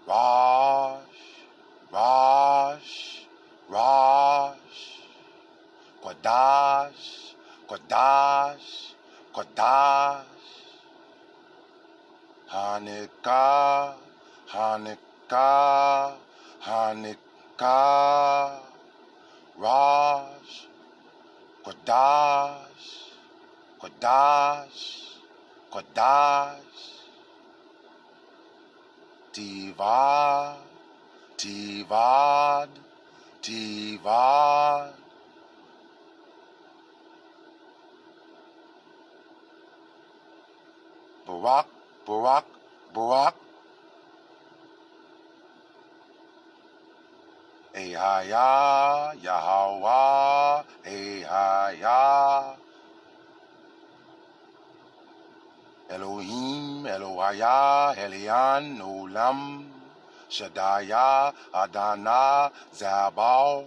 Rosh, Rosh, Rosh, Kodash, Kodash, Kodash, Hanukkah, Hanukkah, Hanukkah, Rosh, Kodash, Kodash, Kodash, Tivad, Tivad, Tivad, Barak, Barak, Barak, Ehaya, Yahweh, Ehaya, Elohim, Elohaya, Elian, Olam, Shaddaya, Adana, Zabal,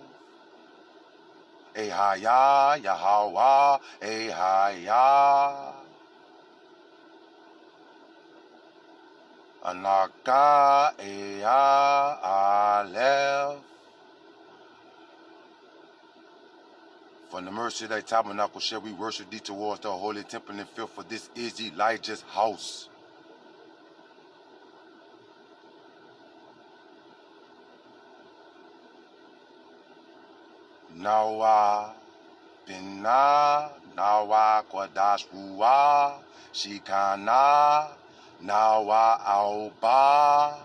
Ehaya, Yahweh, Ehaya, Anaka, Ea, Aleph. From the mercy of thy tabernacle shall we worship thee towards the holy temple and fill, for this is Elijah's house. Nawa, Binna, Nawa, Kwadash, Ruwa, Shikana, Nawa, Aoba,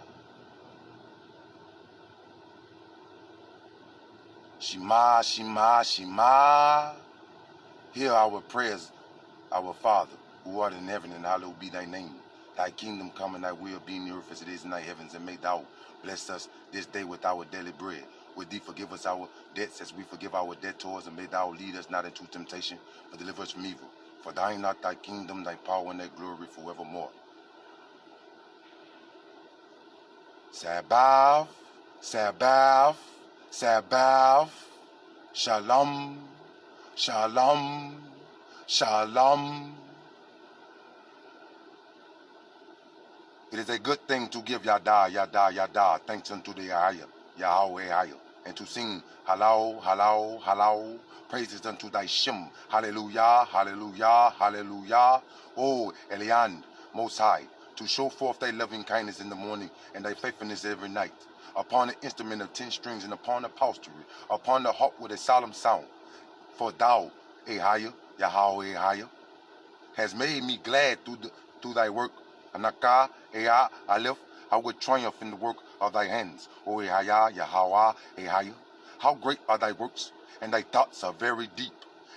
Shema, Shema, Shema. Hear our prayers, our Father, who art in heaven, and hallowed be thy name. Thy kingdom come, and thy will be in the earth as it is in thy heavens. And may thou bless us this day with our daily bread. With thee forgive us our debts as we forgive our debtors, and may thou lead us not into temptation, but deliver us from evil. For thine art thy kingdom, thy power, and thy glory forevermore. Sabbath, Sabbath, Sabbath, Shalom, Shalom, Shalom. It is a good thing to give Yada, Yada, Yada, thanks unto the Yahweh, and to sing Halal, Halal, Halal, praises unto thy Shem. Hallelujah, Hallelujah, Hallelujah. O Elian, Most High, to show forth thy loving kindness in the morning and thy faithfulness every night. Upon the instrument of 10 strings and upon the upholstery, upon the harp with a solemn sound. For thou, Ahia, Yahweh, has made me glad through thy work. Anaka, Ea, Aleph, I would triumph in the work of thy hands. O Ehaya, Yahweh, Ehaya. How great are thy works, and thy thoughts are very deep.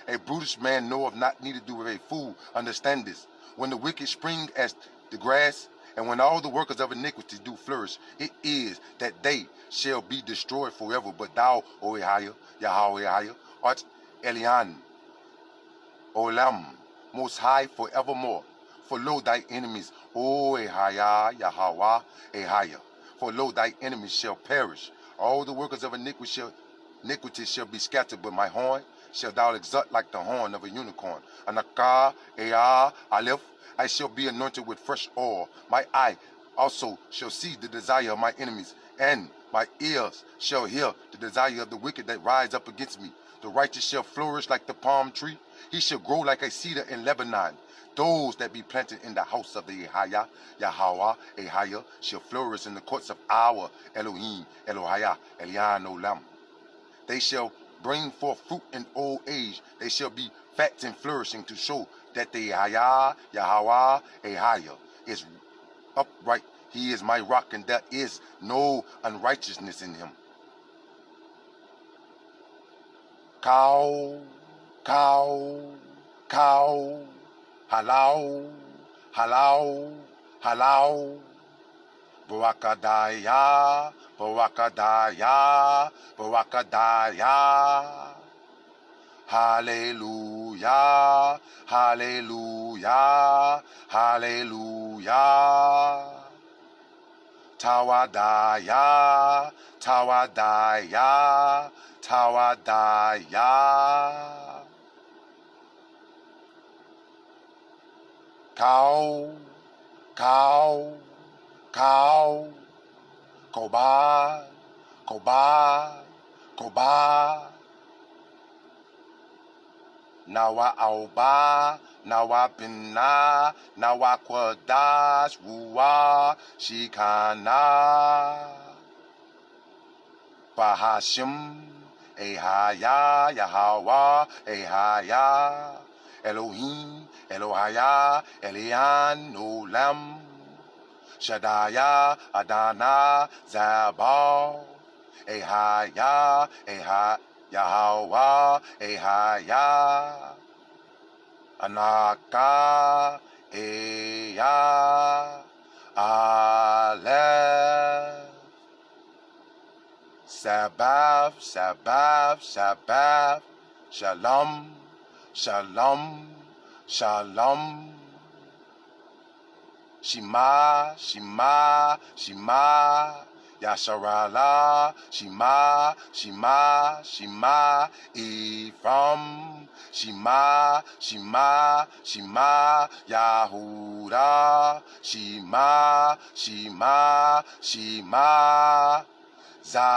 A brutish man knoweth not, neither do a fool understand this. When the wicked spring as the grass, and when all the workers of iniquity do flourish, it is that they shall be destroyed forever. But thou, O Ehaya, Yahweh, Ehaya, art Elian, Olam, Most High forevermore. For lo, thy enemies, O Ehaya, Yahweh, Ehaya. For lo, thy enemies shall perish. All the workers of iniquity shall be scattered, but my horn shall thou exalt like the horn of a unicorn. Anaka, Ea, Aleph, I shall be anointed with fresh oil. My eye also shall see the desire of my enemies, and my ears shall hear the desire of the wicked that rise up against me. The righteous shall flourish like the palm tree. He shall grow like a cedar in Lebanon. Those that be planted in the house of the Ehaya, Yahweh, Ehaya, shall flourish in the courts of our Elohim, Elohaya, Elian, Olam. They shall bring forth fruit in old age. They shall be fat and flourishing to show that the Ehaya, Yahweh, Ehaya is upright. He is my rock, and there is no unrighteousness in him. Cow, cow, cow. Halal, halal, halal. Barakadaya, Barakadaya, Barakadaya. Hallelujah, hallelujah, hallelujah. Tawadaya, Tawadaya, Tawadaya. Cow, cow, cow. Koba, Koba, Koba. Nawa Auba, Nawa Bina, Nawa Kwadash, Ruwa, Shikana, Bahashim, Ehaya, Yahawa, Ehaya, Elohim, Elohaya, Elian, Olam, Shaddaya, Adana, Zabal, Ehaya, Ehaya, Yahweh, Ehaya, Anaka, Eya, Aleph, Sabath, Sabath, Sabath, Shalom, Shalom, Shalom, Shema, Shema, Shema, Yasharala, Shema, Shema, Shema, Ephraim, Shema, Shema, Shema, Yahuda, Shema, Shema, Shema, Zion.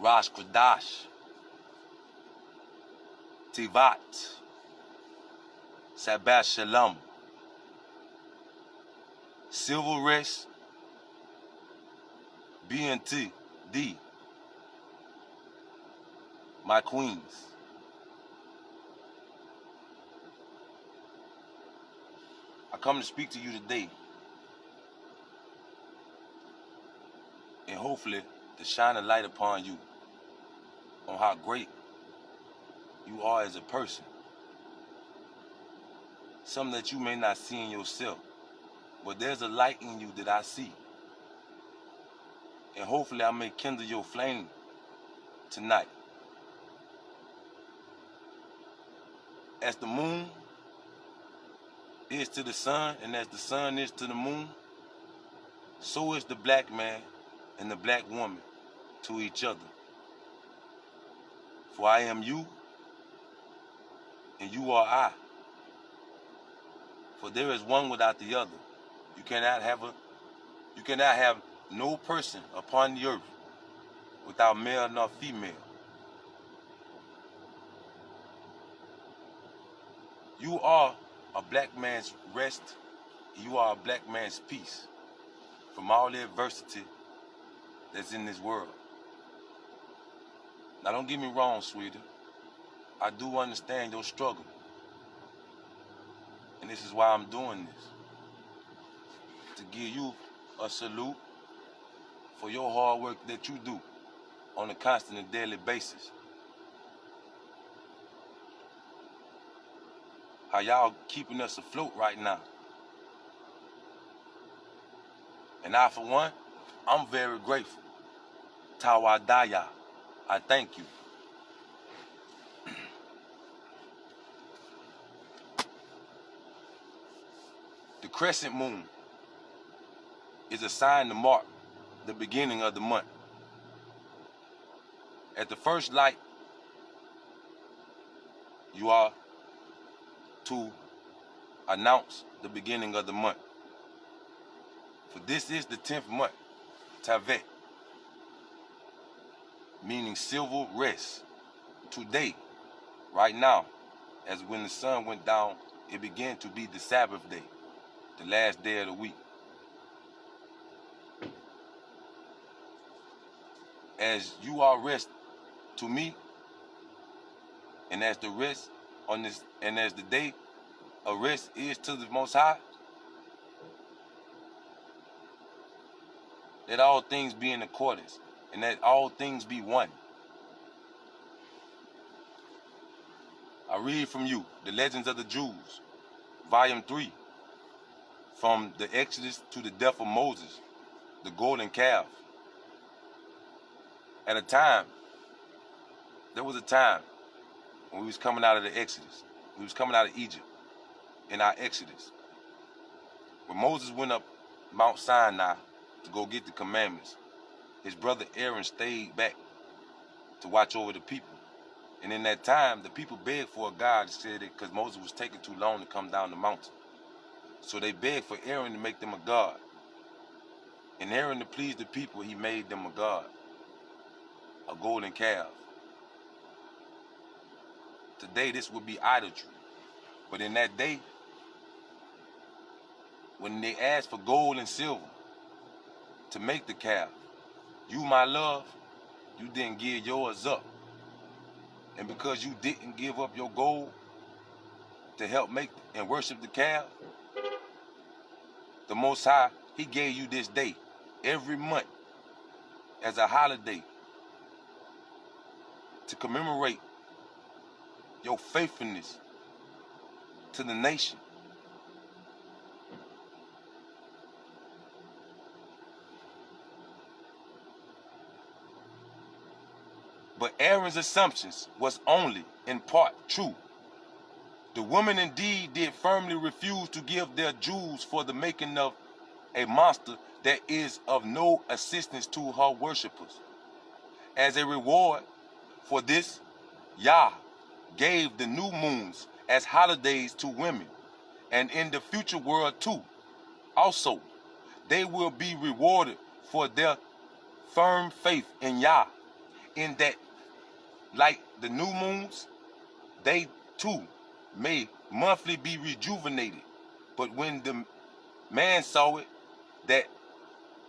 Rosh Kodash, Tivat, Sabbath Shalom, Civil Rest, B&T, D, my queens. I come to speak to you today, and hopefully to shine a light upon you on how great you are as a person. Something that you may not see in yourself, but there's a light in you that I see. And hopefully I may kindle your flame tonight. As the moon is to the sun, and as the sun is to the moon, so is the black man and the black woman to each other. For I am you, and you are I. For there is one without the other. You cannot have no person upon the earth without male nor female. You are a black man's rest. You are a black man's peace from all the adversity that's in this world. Now don't get me wrong, sweetie. I do understand your struggle. And this is why I'm doing this. To give you a salute for your hard work that you do on a constant and daily basis. How y'all keeping us afloat right now. And I, for one, I'm very grateful. Tawadaya, I thank you. The crescent moon is a sign to mark the beginning of the month. At the first light, you are to announce the beginning of the month. For this is the 10th month, Tavet, meaning civil rest. Today, right now, as when the sun went down, it began to be the Sabbath day, the last day of the week. As you are rest to me, and as the rest on this, and as the day of rest is to the Most High, let all things be in accordance, and let all things be one. I read from you, The Legends of the Jews, Volume 3, from the Exodus to the death of Moses, the golden calf. At a time, there was a time when we was coming out of the Exodus. We was coming out of Egypt. in our Exodus. When Moses went up Mount Sinai to go get the commandments, his brother Aaron stayed back to watch over the people. And in that time, the people begged for a God, said it because Moses was taking too long to come down the mountain. So they begged for Aaron to make them a God. And Aaron, to please the people, he made them a God, a golden calf. Today, this would be idolatry. But in that day, when they asked for gold and silver to make the calf, you, my love, you didn't give yours up. And because you didn't give up your gold to help make and worship the calf, the Most High, he gave you this day every month as a holiday to commemorate your faithfulness to the nation. But Aaron's assumptions was only in part true. The women indeed did firmly refuse to give their jewels for the making of a monster that is of no assistance to her worshippers. As a reward for this, Yah gave the new moons as holidays to women, and in the future world too. Also, they will be rewarded for their firm faith in Yah, in that, like the new moons, they too may monthly be rejuvenated. But when the man saw it, that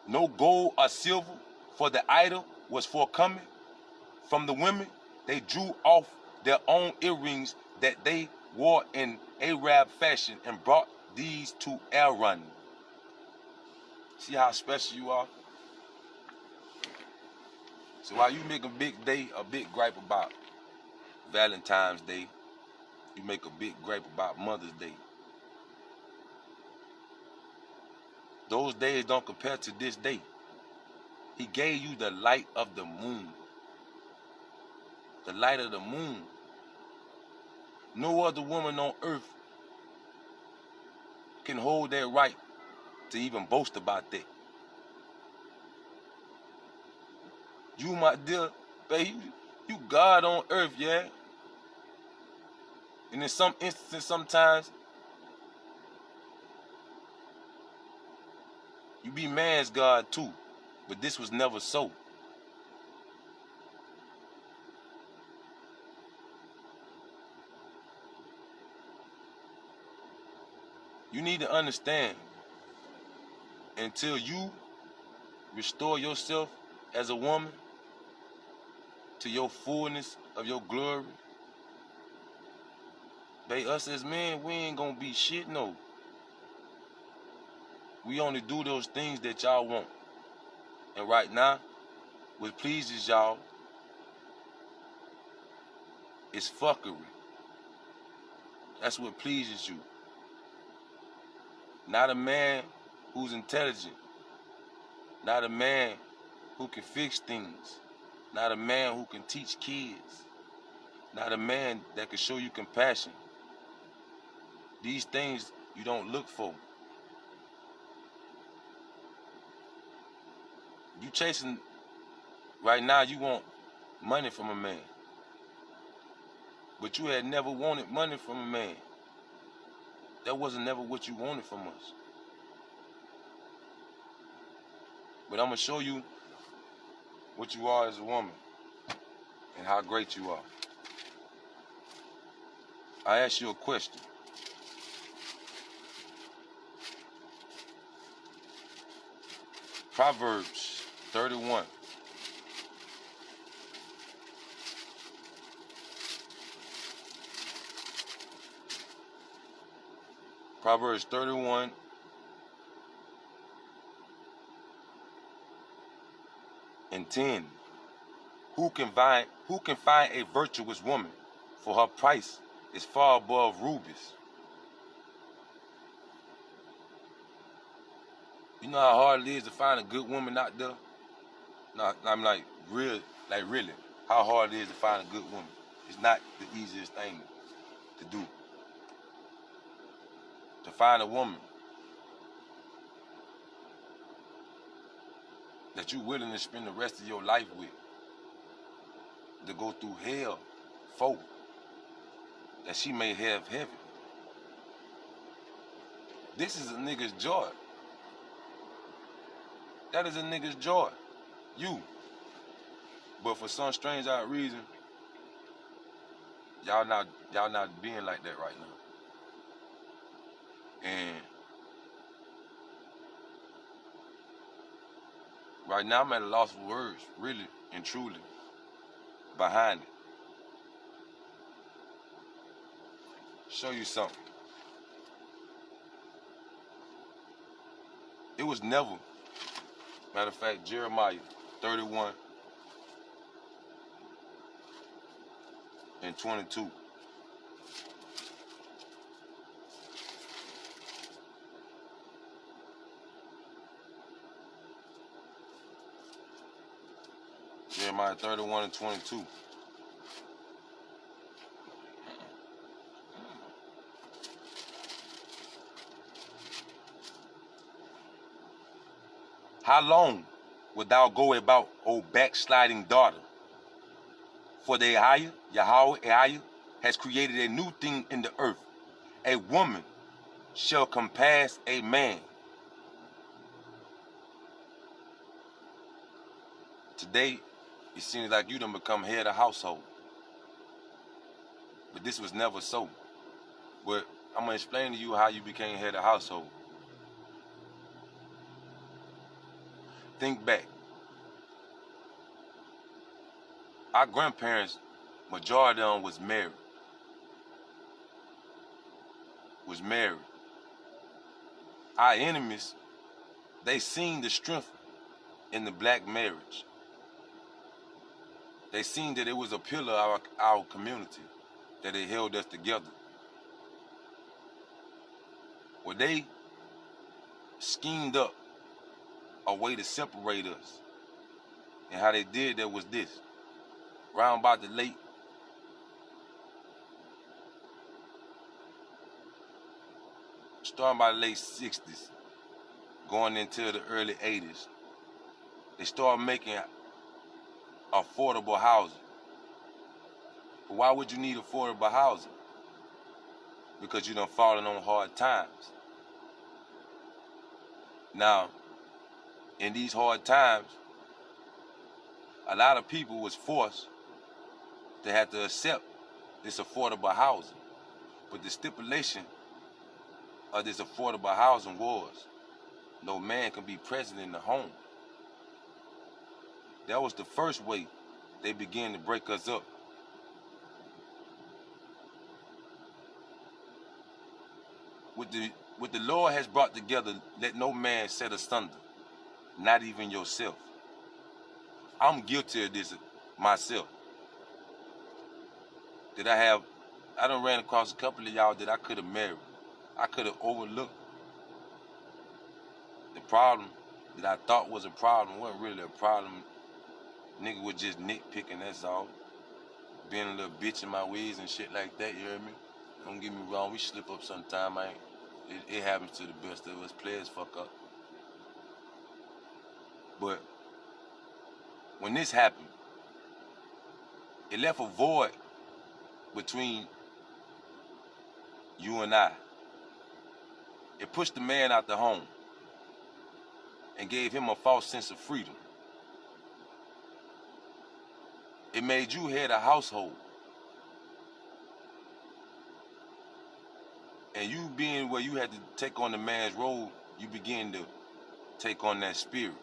no gold or silver for the idol was forthcoming from the women, they drew off their own earrings that they wore in Arab fashion and brought these to Aaron. See how special you are? So while you make a big gripe about Valentine's Day, you make a big gripe about Mother's Day. Those days don't compare to this day. He gave you the light of the moon. The light of the moon. No other woman on earth can hold that right to even boast about that. You, my dear, baby, you God on earth, yeah? And in some instances, sometimes, you be man's God too. But this was never so. You need to understand, until you restore yourself as a woman to your fullness of your glory, us as men, we ain't gonna be shit, no. We only do those things that y'all want. And right now, what pleases y'all is fuckery. That's what pleases you. Not a man who's intelligent. Not a man who can fix things. Not a man who can teach kids. Not a man that can show you compassion. These things you don't look for. You chasing, right now you want money from a man. But you had never wanted money from a man. That wasn't never what you wanted from us. But I'm going to show you what you are as a woman and how great you are. I ask you a question. Proverbs 31. Proverbs 31 and 10. Who can find a virtuous woman? For her price is far above rubies. You know how hard it is to find a good woman out there? No, I'm like really, how hard it is to find a good woman. It's not the easiest thing to do. to find a woman that you're willing to spend the rest of your life with, to go through hell for, that she may have heaven. This is a nigga's joy. That is a nigga's joy. You. But for some strange odd reason, y'all not being like that right now. And right now I'm at a loss for words, really and truly, behind it. Show you something. It was never, matter of fact, Jeremiah 31 and 22. Jeremiah 31 and 22. How long wilt thou go about, O backsliding daughter? For the Yahweh has created a new thing in the earth. A woman shall compass a man. Today, it seems like you done become head of household. But this was never so. But I'm going to explain to you how you became head of household. Think back. Our grandparents, majority of them was married. Our enemies, they seen the strength in the black marriage. They seen that it was a pillar of our community, that it held us together. Well, they schemed up a way to separate us. And how they did that was this. Round about starting by the late 60s, going into the early 80s, they started making affordable housing. But why would you need affordable housing? Because you done fallen on hard times. Now, in these hard times, a lot of people was forced to have to accept this affordable housing. But the stipulation of this affordable housing was no man can be present in the home. That was the first way they began to break us up. What the Lord has brought together, let no man set asunder, not even yourself. I'm guilty of this myself. I done ran across a couple of y'all that I could have married. I could have overlooked. The problem that I thought was a problem wasn't really a problem. Nigga was just nitpicking, that's all. Being a little bitch in my ways and shit like that, you hear me? Don't get me wrong, we slip up sometime, man. It happens to the best of us. Players fuck up. But when this happened, it left a void between you and I. It pushed the man out the home and gave him a false sense of freedom. It made you head of household. And you being where you had to take on the man's role, you begin to take on that spirit.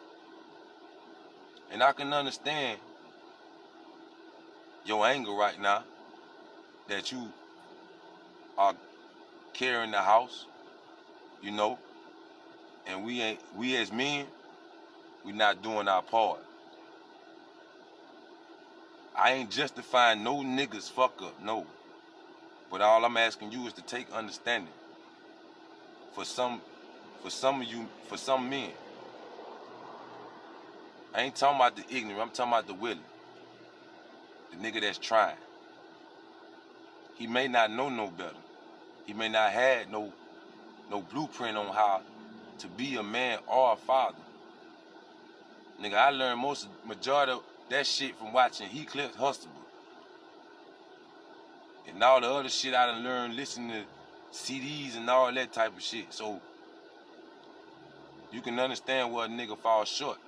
And I can understand your anger right now that you are carrying the house, you know, and we as men, we not doing our part. I ain't justifying no niggas fuck up, no. But all I'm asking you is to take understanding. For some men. I ain't talking about the ignorant, I'm talking about the willing. The nigga that's trying. He may not know no better. He may not have no no blueprint on how to be a man or a father. Nigga, I learned majority of that shit from watching Heathcliff Huxtable. And all the other shit I done learned listening to CDs and all that type of shit. So you can understand where a nigga falls short.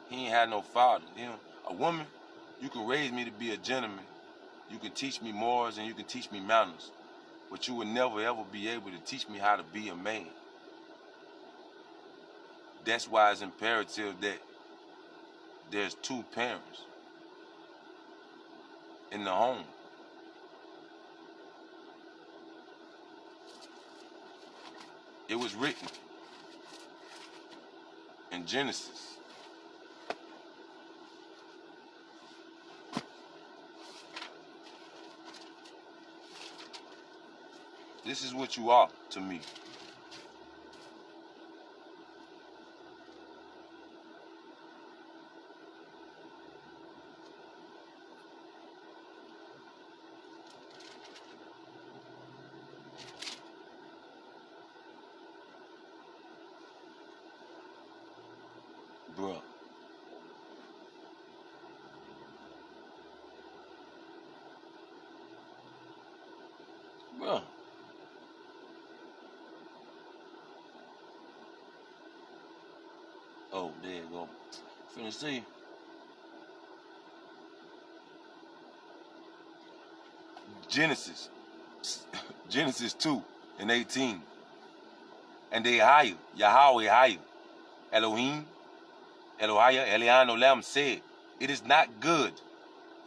He ain't had no father. You know, a woman, you can raise me to be a gentleman. You can teach me morals and you can teach me manners. But you would never ever be able to teach me how to be a man. That's why it's imperative that there's two parents in the home. It was written in Genesis. This is what you are to me. Bruh. Bruh. Oh, there you go. Finna see. Genesis. Genesis 2:18. And they higher, Yahweh higher, Elohim, Elohia, Elion Olam said, it is not good.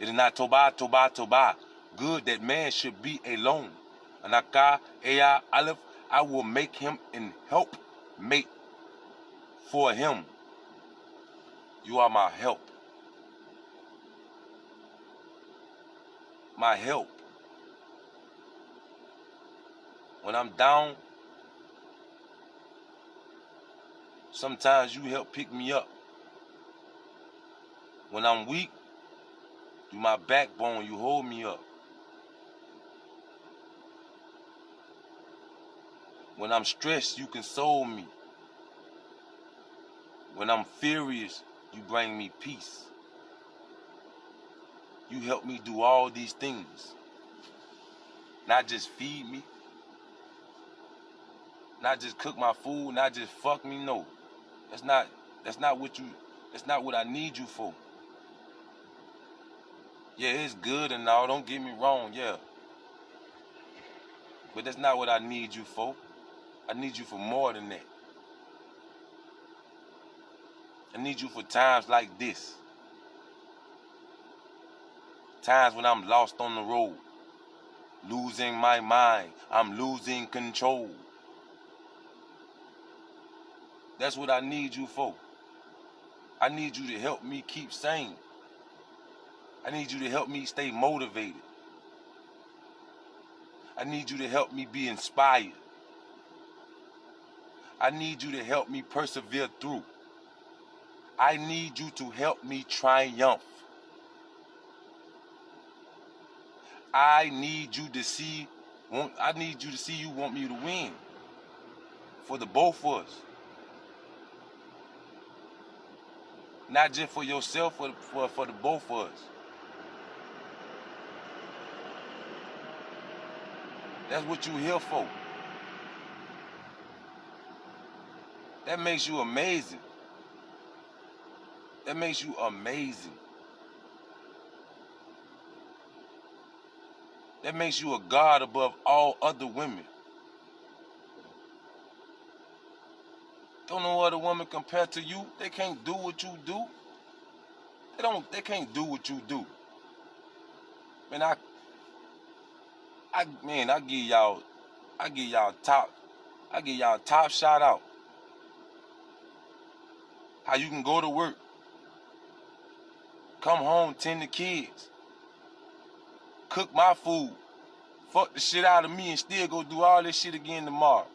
It is not Tobah, good that man should be alone. Anaka, Ea, Aleph, I will make him an help mate for him. You are my help. My help. When I'm down, sometimes you help pick me up. When I'm weak, you my backbone, you hold me up. When I'm stressed, you console me. When I'm furious, you bring me peace. You help me do all these things. Not just feed me. Not just cook my food, not just fuck me, no. That's not what I need you for. Yeah, it's good and all, don't get me wrong, yeah. But that's not what I need you for. I need you for more than that. I need you for times like this. Times when I'm lost on the road. Losing my mind. I'm losing control. That's what I need you for. I need you to help me keep sane. I need you to help me stay motivated. I need you to help me be inspired. I need you to help me persevere through. I need you to help me triumph. I need you to see you want me to win. For the both of us. Not just for yourself, for the both of us. That's what you're here for. That makes you amazing. That makes you amazing. That makes you a god above all other women. Don't know other women compared to you. They can't do what you do. They can't do what you do. Man, I give y'all top shout out. How you can go to work, come home, tend the kids, cook my food, fuck the shit out of me and still go do all this shit again tomorrow.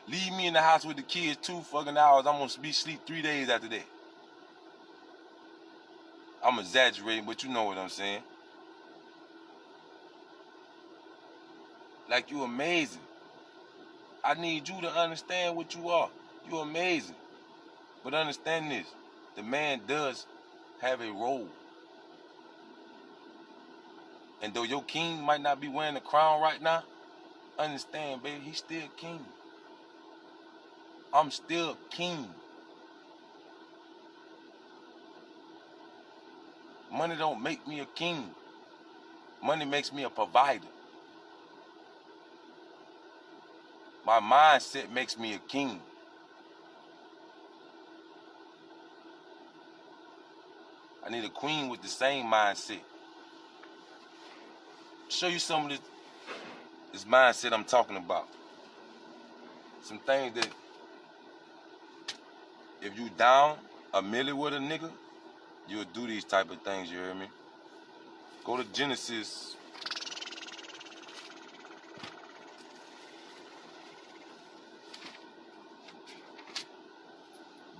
Leave me in the house with the kids 2 fucking hours, I'm gonna be asleep 3 days after that. I'm exaggerating, but you know what I'm saying. Like, you amazing. I need you to understand what you are. You're amazing. But understand this. The man does have a role. And though your king might not be wearing the crown right now, understand, baby, he's still king. I'm still king. Money don't make me a king. Money makes me a provider. My mindset makes me a king. I need a queen with the same mindset. Show you some of this mindset I'm talking about. Some things that if you down a milli with a nigga, you'll do these type of things, you hear me? Go to Genesis.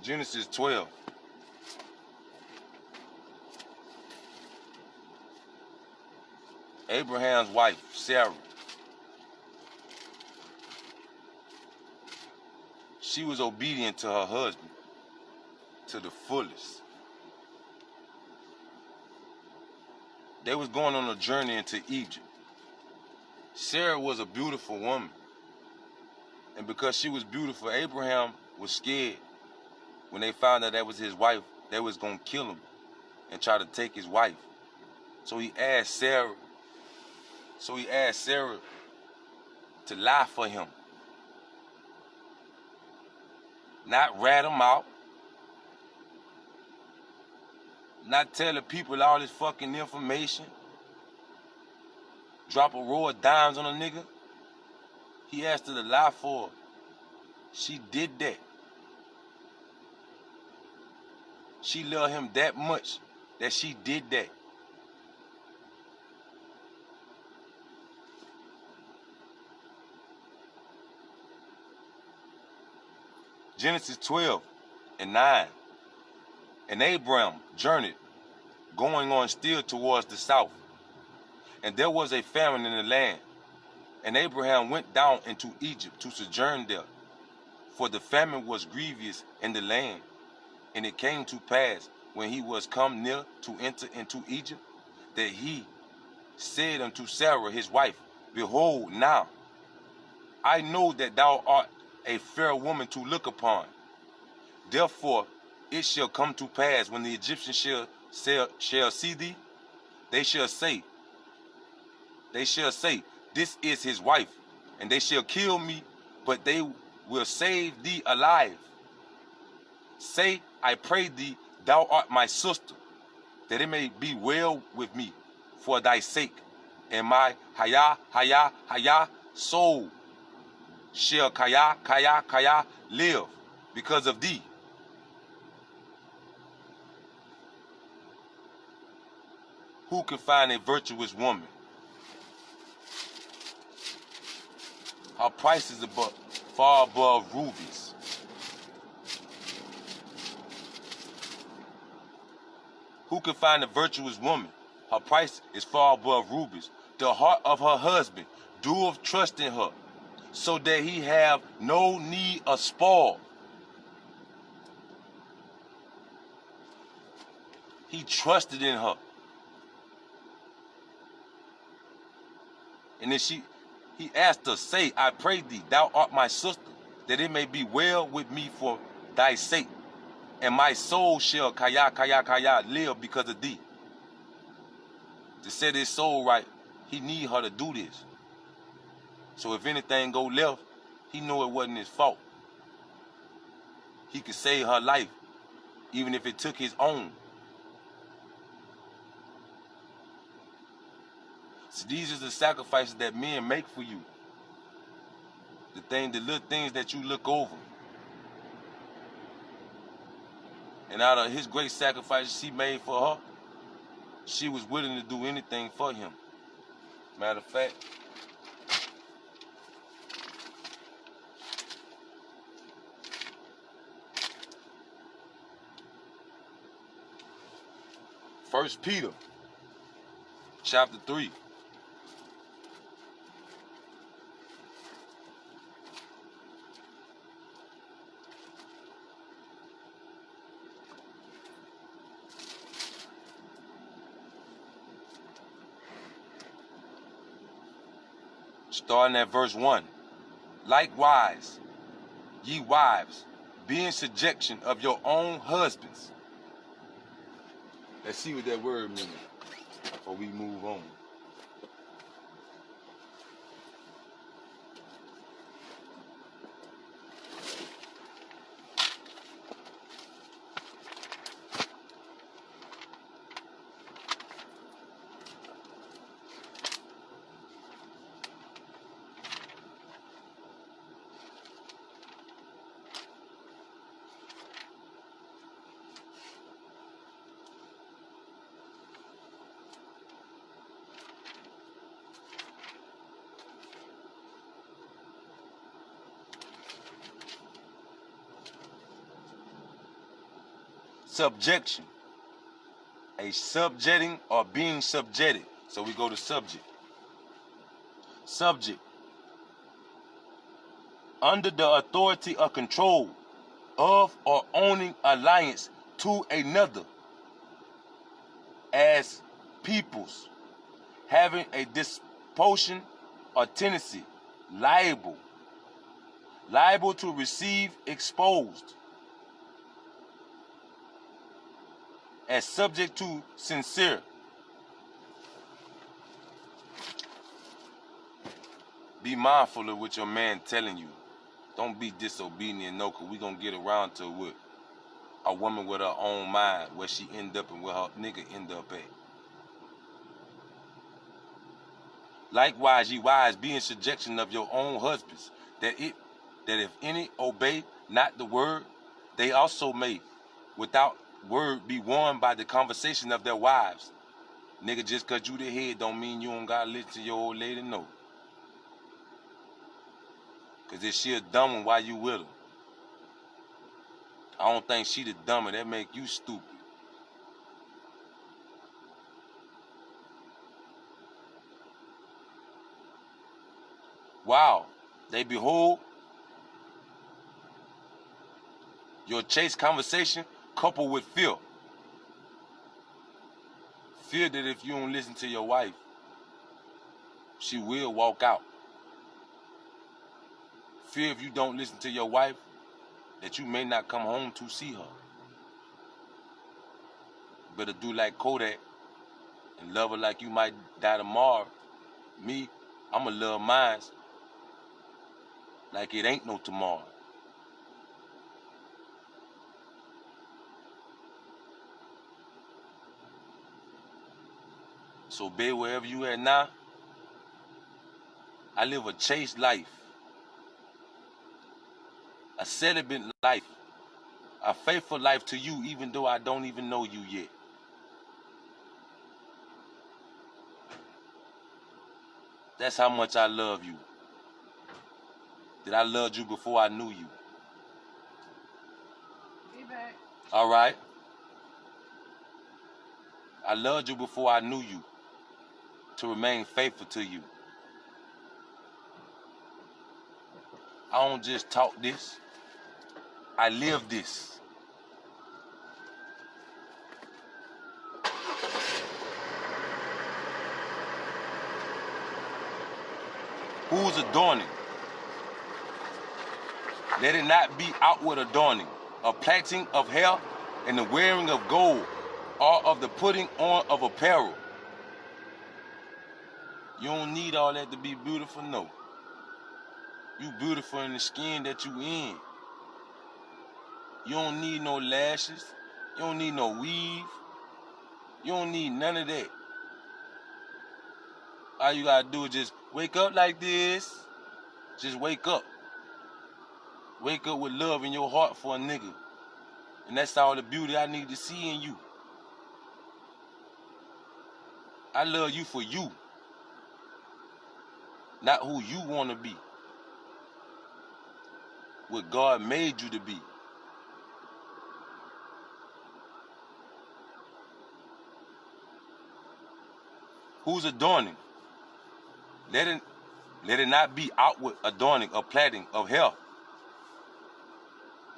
Genesis 12. Abraham's wife, Sarah. She was obedient to her husband to the fullest. They was going on a journey into Egypt. Sarah was a beautiful woman. And because she was beautiful, Abraham was scared when they found out that was his wife, they was going to kill him and try to take his wife. So he asked Sarah to lie for him. Not rat him out. Not telling people all this fucking information. Drop a row of dimes on a nigga. He asked her to lie for her. She did that. She loved him that much that she did that. Genesis 12:9. And Abram journeyed, going on still towards the south. And there was a famine in the land. And Abraham went down into Egypt to sojourn there. For the famine was grievous in the land. And it came to pass, when he was come near to enter into Egypt, that he said unto Sarah his wife, Behold, now I know that thou art a fair woman to look upon. Therefore it shall come to pass, when the Egyptians shall see thee, they shall say, This is his wife, and they shall kill me, but they will save thee alive. Say, I pray thee, thou art my sister, that it may be well with me for thy sake, and my haya soul shall kaya live because of thee. Who can find a virtuous woman? Her price is far above rubies. Who can find a virtuous woman? Her price is far above rubies. The heart of her husband doeth trust in her, so that he have no need of spoil. He trusted in her. And then he asked her, Say, I pray thee, thou art my sister, that it may be well with me for thy sake, and my soul shall kaya live because of thee. To set his soul right, he need her to do this. So if anything go left, he know it wasn't his fault. He could save her life, even if it took his own. So these are the sacrifices that men make for you. The little things that you look over. And out of his great sacrifices he made for her, she was willing to do anything for him. Matter of fact, First Peter chapter 3. starting at verse 1. Likewise, ye wives, be in subjection of your own husbands. Let's see what that word means before we move on. Subjection. A subjecting or being subjected. So we go to subject. Subject. Under the authority or control of or owning alliance to another, as peoples, having a disposition or tendency, liable to receive exposed, as subject to sincere. Be mindful of what your man telling you. Don't be disobedient, no, because we going to get around to what a woman with her own mind, where she end up and where her nigga end up at. Likewise, ye wives, be in subjection of your own husbands, that if any obey not the word, they also may without word be warned by the conversation of their wives. Nigga, just cause you the head don't mean you don't gotta listen to your old lady, no. Cause if she a dumb one, why you with her? I don't think she the dumber, that make you stupid. Wow, they behold your chaste conversation coupled with fear. Fear that if you don't listen to your wife, she will walk out. Fear if you don't listen to your wife, that you may not come home to see her. Better do like Kodak and love her like you might die tomorrow. Me, I'ma love mine like it ain't no tomorrow. So babe, wherever you at now, I live a chaste life, a celibate life, a faithful life to you even though I don't even know you yet. That's how much I love you. That I loved you before I knew you. Be back. All right? I loved you before I knew you, to remain faithful to you. I don't just talk this, I live this. Who's adorning? Let it not be outward adorning, a plaiting of hair and the wearing of gold, or of the putting on of apparel. You don't need all that to be beautiful, no. You beautiful in the skin that you in. You don't need no lashes. You don't need no weave. You don't need none of that. All you gotta do is just wake up like this. Just wake up. Wake up with love in your heart for a nigga. And that's all the beauty I need to see in you. I love you for you. Not who you want to be. What God made you to be. Who's adorning? Let it not be outward adorning or plaiting of hair.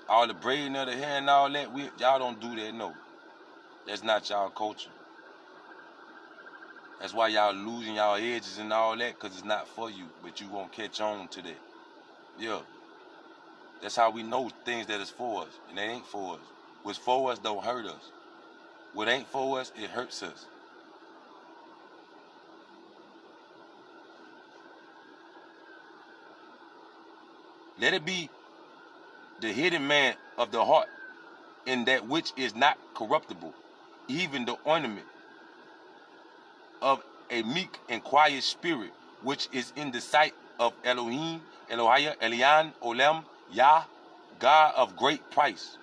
All the braiding of the hair and all that, y'all don't do that, no. That's not y'all culture. That's why y'all losing y'all edges and all that, because it's not for you, but you won't catch on to that. Yeah. That's how we know things that is for us, and they ain't for us. What's for us don't hurt us. What ain't for us, it hurts us. Let it be the hidden man of the heart in that which is not corruptible, even the ornament of a meek and quiet spirit, which is in the sight of Elohim, Elohiah, Elian, Olem, Yah, God of great price.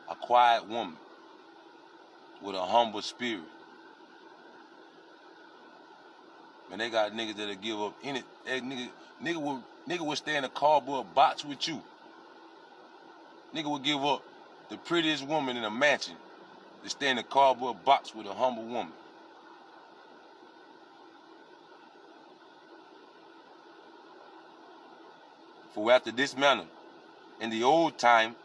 A quiet woman with a humble spirit. Man, they got niggas that'll give up any nigga will stay in a cardboard box with you. Nigga will give up the prettiest woman in a mansion to stay in a cardboard box with a humble woman. For after this manner, in the old time,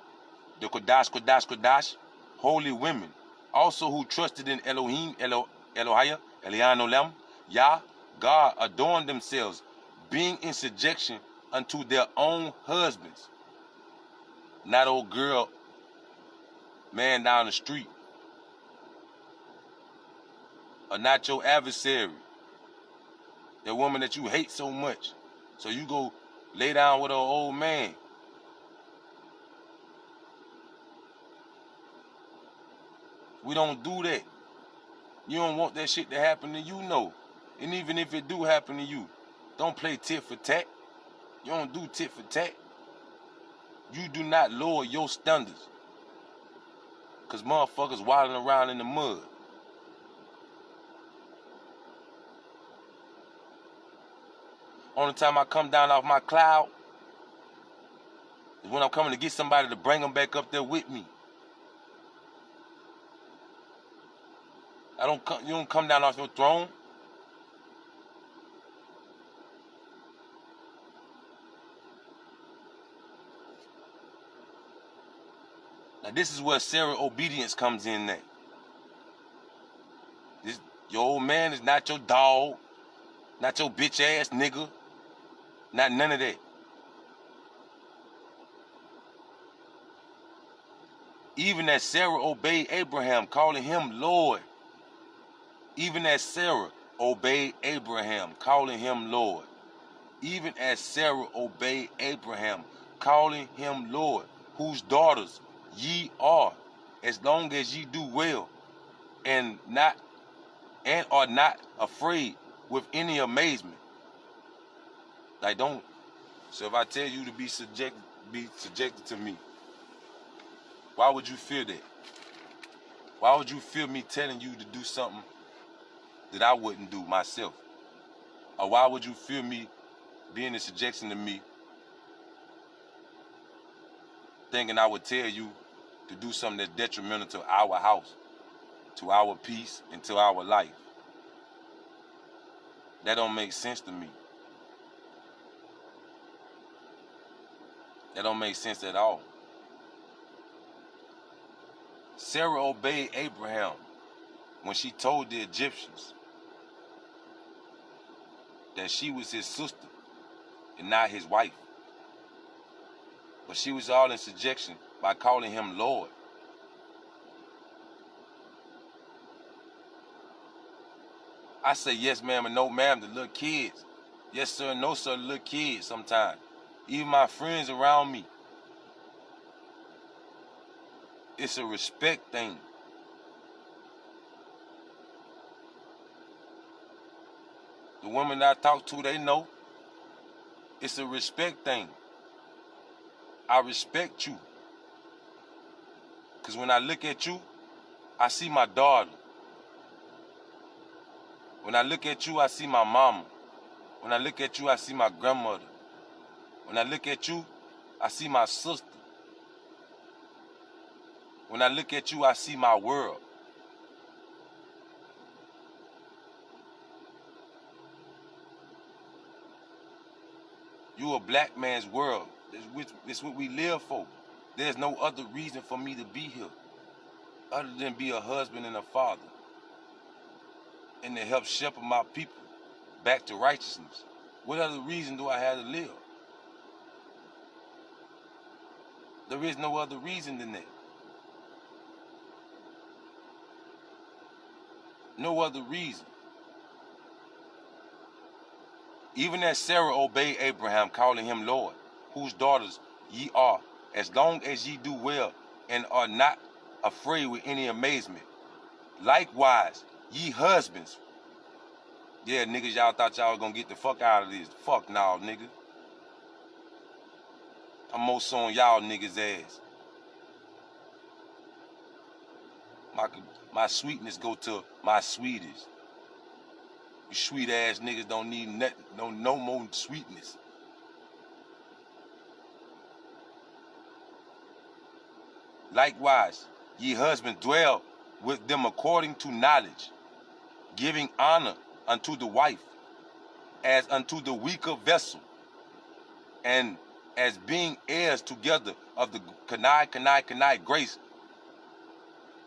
the Kodash, holy women, also who trusted in Elohim, Elohiah, Elian Olem, Yah, God, adorned themselves, being in subjection unto their own husbands. Not old girl, man down the street, or not your adversary, that woman that you hate so much. So you go lay down with an old man. We don't do that. You don't want that shit to happen to you, no. And even if it do happen to you, don't play tit for tat. You don't do tit for tat. You do not lower your standards. Because motherfuckers wilding around in the mud. Only time I come down off my cloud is when I'm coming to get somebody to bring them back up there with me. You don't come down off your throne. Now this is where Sarah obedience comes in there. Your old man is not your dog, not your bitch ass nigga, not none of that. Even as Sarah obeyed Abraham, calling him Lord. Even as Sarah obeyed Abraham, calling him Lord. Even as Sarah obeyed Abraham, calling him Lord, whose daughters ye are, as long as ye do well, and are not afraid with any amazement. Like don't. So if I tell you to be subjected to me, why would you fear that? Why would you fear me telling you to do something that I wouldn't do myself? Or why would you fear me being in subjection to me, thinking I would tell you to do something that's detrimental to our house, to our peace, and to our life? That don't make sense to me. That don't make sense at all. Sarah obeyed Abraham when she told the Egyptians that she was his sister and not his wife. But she was all in subjection by calling him Lord. I say yes ma'am and no ma'am to little kids. Yes sir and no sir to little kids sometimes. Even my friends around me. It's a respect thing. The women I talk to, they know. It's a respect thing. I respect you. Because when I look at you, I see my daughter. When I look at you, I see my mama. When I look at you, I see my grandmother. When I look at you, I see my sister. When I look at you, I see my world. You a black man's world. It's what we live for. There's no other reason for me to be here other than be a husband and a father. and to help shepherd my people back to righteousness. What other reason do I have to live? There is no other reason than that. No other reason. Even as Sarah obeyed Abraham, calling him Lord, whose daughters ye are, as long as ye do well and are not afraid with any amazement. Likewise, ye husbands. Yeah, niggas, y'all thought y'all was gonna get the fuck out of this. Fuck now, nigga. I'm most on y'all niggas' ass. My sweetness go to my sweetest. You sweet ass niggas don't need nothing, no more sweetness. Likewise, ye husbands dwell with them according to knowledge, giving honor unto the wife, as unto the weaker vessel, and as being heirs together of the kanai grace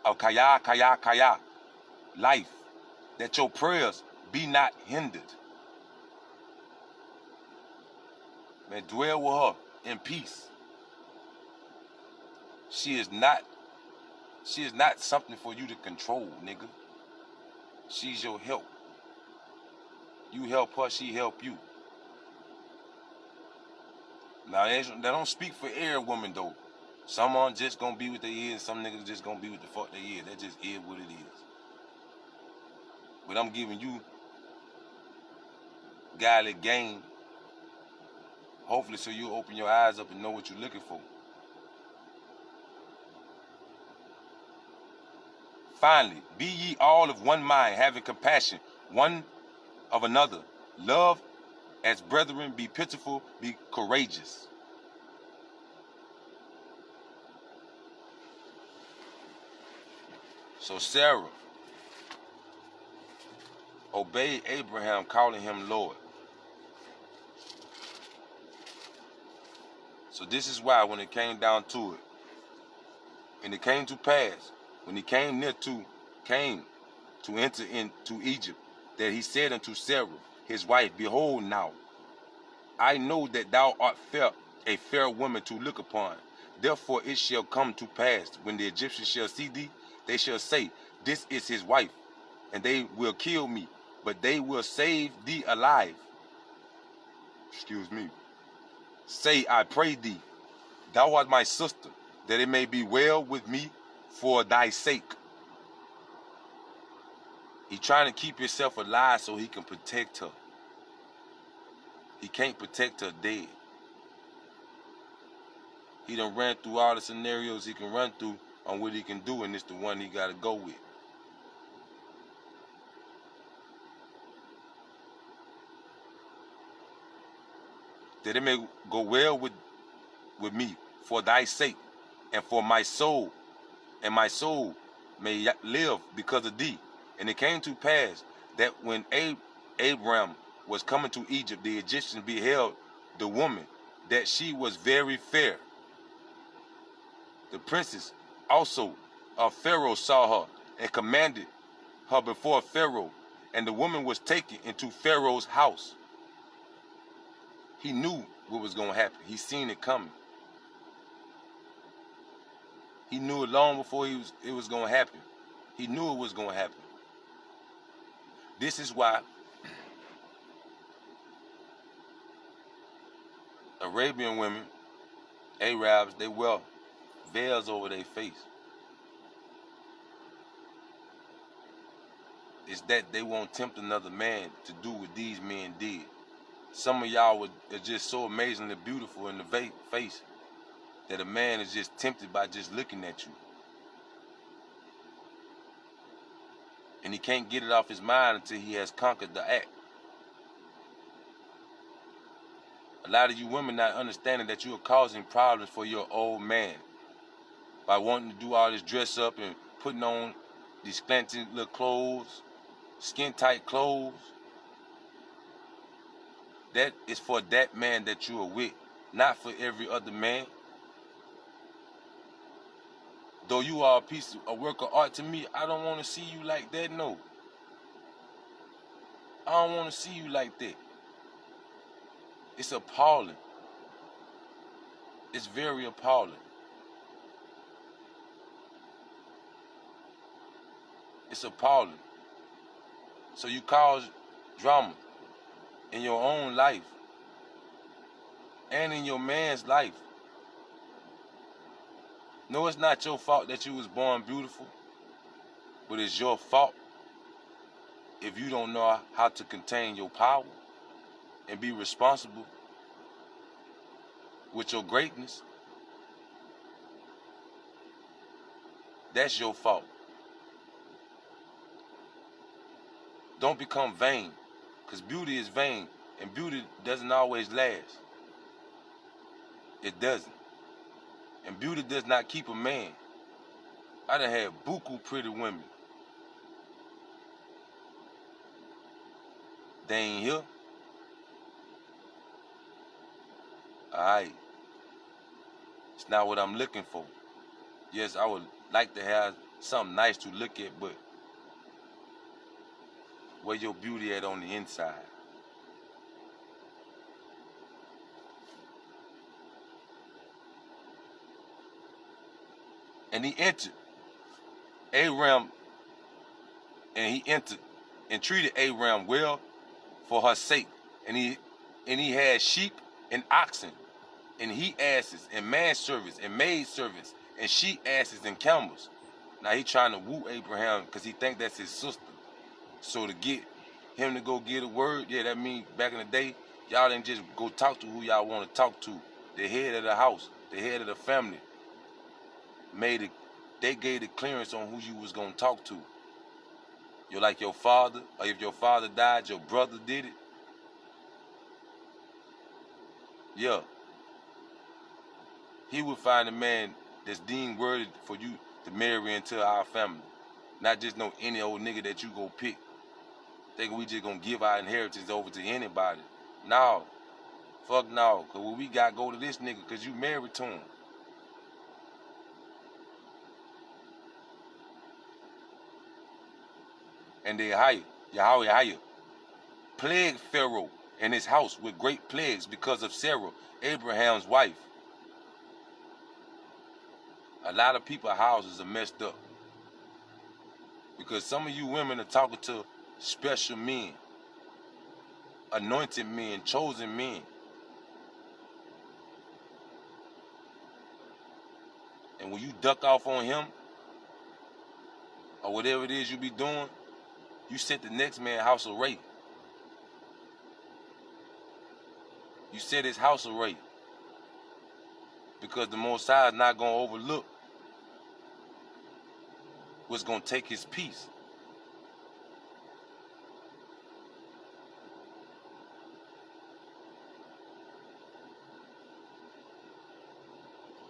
of kaya life, that your prayers be not hindered. Man, dwell with her in peace. She is not something for you to control, nigga. She's your help. You help her, she help you. Now, they don't speak for every woman, though. Some are just gonna be what they is, some niggas just gonna be what the fuck they is. That just is what it is. But I'm giving you godly game, hopefully so you open your eyes up and know what you're looking for. Finally, be ye all of one mind, having compassion one of another. Love as brethren, be pitiful, be courageous. So Sarah obeyed Abraham, calling him Lord. So this is why when it came down to it, and it came to pass, when he came to enter into Egypt, that he said unto Sarah, his wife, behold now, I know that thou art fair, a fair woman to look upon. Therefore it shall come to pass, when the Egyptians shall see thee, they shall say, this is his wife, and they will kill me, but they will save thee alive. Excuse me. Say, I pray thee, thou art my sister, that it may be well with me for thy sake. He trying to keep himself alive so he can protect her. He can't protect her dead. He done ran through all the scenarios he can run through on what he can do, and it's the one he got to go with. That it may go well with me for thy sake, and for my soul, and my soul may live because of thee. And it came to pass that when Abraham was coming to Egypt, the Egyptians beheld the woman, that she was very fair. The princess also of Pharaoh saw her, and commanded her before Pharaoh, and the woman was taken into Pharaoh's house. He knew what was going to happen. He seen it coming. He knew it long before it was going to happen. He knew it was going to happen. This is why Arabian women, Arabs, they wear veils over their face. It's that they won't tempt another man to do what these men did. Some of y'all are just so amazingly beautiful in the face that a man is just tempted by just looking at you. And he can't get it off his mind until he has conquered the act. A lot of you women not understanding that you are causing problems for your old man by wanting to do all this dress up and putting on these slanted little clothes, skin tight clothes. That is for that man that you are with, not for every other man. Though you are a work of art to me, I don't want to see you like that, no. I don't want to see you like that. It's appalling. It's very appalling. It's appalling. So you cause drama in your own life and in your man's life. No, it's not your fault that you was born beautiful, but it's your fault if you don't know how to contain your power and be responsible with your greatness. That's your fault. Don't become vain, because beauty is vain, and beauty doesn't always last. It doesn't. And beauty does not keep a man. I done had buku pretty women. They ain't here. Alright. It's not what I'm looking for. Yes, I would like to have something nice to look at, but where your beauty at on the inside? And he entered Aram, and he entered and treated Aram well for her sake. And he had sheep and oxen, and he asses, and manservants, and maidservants, and she asses and camels. Now he trying to woo Abraham because he think that's his sister. So to get him to go get a word, yeah, that means back in the day, y'all didn't just go talk to who y'all want to talk to. The head of the house, the head of the family, they gave the clearance on who you was gonna talk to. You're like your father, or if your father died, your brother did it. Yeah. He would find a man that's deemed worthy for you to marry into our family. Not just no any old nigga that you go pick. Think we just gonna give our inheritance over to anybody. No. Fuck no. Cause what we got go to this nigga cause you married to him. And they Yahweh plagued Pharaoh and his house with great plagues because of Sarah, Abraham's wife. A lot of people's houses are messed up because some of you women are talking to special men, anointed men, chosen men. And when you duck off on him, or whatever it is you be doing, you set the next man's house array. You set his house array. Because the Most High is not going to overlook what's going to take his peace.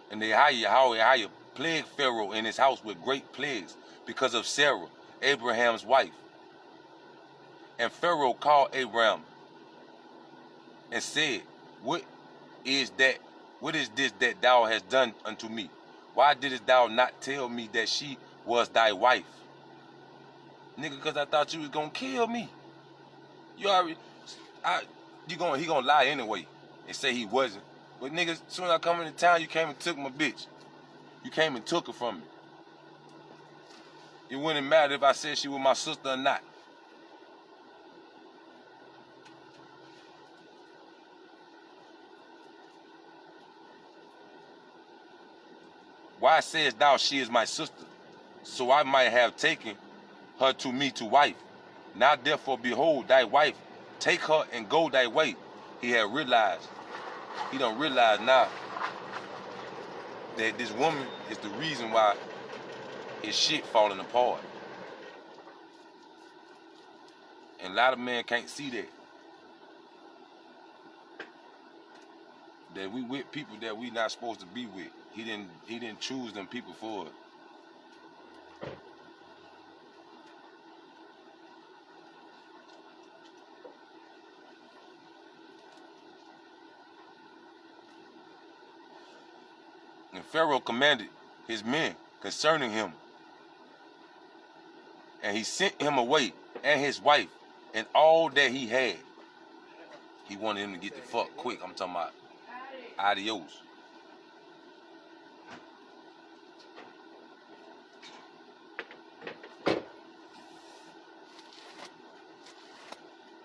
And they Yahweh plagued Pharaoh in his house with great plagues because of Sarah, Abraham's wife. And Pharaoh called Abraham and said, What is this that thou hast done unto me? Why didst thou not tell me that she was thy wife? Nigga, because I thought you was gonna kill me. You already, he gonna lie anyway and say he wasn't. But nigga, as soon as I come into town, you came and took my bitch. You came and took her from me. It wouldn't matter if I said she was my sister or not. Why sayest thou she is my sister? So I might have taken her to me to wife. Now therefore behold thy wife, take her and go thy way. He don't realize now that this woman is the reason why his shit falling apart. And a lot of men can't see that. That we with people that we not supposed to be with. He didn't choose them people for it. And Pharaoh commanded his men concerning him. And he sent him away and his wife and all that he had. He wanted him to get the fuck quick. I'm talking about adios.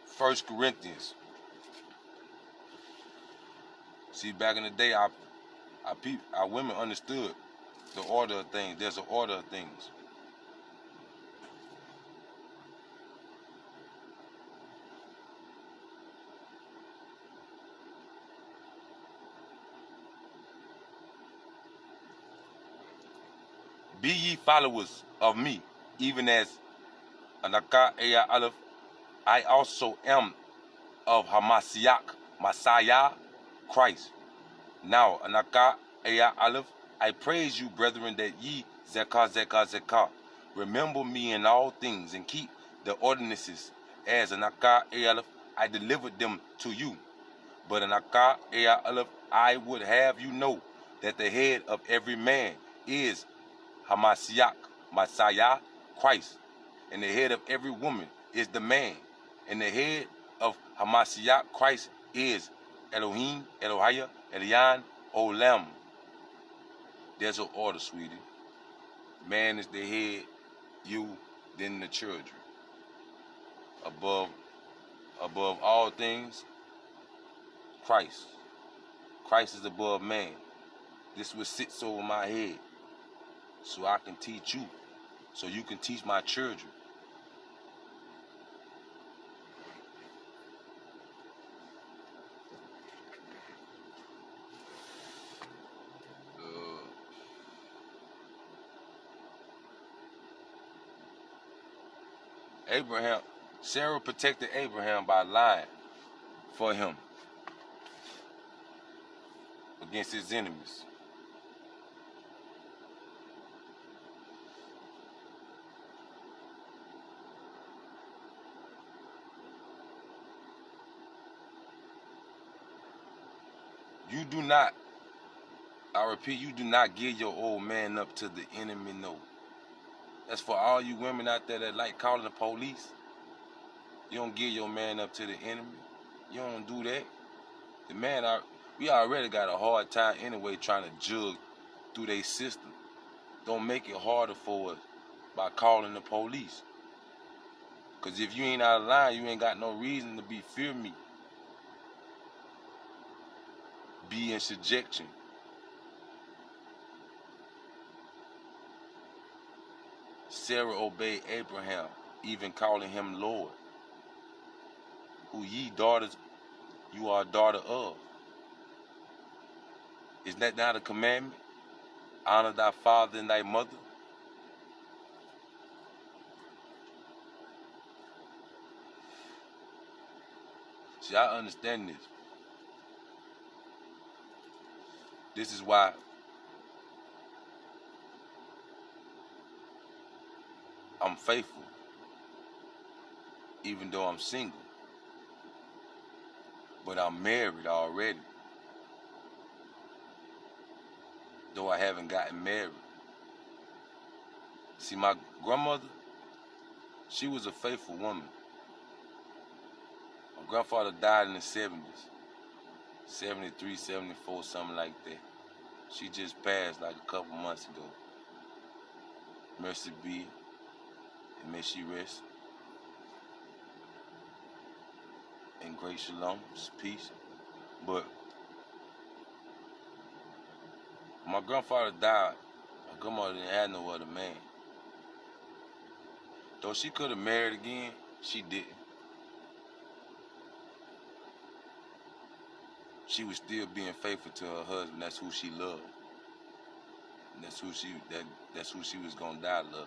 First Corinthians. See, back in the day, our women understood the order of things. There's an order of things. Be ye followers of me, even as Anaka Eya Aleph, I also am of Hamashiach, Messiah, Christ. Now, Anaka Eya Aleph, I praise you, brethren, that ye Zekah. Remember me in all things and keep the ordinances as Anaka Eya Aleph, I delivered them to you. But Anaka Eya Aleph, I would have you know that the head of every man is Hamashiach, Messiah, Christ. And the head of every woman is the man. And the head of Hamashiach, Christ, is Elohim, Elohia, Elian, Olam. There's an order, sweetie. Man is the head, you, then the children. Above all things, Christ. Christ is above man. This what sits over my head, so I can teach you, so you can teach my children. Sarah protected Abraham by lying for him against his enemies. You do not, I repeat, you do not give your old man up to the enemy, no. That's for all you women out there that like calling the police. You don't give your man up to the enemy. You don't do that. The man, we already got a hard time anyway trying to jug through their system. Don't make it harder for us by calling the police. Because if you ain't out of line, you ain't got no reason to be fear me. Be in subjection. Sarah obeyed Abraham, even calling him Lord. Who ye daughters, you are a daughter of. Is that not a commandment? Honor thy father and thy mother. See, I understand this. This is why I'm faithful, even though I'm single. But I'm married already, though I haven't gotten married. See, my grandmother, she was a faithful woman. My grandfather died in the 70s, 73, 74, something like that. She just passed like a couple months ago. Mercy be, and may she rest in great shalom, peace. But my grandfather died. My grandmother didn't have no other man. Though she could have married again, she didn't. She was still being faithful to her husband. That's who she loved. And that's who she was gonna die loving.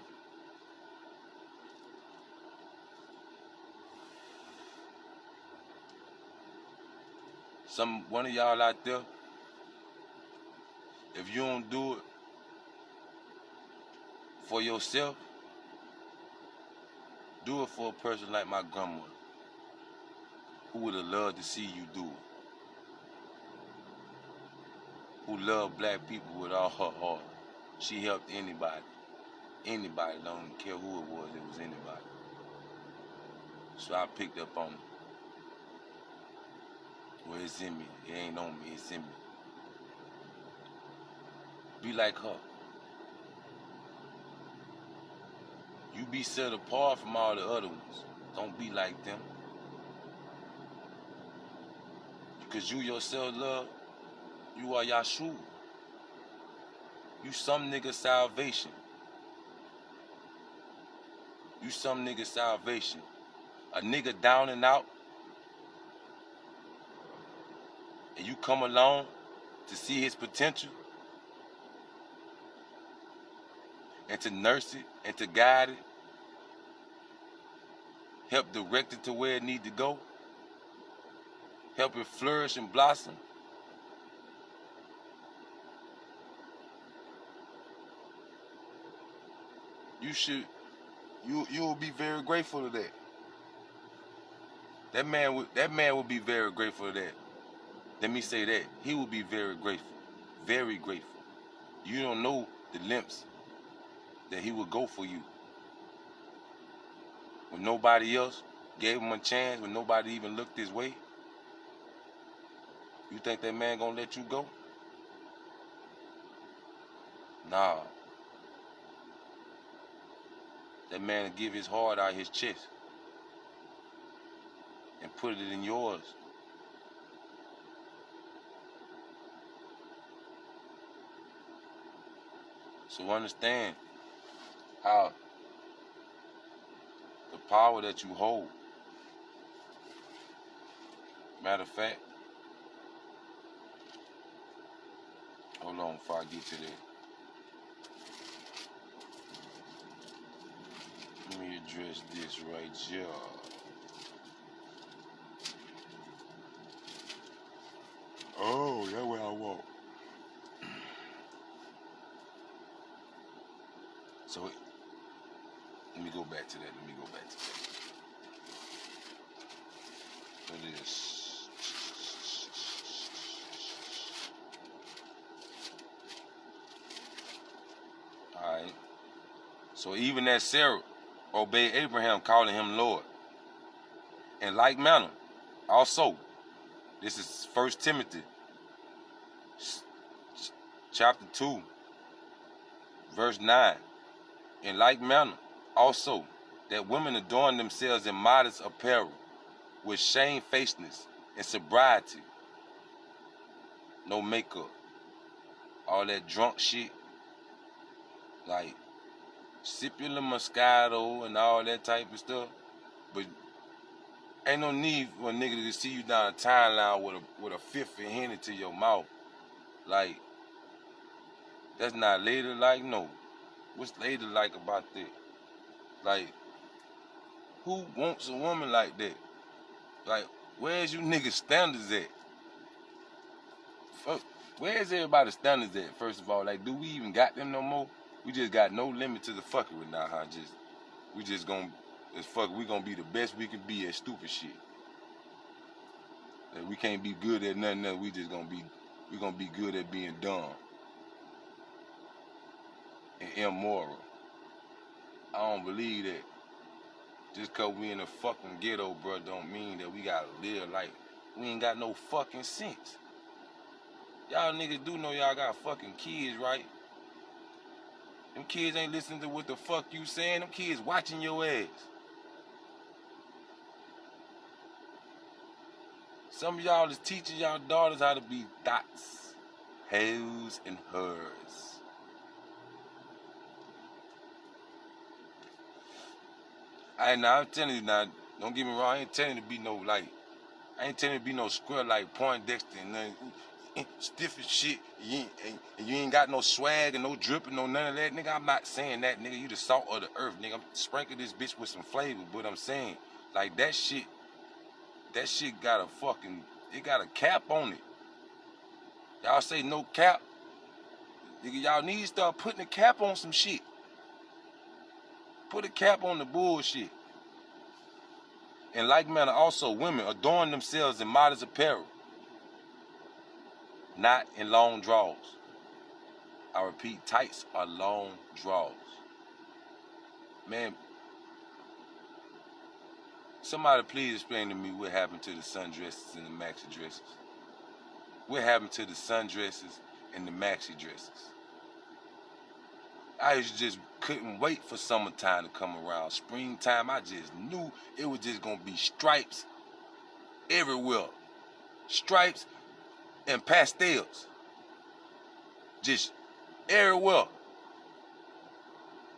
One of y'all out there, if you don't do it for yourself, do it for a person like my grandmother, who would have loved to see you do it. Who loved black people with all her heart. She helped anybody. Anybody, don't care who it was anybody. So I picked up on it. Well, it's in me. It ain't on me. It's in me. Be like her. You be set apart from all the other ones. Don't be like them. Because you yourself, love, you are Yahshua. You some nigga salvation. You some nigga salvation. A nigga down and out, and you come along to see his potential and to nurse it and to guide it, help direct it to where it need to go, help it flourish and blossom. You will be very grateful to that. That man would be very grateful to that. Let me say that. He will be very grateful. Very grateful. You don't know the lengths that he would go for you. When nobody else gave him a chance, when nobody even looked his way, you think that man gonna let you go? Nah. That man will give his heart out his chest and put it in yours. So understand how the power that you hold. Matter of fact, hold on before I get to that. Let me address this right here. Oh, that's what I want. So, let me go back to that. It is. Alright. So even as Sarah obeyed Abraham, calling him Lord. In like manner, also, this is 1 Timothy chapter 2, verse 9. In like manner, also, that women adorn themselves in modest apparel, with shamefacedness and sobriety. No makeup. All that drunk shit. Like Sipula Moscato and all that type of stuff. But ain't no need for a nigga to see you down a timeline with a fifth of Henny to your mouth. Like, that's not ladylike, no. What's ladylike about that? Like, who wants a woman like that? Like, where's you niggas standards at? Where's everybody's standards at, first of all? Like, do we even got them no more? We just got no limit to the fuckery now, huh? We just gonna, we gonna be the best we can be at stupid shit. Like, we can't be good at nothing else. We gonna be good at being dumb and immoral. I don't believe that. Just cause we in the fucking ghetto, bro, don't mean that we gotta live like we ain't got no fucking sense. Y'all niggas do know y'all got fucking kids, right? Them kids ain't listening to what the fuck you saying. Them kids watching your ass. Some of y'all is teaching y'all daughters how to be dots, hoes, and hers. I'm telling you now, don't get me wrong, I ain't telling you to be no, like, I ain't telling you to be no square like Poindexter and nothing. Stiff as shit, and you ain't got no swag and no dripping, no none of that, nigga. I'm not saying that, nigga. You the salt of the earth, nigga. I'm sprinkling this bitch with some flavor, but I'm saying, like, that shit got a fucking, it got a cap on it. Y'all say no cap, nigga. Y'all need to start putting a cap on some shit. Put a cap on the bullshit. In like manner, also, women adorn themselves in modest apparel, not in long draws. I repeat, tights are long draws. Man, Somebody please explain to me what happened to the sundresses and the maxi dresses. What happened to the sundresses and the maxi dresses? I just couldn't wait for summertime to come around. Springtime, I just knew it was just gonna be stripes everywhere. Stripes and pastels. Just everywhere.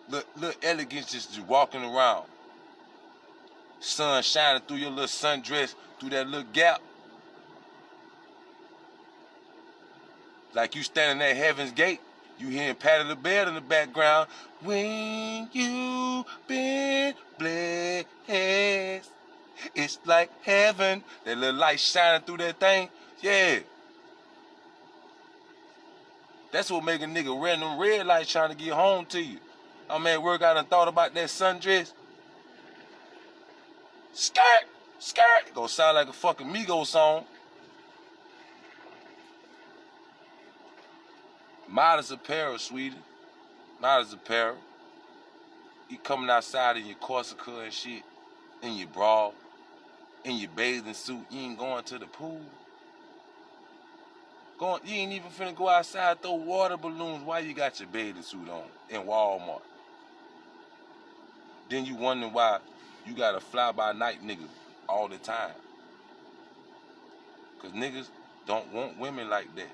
Look elegance just walking around. Sun shining through your little sundress, through that little gap. Like you standing at Heaven's Gate, you hearing Patti LaBelle in the background. When you been blessed, it's like heaven. That little light shining through that thing. Yeah. That's what make a nigga run them red lights trying to get home to you. I'm at work, I done thought about that sundress. Skirt, skirt. It gonna sound like a fucking Migos song. Modest apparel, sweetie. Modest apparel. You coming outside in your Corsica and shit, in your bra, in your bathing suit. You ain't going to the pool. You ain't even finna go outside, throw water balloons while you got your bathing suit on in Walmart. Then you wonder why you got a fly-by-night nigga all the time. Cause niggas don't want women like that.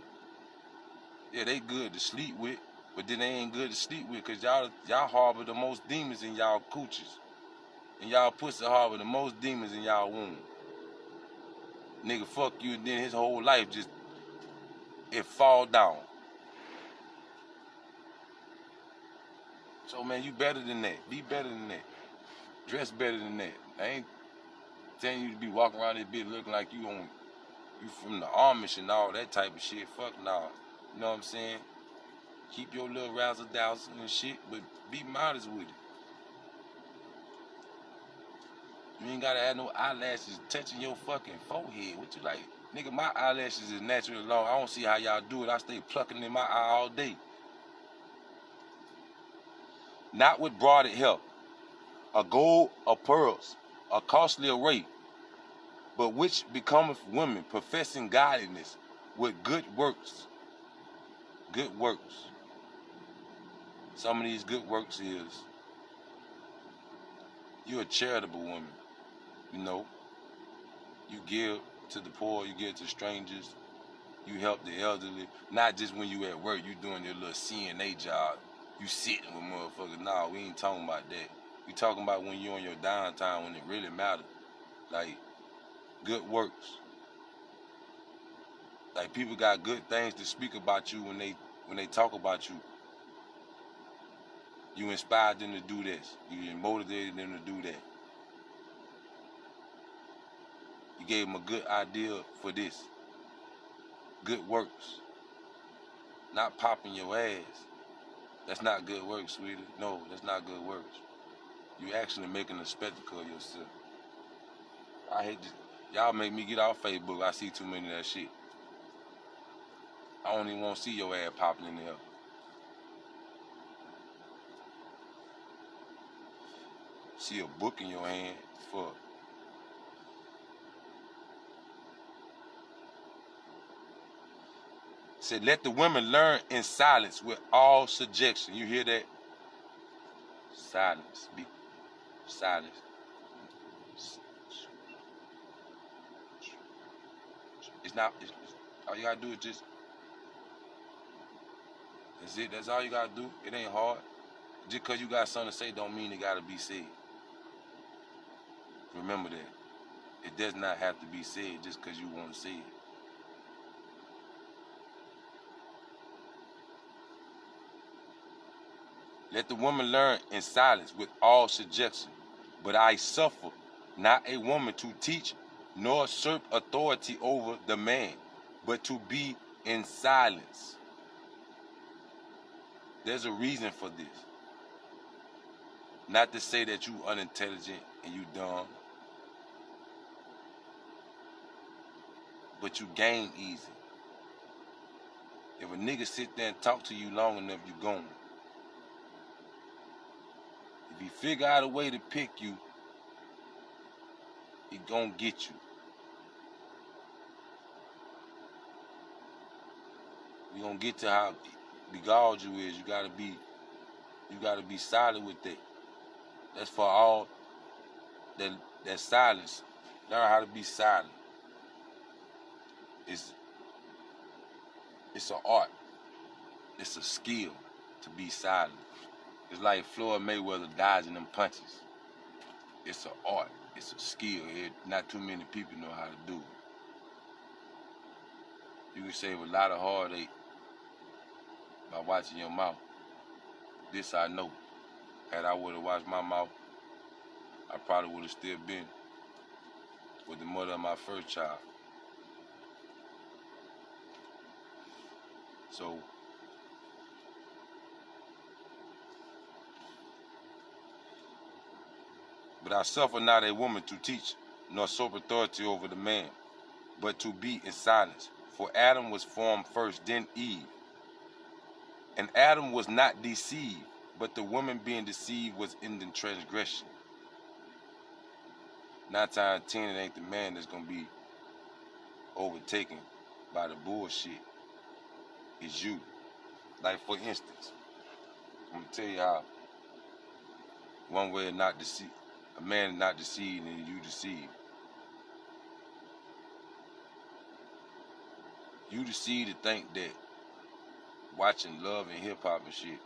Yeah, they good to sleep with, but then they ain't good to sleep with cause y'all harbor the most demons in y'all cooches. And y'all pussy harbor the most demons in y'all womb. Nigga fuck you and then his whole life just, it fall down. So man, you better than that. Be better than that. Dress better than that. I ain't telling you to be walking around this bitch looking like you from the Amish and all that type of shit. Fuck nah. You know what I'm saying? Keep your little razzle-dazzle and shit, but be modest with it. You ain't gotta have no eyelashes touching your fucking forehead. What you like? Nigga, my eyelashes is naturally long. I don't see how y'all do it. I stay plucking in my eye all day. Not with broaded hair, a gold or pearls, a costly array, but which becometh women professing godliness with good works. Good works. Some of these good works is you're a charitable woman. You know, you give to the poor, you give to strangers, you help the elderly. Not just when you at work, you doing your little CNA job. You sitting with motherfuckers. Nah, we ain't talking about that. We talking about when you on your downtime, when it really matters. Like, good works. Like, people got good things to speak about you when they talk about you. You inspired them to do this. You motivated them to do that. You gave them a good idea for this. Good works. Not popping your ass. That's not good work, sweetie. No, that's not good works. You actually making a spectacle of yourself. I hate this. Y'all make me get off Facebook. I see too many of that shit. I don't even want to see your ass popping in there. See a book in your hand for said, let the women learn in silence with all subjection. You hear that? Silence. Be silence. It's not, all you gotta do is just, that's it, that's all you gotta do. It ain't hard. Just cause you got something to say don't mean it gotta be said. Remember that. It does not have to be said just cause you want to say it. Let the woman learn in silence with all subjection. But I suffer not a woman to teach nor usurp authority over the man, but to be in silence. There's a reason for this. Not to say that you unintelligent and you dumb, but you gain easy. If a nigga sit there and talk to you long enough, you gone. If he figure out a way to pick you, it gonna get you. We gonna get to how beguiled you is. You gotta be solid with that. That's for all that silence. Learn how to be silent. It's an art. It's a skill to be silent. It's like Floyd Mayweather dodging them punches. It's an art. It's a skill. Not too many people know how to do it. You can save a lot of heartache by watching your mouth. This I know. Had I would have watched my mouth, I probably would have still been with the mother of my first child. So, but I suffer not a woman to teach, nor usurp authority over the man, but to be in silence. For Adam was formed first, then Eve. And Adam was not deceived, but the woman being deceived was in the transgression. 9 times out of 10, it ain't the man that's going to be overtaken by the bullshit. It's you. Like, for instance, I'm going to tell you how one way of not deceived, a man is not deceived and you deceived. You deceived to think that watching love and hip-hop and shit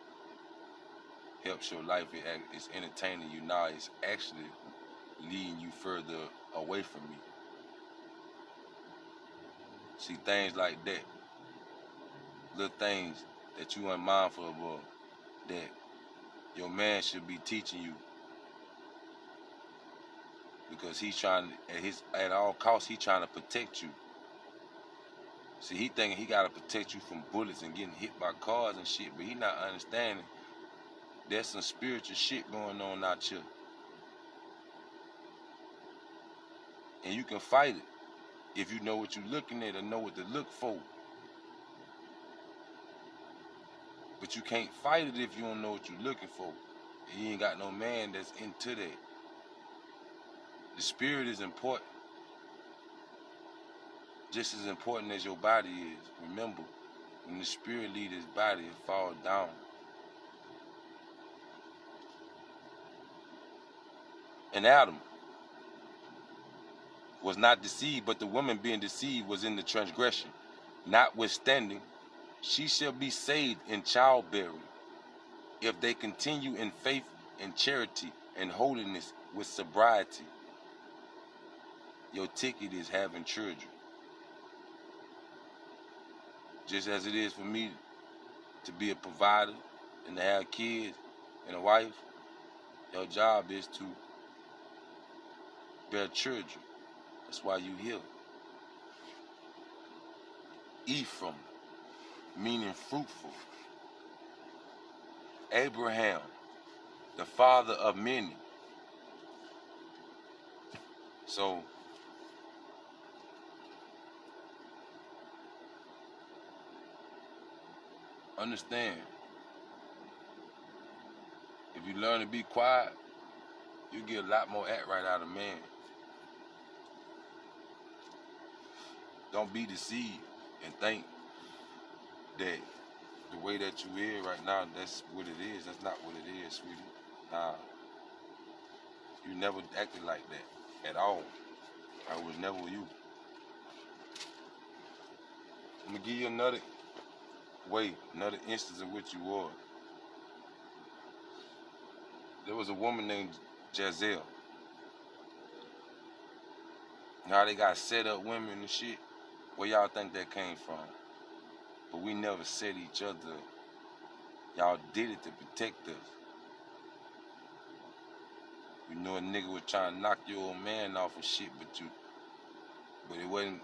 helps your life. It's entertaining you now. It's actually leading you further away from me. See, things like that, little things that you ain't mindful of, that your man should be teaching you, because he's trying, at all costs, he's trying to protect you. See, he thinking he gotta protect you from bullets and getting hit by cars and shit, but he not understanding there's some spiritual shit going on out here. And you can fight it if you know what you're looking at or know what to look for. But you can't fight it if you don't know what you're looking for. And you ain't got no man that's into that. The spirit is important. Just as important as your body is. Remember, when the spirit leaves his body, it falls down. And Adam was not deceived, but the woman being deceived was in the transgression. Notwithstanding, she shall be saved in childbearing, if they continue in faith and charity and holiness with sobriety. Your ticket is having children. Just as it is for me to be a provider and to have kids and a wife, your job is to bear children. That's why you here. Ephraim, meaning fruitful. Abraham, the father of many. So, understand, if you learn to be quiet, you get a lot more act right out of man. Don't be deceived and think that the way that you is right now, that's what it is. That's not what it is, sweetie. Nah, you never acted like that at all. I was never you. I'm gonna give you another way, another instance of what you were. There was a woman named Giselle. Now they got set up women and shit. Where y'all think that came from? But we never set each other. Y'all did it to protect us. You know a nigga was trying to knock your old man off and shit, but it wasn't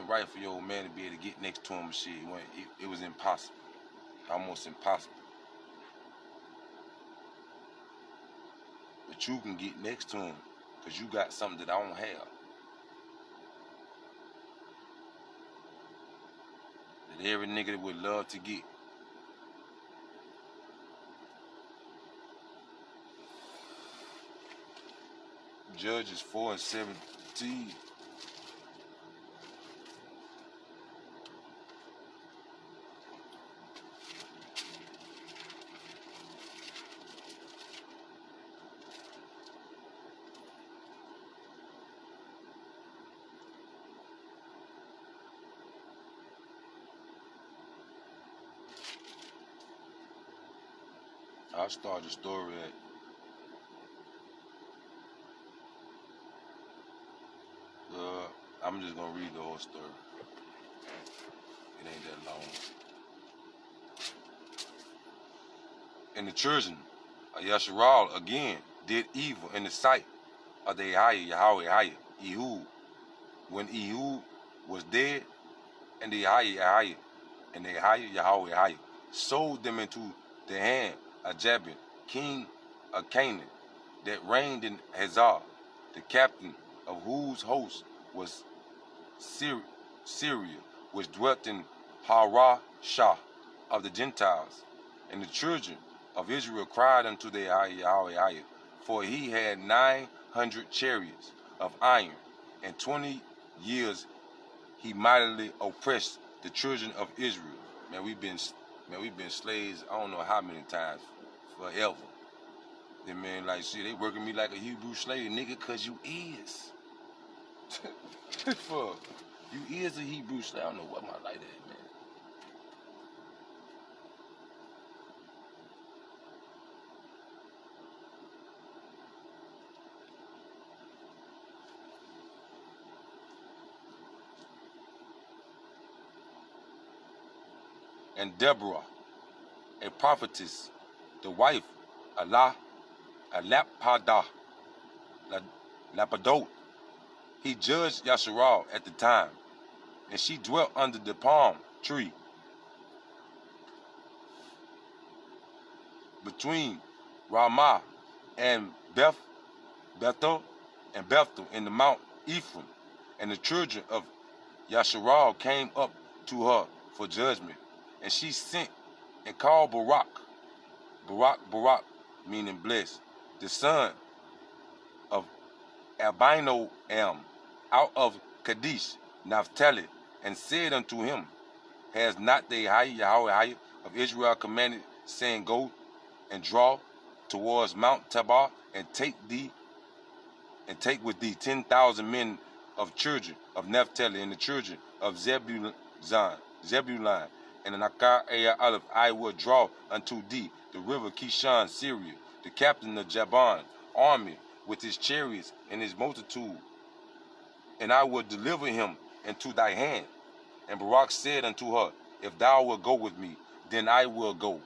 right for your old man to be able to get next to him and shit. It was impossible. Almost impossible. But you can get next to him because you got something that I don't have. That every nigga would love to get. Judges 4 and 17. I'll start the story at I'm just gonna read the whole story. It ain't that long. And the children of Yasharal again did evil in the sight of the Yahweh Ehud, when Ehud was dead, and the Yahweh sold them into the hand of Jabin, king of Canaan, that reigned in Hazar, the captain of whose host was Syria, which dwelt in Harashah of the Gentiles. And the children of Israel cried unto the Yahweh, for he had 900 chariots of iron, and 20 years he mightily oppressed the children of Israel. Man, we've been slaves, I don't know how many times, forever. Then man, like shit, they working me like a Hebrew slave, nigga, cause you is. Fuck. You is a Hebrew slave. I don't know what my like that, man. And Deborah, a prophetess, the wife of Lapadot, he judged Yasharal at the time, and she dwelt under the palm tree between Ramah and Bethel in the Mount Ephraim. And the children of Yasharal came up to her for judgment, and she sent and called Barak, meaning blessed, the son of Abinoam, out of Kadesh, Naphtali, and said unto him, has not the Yahweh of Israel commanded, saying, go and draw towards Mount Tabor, and take with thee 10,000 men of children of Naphtali, and the children of Zebulun, and an Akar I will draw unto thee the river Kishon, Syria, the captain of Jabon army with his chariots and his multitude, and I will deliver him into thy hand. And Barak said unto her, if thou wilt go with me, then I will go.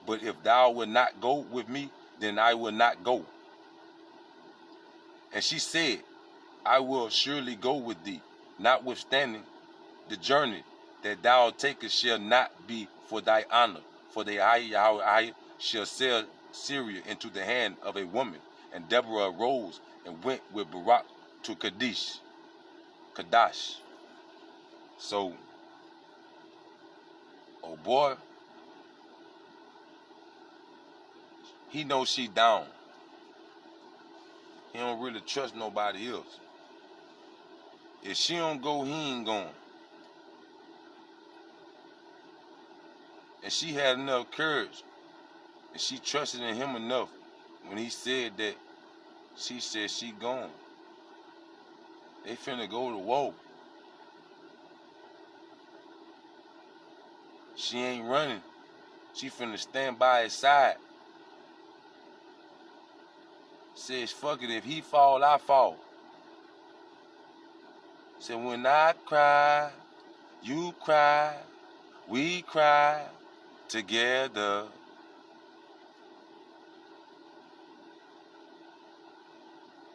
But if thou wilt not go with me, then I will not go. And she said, I will surely go with thee, notwithstanding the journey that thou takest shall not be for thy honor, for the Yahweh shall sell Syria into the hand of a woman. And Deborah arose and went with Barak to Kadesh. So, oh boy, he knows she down. He don't really trust nobody else. If she don't go, he ain't going. And she had enough courage, and she trusted in him enough when he said that she said she gone. They finna go to war. She ain't running. She finna stand by his side. Says, fuck it, if he fall, I fall. Said, when I cry, you cry, we cry together.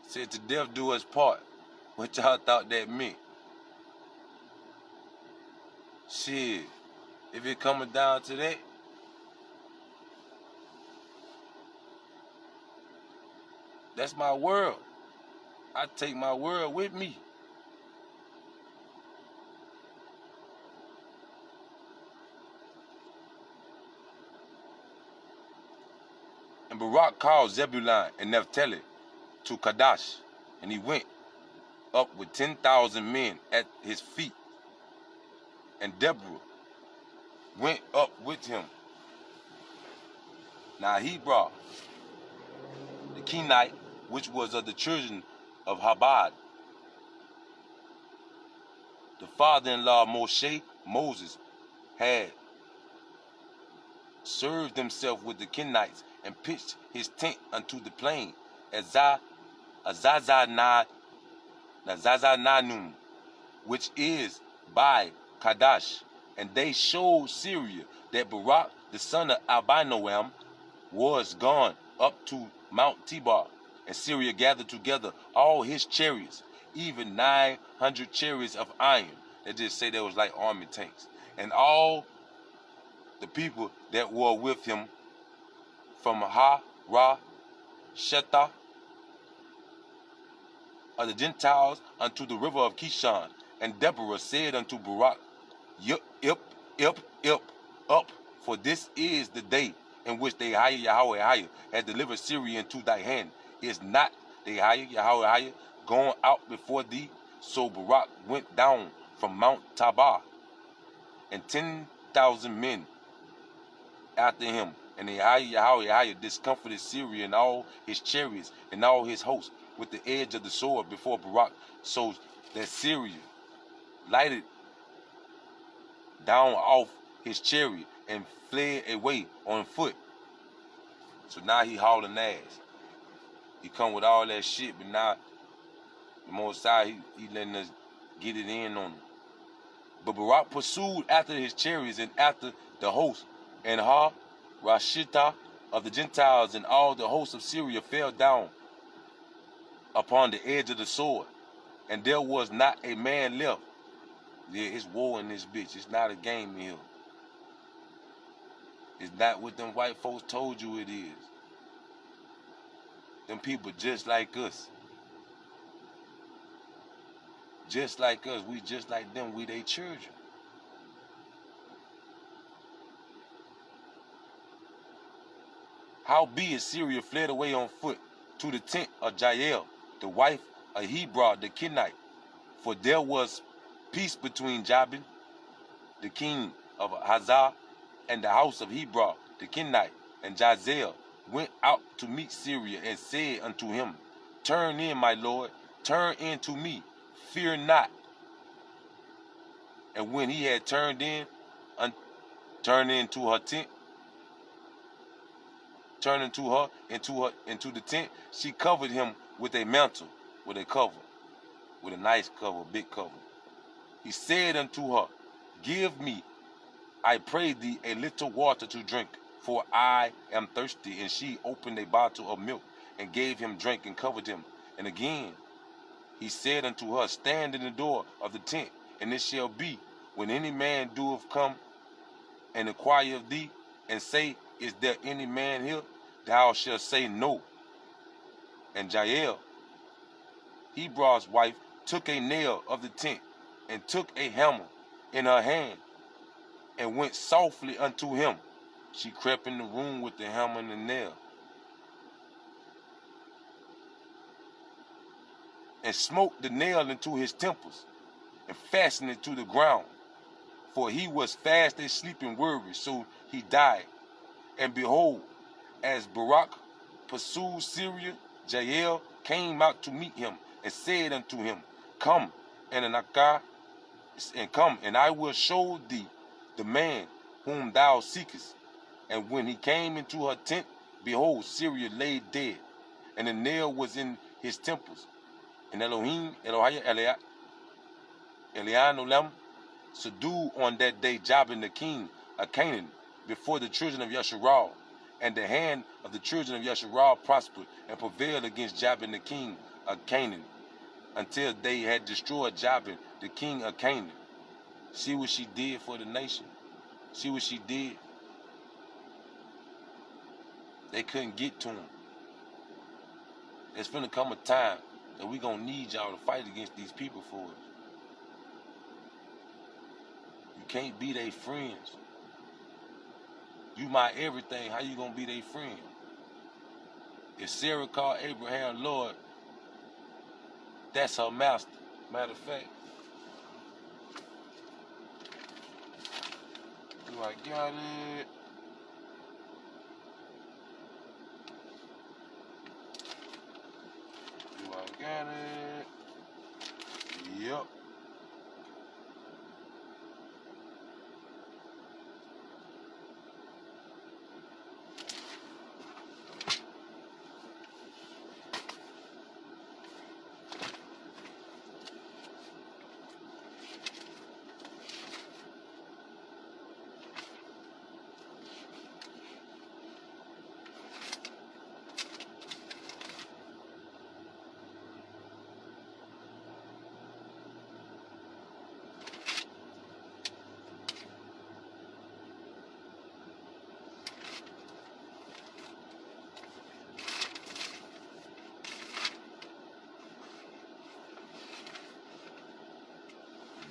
Said, to death do us part. What y'all thought that meant? Shit, if it coming down to that, that's my world. I take my world with me. And Barak called Zebulun and Naphtali to Kadesh, and he went up with 10,000 men at his feet. And Deborah went up with him. Now Hebron, the Kenite, which was of the children of Habad, the father-in-law of Moses, had served himself with the Kenites and pitched his tent unto the plain Zazananum, which is by Kadesh. And they showed Syria that Barak the son of Abinoam was gone up to Mount Tabor. And Syria gathered together all his chariots, even 900 chariots of iron. They just say that was like army tanks. And all the people that were with him from Sheta of the Gentiles unto the river of Kishon. And Deborah said unto Barak, up, for this is the day in which the Yahweh had delivered Syria into thy hand. Is not the Yahweh gone out before thee? So Barak went down from Mount Tabor, and 10,000 men after him. And the Yahweh discomfited Syria and all his chariots and all his hosts with the edge of the sword before Barak, so that Syria lighted down off his chariot and fled away on foot. So now he hauling ass. He come with all that shit, but now the Most High, he letting us get it in on him. But Barak pursued after his chariots and after the host, and Rashita of the Gentiles and all the hosts of Syria fell down upon the edge of the sword, and there was not a man left. Yeah, it's war in this bitch. It's not a game in here. It's not what them white folks told you it is. Them people just like us. Just like us. We just like them. We they children. Howbeit Syria fled away on foot to the tent of Jael, the wife of Hebron the Kenite. For there was peace between Jabin, the king of Hazar, and the house of Hebron the Kenite. And Jazel went out to meet Syria and said unto him, Turn in, my lord, turn in to me, fear not. And when he had turned into her tent, into the tent, she covered him with a mantle, with a cover, with a nice cover, big cover. He said unto her, Give me, I pray thee, a little water to drink, for I am thirsty. And she opened a bottle of milk and gave him drink and covered him. And again he said unto her, Stand in the door of the tent, and it shall be, when any man doeth come and inquire of thee, and say, Is there any man here? Thou shalt say, No. And Jael, Hebron's wife, took a nail of the tent, and took a hammer in her hand, and went softly unto him. She crept in the room with the hammer and the nail, and smote the nail into his temples, and fastened it to the ground. For he was fast asleep and weary, so he died. And behold, as Barak pursued Syria, Jael came out to meet him, and said unto him, Come, and I will show thee the man whom thou seekest. And when he came into her tent, behold, Syria lay dead, and the nail was in his temples. And Elianolam subdued on that day Jabin the king of Canaan before the children of Yasharal. And the hand of the children of Yasharal prospered and prevailed against Jabin the king of Canaan, until they had destroyed Jabin the king of Canaan. See what she did for the nation. See what she did. They couldn't get to him. There's finna come a time that we gonna need y'all to fight against these people for us. You can't be their friends. You my everything. How you gonna be their friend? If Sarah called Abraham Lord, That's her master. Matter of fact, do I got it? Do I got it? Yep.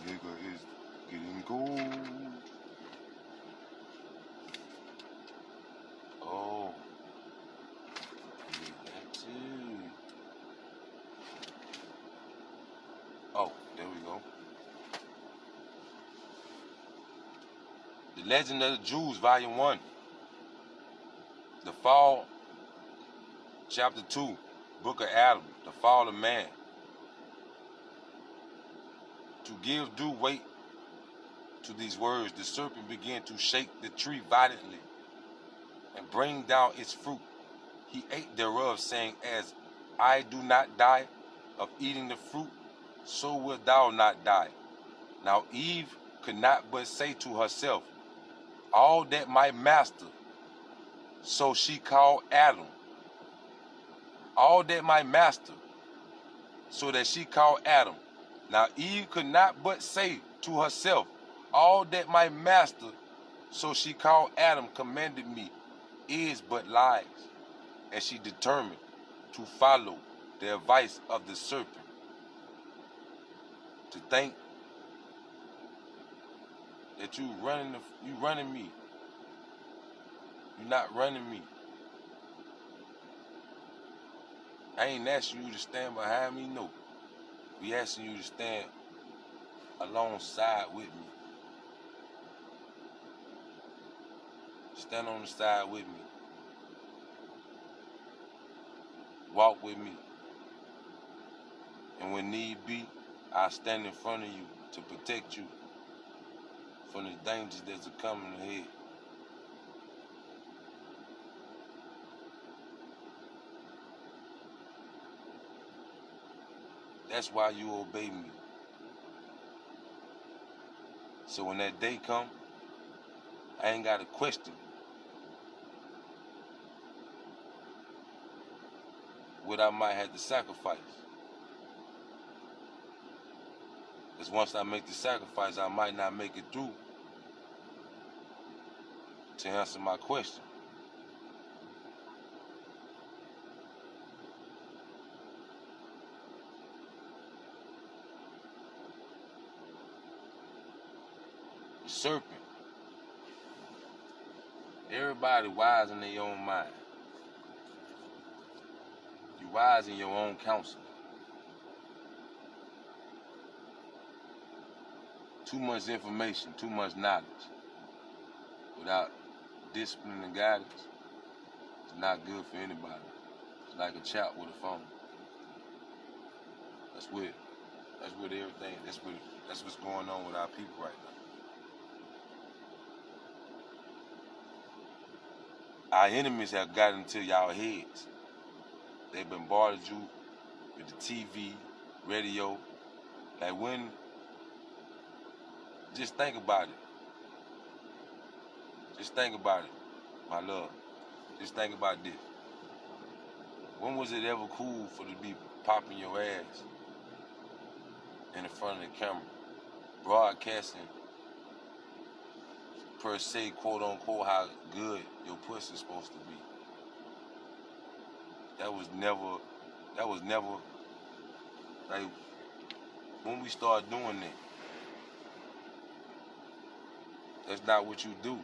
Nigga is getting gold. Oh, that too. Oh, there we go. The Legend of the Jews, Volume 1. The Fall, Chapter 2, Book of Adam, the Fall of Man. To give due weight to these words, the serpent began to shake the tree violently and bring down its fruit. He ate thereof, saying, As I do not die of eating the fruit, so wilt thou not die. Now Eve could not but say to herself, All that my master, so she called Adam. All that my master, so that she called Adam. Now Eve could not but say to herself, All that my master, so she called Adam, commanded me, is but lies. And she determined to follow the advice of the serpent. To think that you running me. You're not running me. I ain't asking you to stand behind me, no. We asking you to stand alongside with me. Stand on the side with me. Walk with me. And when need be, I'll stand in front of you to protect you from the dangers that's coming ahead. That's why you obey me. So when that day come, I ain't got to question what I might have to sacrifice. Because once I make the sacrifice, I might not make it through to answer my question. The serpent. Everybody wise in their own mind. You wise in your own counsel. Too much information, too much knowledge without discipline and guidance is not good for anybody. It's like a chap with a phone. That's with everything. That's what's going on with our people right now. Our enemies have gotten into y'all heads. They've bombarded you with the TV, radio. Like when, just think about it. Just think about it, my love. Just think about this. When was it ever cool for to be popping your ass in the front of the camera, broadcasting per se, quote unquote, how good your pussy's supposed to be? That was never, like, when we start doing that, that's not what you do.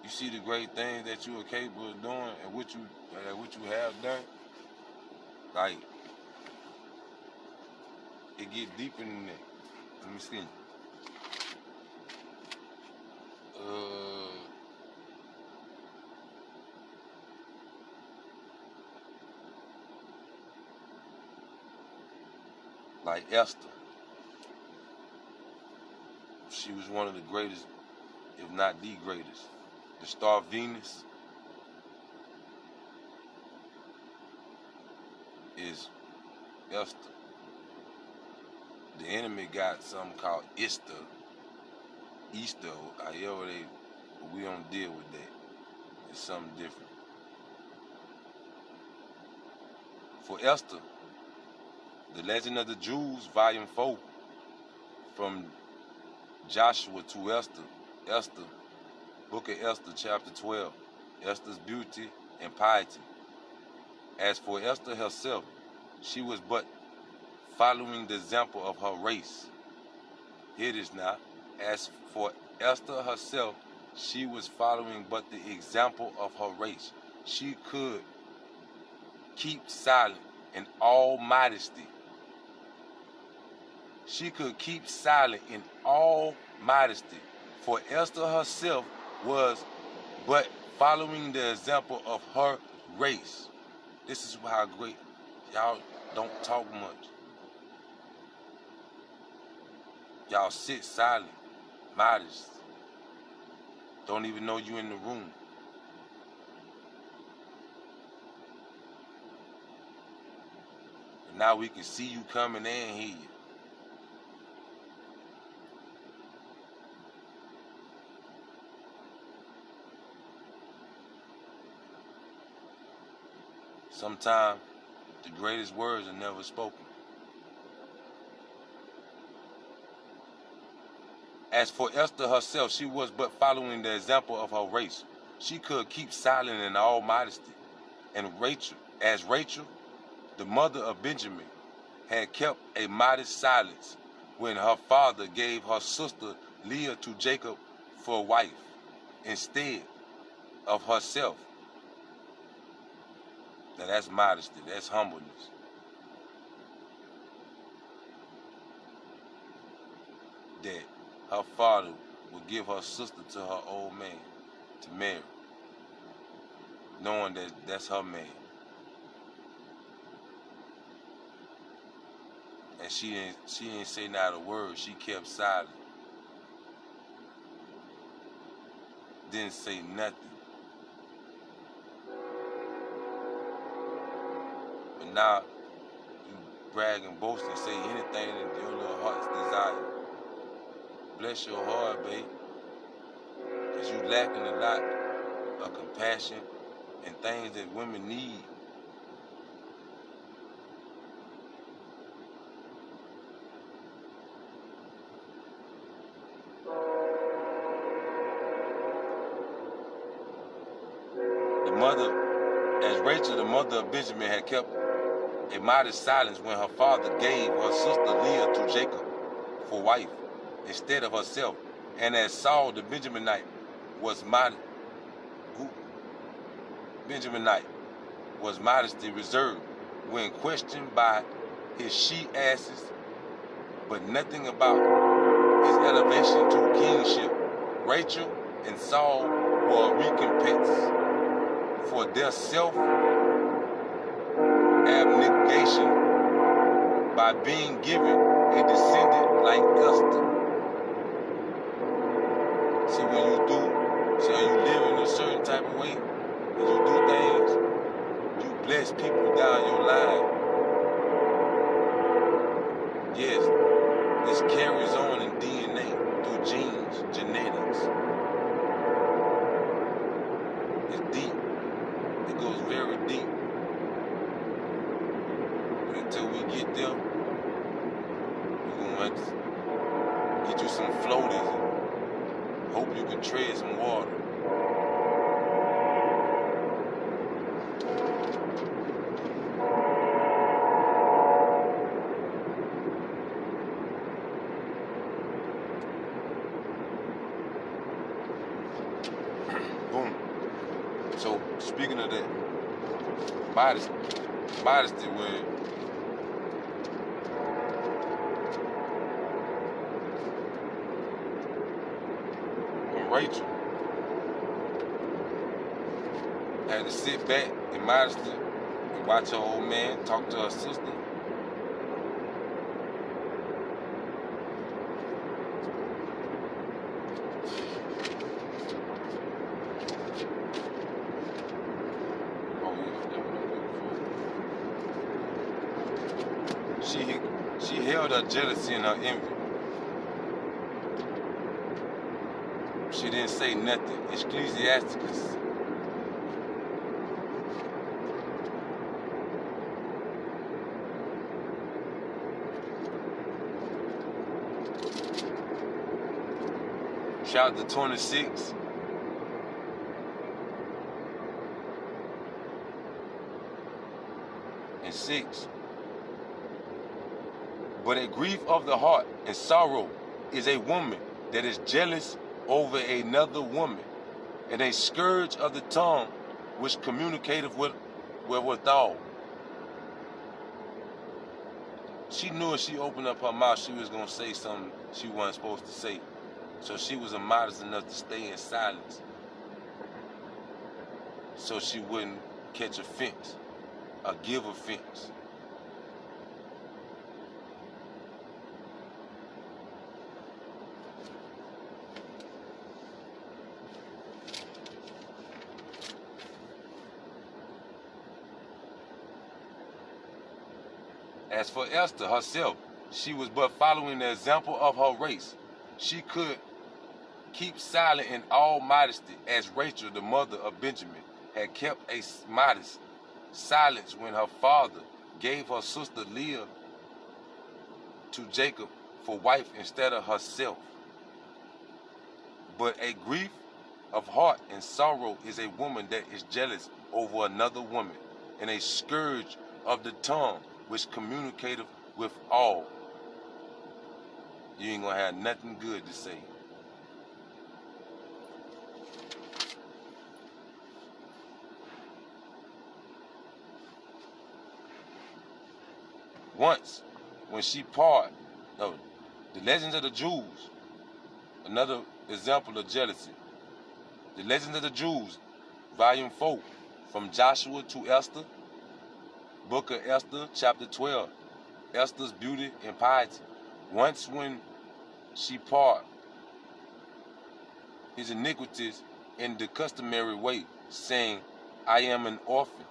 you see the great things that you are capable of doing and what you have done, like, it get deeper than that. Let me see. Like Esther, she was one of the greatest, if not the greatest. The star Venus is Esther. The enemy got something called Easter, however but we don't deal with that. It's something different. For Esther, The Legend of the Jews, Volume 4, from Joshua to Esther, Book of Esther, chapter 12, Esther's beauty and piety. As for Esther herself, she was but following the example of her race. Here it is now. As for Esther herself, she was following but the example of her race. She could keep silent in all modesty. She could keep silent in all modesty. For Esther herself was but following the example of her race. This is how great, y'all don't talk much. Y'all sit silent, modest. Don't even know you in the room. And now we can see you coming and hear you. Sometimes the greatest words are never spoken. As for Esther herself, she was but following the example of her race. She could keep silent in all modesty. And Rachel, the mother of Benjamin, had kept a modest silence when her father gave her sister Leah to Jacob for a wife instead of herself. Now that's modesty, that's humbleness. That her father would give her sister to her old man to marry, knowing that that's her man. And she ain't say not a word. She kept silent. Didn't say nothing. But now you brag and boast and say anything that your little heart's desire. Bless your heart, babe. Because you lacking a lot of compassion and things that women need. Rachel, the mother of Benjamin, had kept a modest silence when her father gave her sister Leah to Jacob for wife instead of herself. And as Saul the Benjaminite was modesty reserved when questioned by his she-asses, but nothing about his elevation to kingship. Rachel and Saul were recompense for their self-abnegation by being given a descendant like Esther. See, when you live in a certain type of way, when you do things, you bless people down your line. Yes, this carries on in DNA through genes, genetics. It's deep. It goes very deep. But until we get there, we're going to have to get you some floaties and hope you can tread some water. Boom. So speaking of that, modesty where when Rachel had to sit back in modesty and watch her old man talk to her sister. She held her jealousy and her envy. She didn't say nothing. Ecclesiasticus. Chapter 26. And 6. But a grief of the heart and sorrow is a woman that is jealous over another woman, and a scourge of the tongue which communicateth withal. She knew if she opened up her mouth, she was going to say something she wasn't supposed to say. So she was immodest enough to stay in silence so she wouldn't catch offense or give offense. As for Esther herself, she was but following the example of her race. She could keep silent in all modesty, as Rachel, the mother of Benjamin, had kept a modest silence when her father gave her sister Leah to Jacob for wife instead of herself. But a grief of heart and sorrow is a woman that is jealous over another woman, and a scourge of the tongue which communicateth with all. You ain't gonna have nothing good to say. Once, when she parted, the Legends of the Jews, another example of jealousy. The Legends of the Jews, Volume 4, from Joshua to Esther, Book of Esther, chapter 12, Esther's beauty and piety. Once when she parted his iniquities in the customary way, saying, I am an orphan.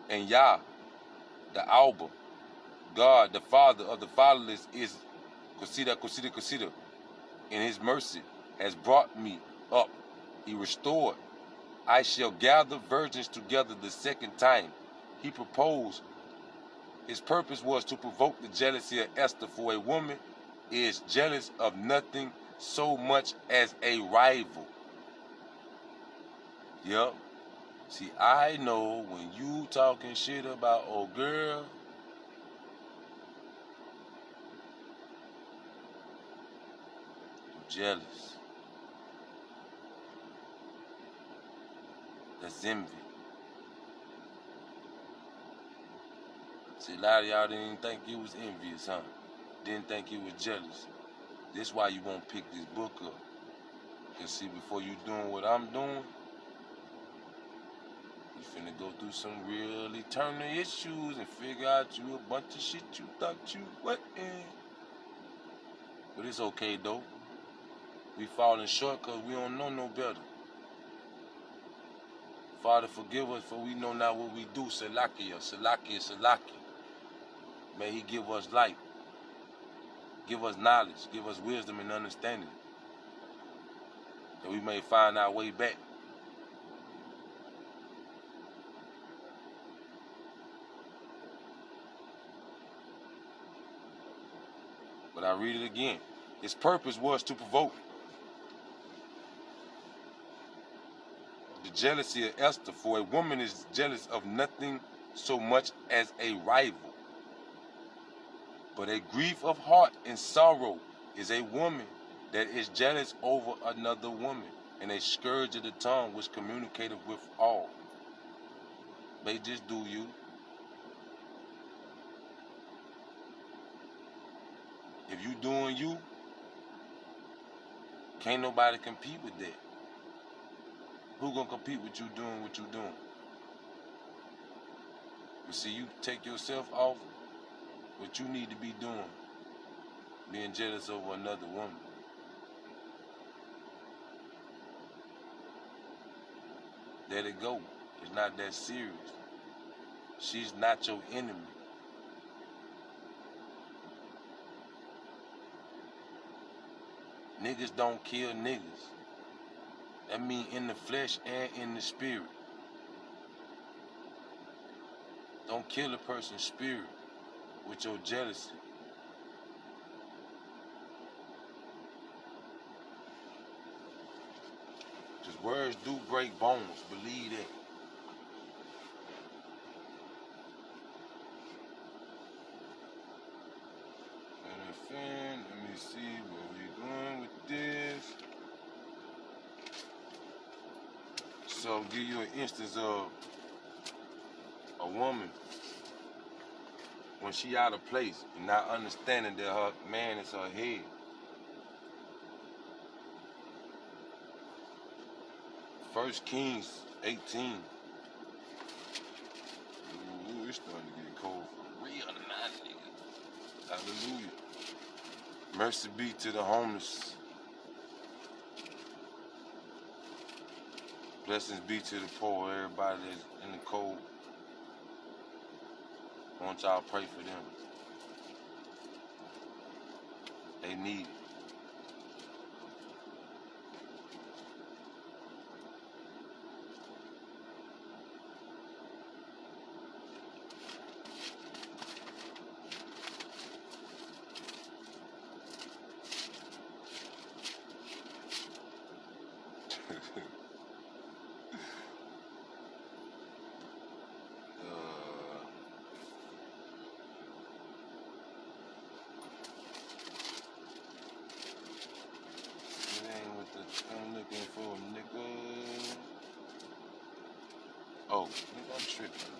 And Yah, the Alba, God, the Father of the fatherless, is consider, in his mercy, has brought me up. He restored. I shall gather virgins together the second time. He proposed. His purpose was to provoke the jealousy of Esther, for a woman is jealous of nothing so much as a rival. Yup. See, I know when you talking shit about old girl, you're jealous. That's envy. See, a lot of y'all didn't think you was envious, huh? Didn't think you was jealous. This why you won't pick this book up. Cause see, before you doing what I'm doing, you finna go through some real eternal issues and figure out you a bunch of shit you thought you wasn't. But it's okay though. We falling short cause we don't know no better. Father, forgive us for we know not what we do. Salakia, Salakia, Salakia. May he give us light. Give us knowledge. Give us wisdom and understanding. That we may find our way back. But I read it again. His purpose was to provoke the jealousy of Esther, for a woman is jealous of nothing so much as a rival. But a grief of heart and sorrow is a woman that is jealous over another woman, and a scourge of the tongue which communicateth with all. They just do you. If you doing you, can't nobody compete with that. Who gonna compete with you doing what you doing? You see, you take yourself off what you need to be doing, being jealous over another woman. Let it go. It's not that serious. She's not your enemy. Niggas don't kill niggas. That mean in the flesh and in the spirit. Don't kill a person's spirit with your jealousy. Because words do break bones, believe that. Let me see where we going with this. So I'll give you an instance of a woman when she out of place and not understanding that her man is her head. 1 Kings 18. Ooh, it's starting to get cold for real tonight, nigga. Hallelujah. Mercy be to the homeless. Blessings be to the poor, everybody that's in the cold. I want y'all to pray for them. They need it. I'm looking for a nigga. Oh, nigga, I'm tripping.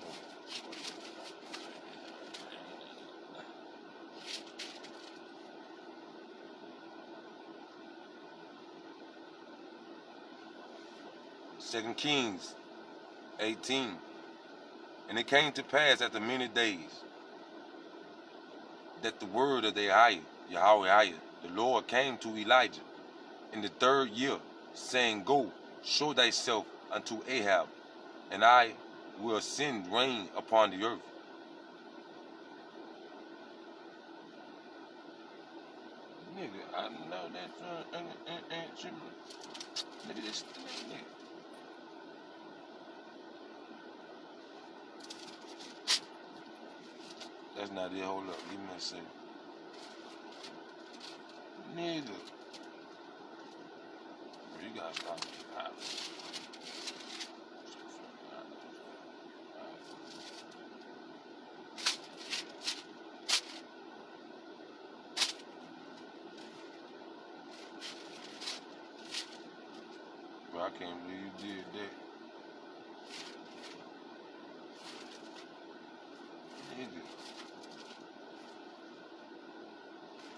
Second Kings 18. And it came to pass after many days that the word of the Yahweh, the Lord, came to Elijah in the 3rd year, saying, Go, show thyself unto Ahab, and I will send rain upon the earth. Nigga, I know that ain't tripping. Look at this nigga. That's not it. Hold up. Give me a second. Nigga. Bro, you gotta stop me. Bro, I can't believe you did that. Nigga.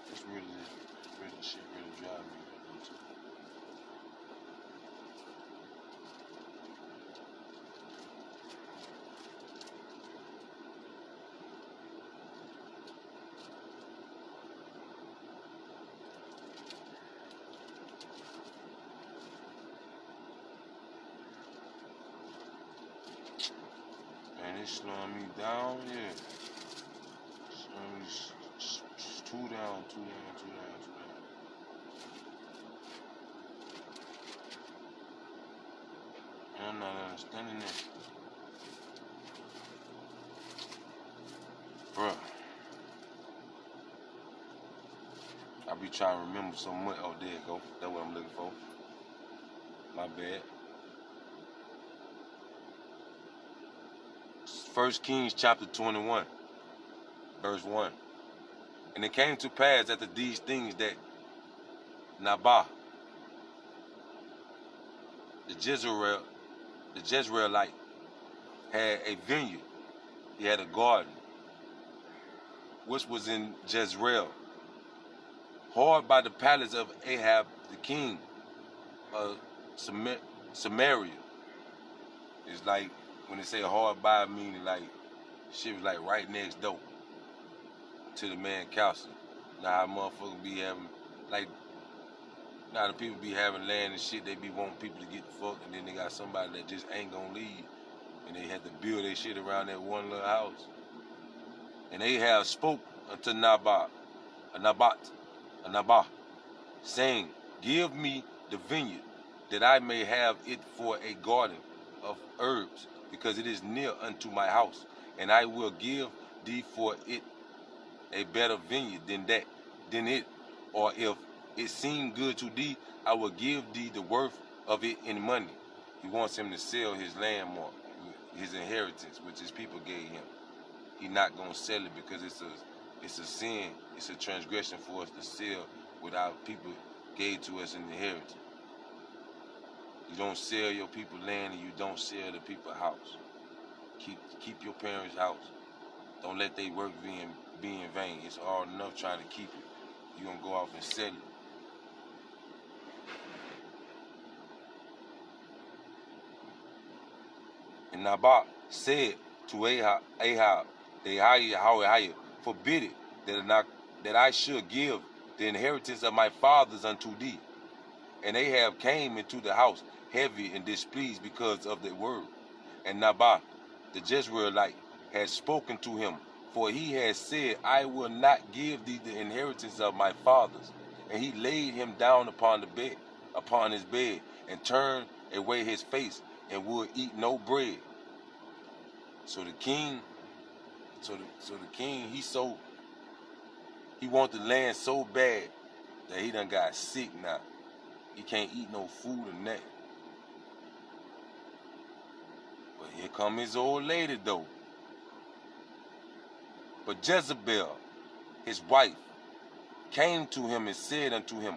This shit really drive me. Man, it's slowing me down, yeah. Slowing me two down. I'm not understanding that. Bruh. I be trying to remember so much. Oh, there you go. That's what I'm looking for. My bad. 1 Kings chapter 21, verse 1. And it came to pass after these things that Naboth, the Jezreelite had a vineyard. He had a garden, which was in Jezreel, hard by the palace of Ahab the king of Samaria. It's like when they say hard by, meaning like shit was like right next door to the man castle. Now how motherfuckers be having, like, now the people be having land and shit, they be wanting people to get the fuck, and then they got somebody that just ain't gonna leave, and they had to build their shit around that one little house. And Ahab spoke unto Naboth, saying, give me the vineyard, that I may have it for a garden of herbs, because it is near unto my house, and I will give thee for it a better vineyard than it, or if it seem good to thee, I will give thee the worth of it in money. He wants him to sell his landmark, his inheritance, which his people gave him. He's not gonna sell it because it's a sin, it's a transgression for us to sell what our people gave to us in inheritance. You don't sell your people land, and you don't sell the people house. Keep your parents' house. Don't let their work be in vain. It's hard enough trying to keep it. You're gonna go off and sell it. And Naboth said to Ahab, forbid it, that I should give the inheritance of my fathers unto thee. And Ahab came into the house heavy and displeased because of the word. And Naboth the Jezreelite had spoken to him, for he had said, I will not give thee the inheritance of my fathers. And he laid him down upon his bed, and turned away his face, and would eat no bread. So the king, he want the land so bad that he done got sick now. He can't eat no food or nothing. But here come his old lady though. But Jezebel, his wife, came to him and said unto him,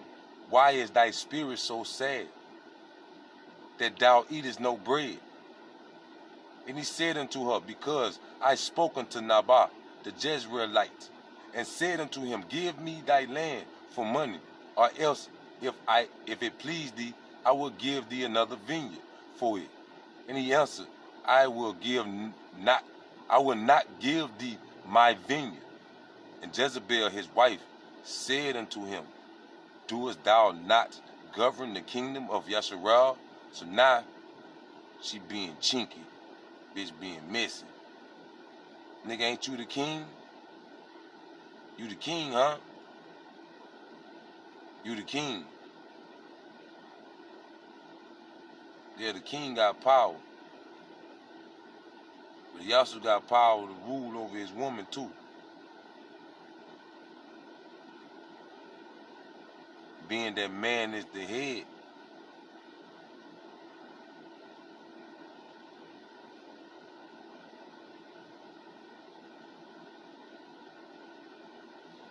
why is thy spirit so sad, that thou eatest no bread? And he said unto her, because I spoke unto Naboth the Jezreelite, and said unto him, give me thy land for money, or else if it please thee, I will give thee another vineyard for it. And he answered, I will not give thee my vineyard. And Jezebel his wife said unto him, doest thou not govern the kingdom of Yasharal? So now she being chinky, bitch being messy. Nigga, ain't you the king? You the king, huh? You the king. Yeah, the king got power. But he also got power to rule over his woman too. Being that man is the head.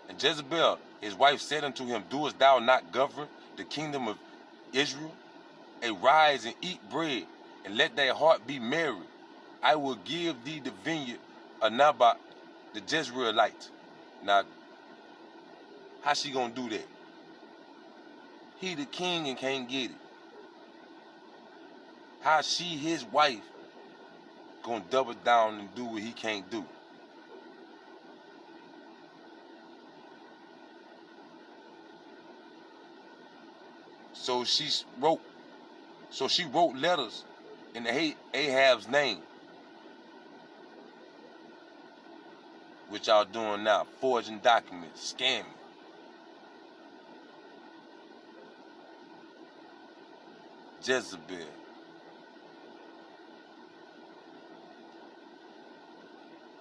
And Jezebel, his wife, said unto him, doest thou not govern the kingdom of Israel? Arise and eat bread, and let thy heart be merry. I will give thee the vineyard of Naboth the Jezreelite. Now, how she gonna do that? He the king and can't get it. How she, his wife, gonna double down and do what he can't do? So she wrote letters in Ahab's name, which y'all doing now, forging documents, scamming. Jezebel.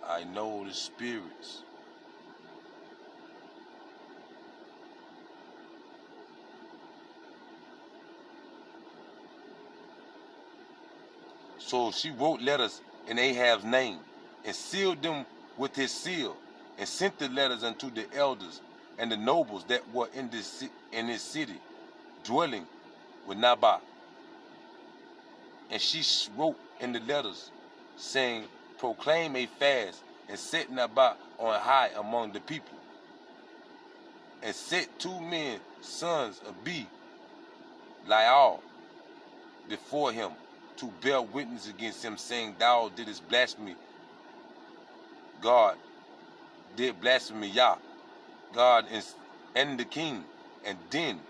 I know the spirits. So she wrote letters in Ahab's name, and sealed them with his seal, and sent the letters unto the elders and the nobles that were in his city, dwelling with Naboth. And she wrote in the letters, saying, proclaim a fast, and set Naboth on high among the people. And set 2 men, sons of Belial, before him, to bear witness against him, saying, thou didst blaspheme God, did blaspheme Yah, God and the king, and then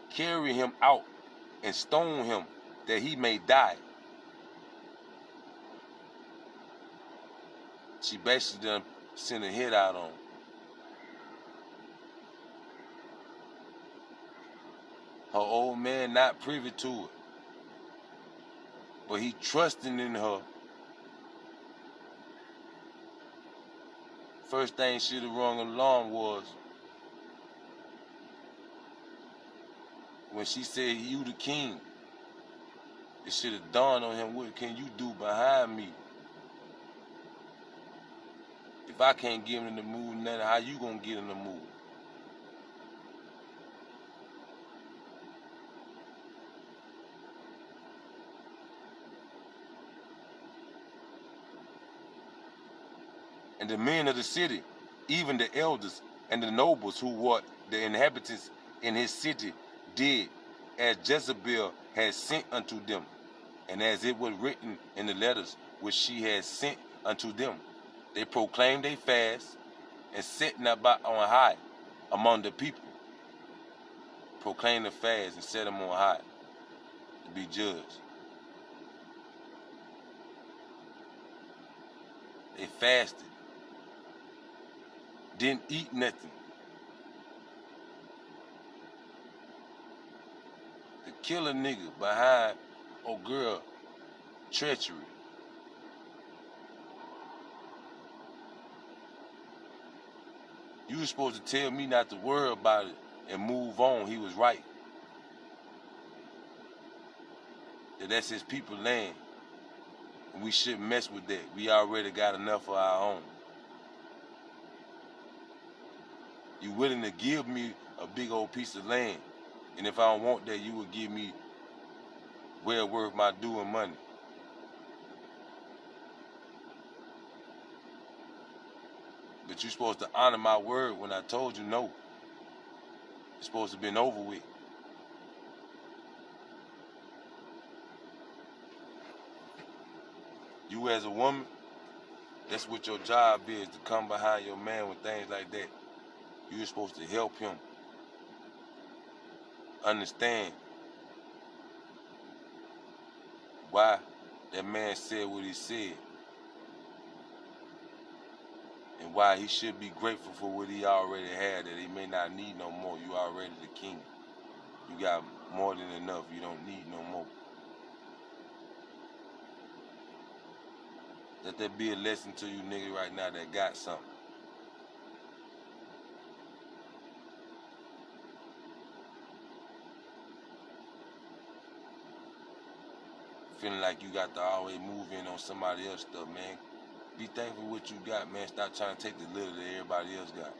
carry him out and stone him, that he may die. She basically done sent a hit out on him. Her old man not privy to it, but he trusting in her. First thing she'd have rung alarm was when she said, you the king. It should have dawned on him, what can you do behind me? If I can't get him in the mood, nothing, how you gonna get in the mood? And the men of the city, even the elders and the nobles who were the inhabitants in his city, did as Jezebel had sent unto them, and as it was written in the letters which she had sent unto them. They proclaimed a fast, and set Naboth on high among the people. Proclaimed the fast and set him on high to be judged. They fasted. Didn't eat nothing. To kill a nigga behind a girl treachery. You were supposed to tell me not to worry about it and move on. He was right. That's his people land. And we shouldn't mess with that. We already got enough of our own. You willing to give me a big old piece of land, and if I don't want that, you would give me well worth my due and money. But you're supposed to honor my word when I told you no. It's supposed to have been over with. You as a woman, that's what your job is, to come behind your man with things like that. You're supposed to help him understand why that man said what he said, and why he should be grateful for what he already had, that he may not need no more. You already the king. You got more than enough. You don't need no more. Let that be a lesson to you niggas right now that got something. Feeling like you got to always move in on somebody else's stuff, man. Be thankful for what you got, man. Stop trying to take the little that everybody else got.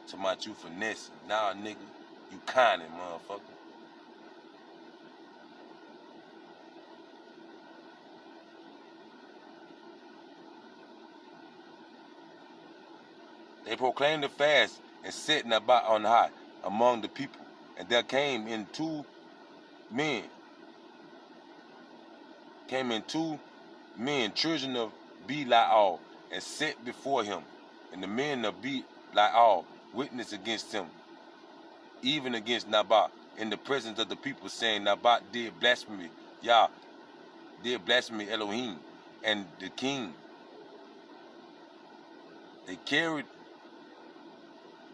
Talking about you finessing. Nah, nigga, you conning, motherfucker. They proclaimed the fast and set Naboth on high among the people. And there came in 2 men, children of Belial, and set before him. And the men of Belial witnessed against him, even against Naboth, in the presence of the people, saying, Naboth did blasphemy Yah, did blasphemy Elohim, and the king.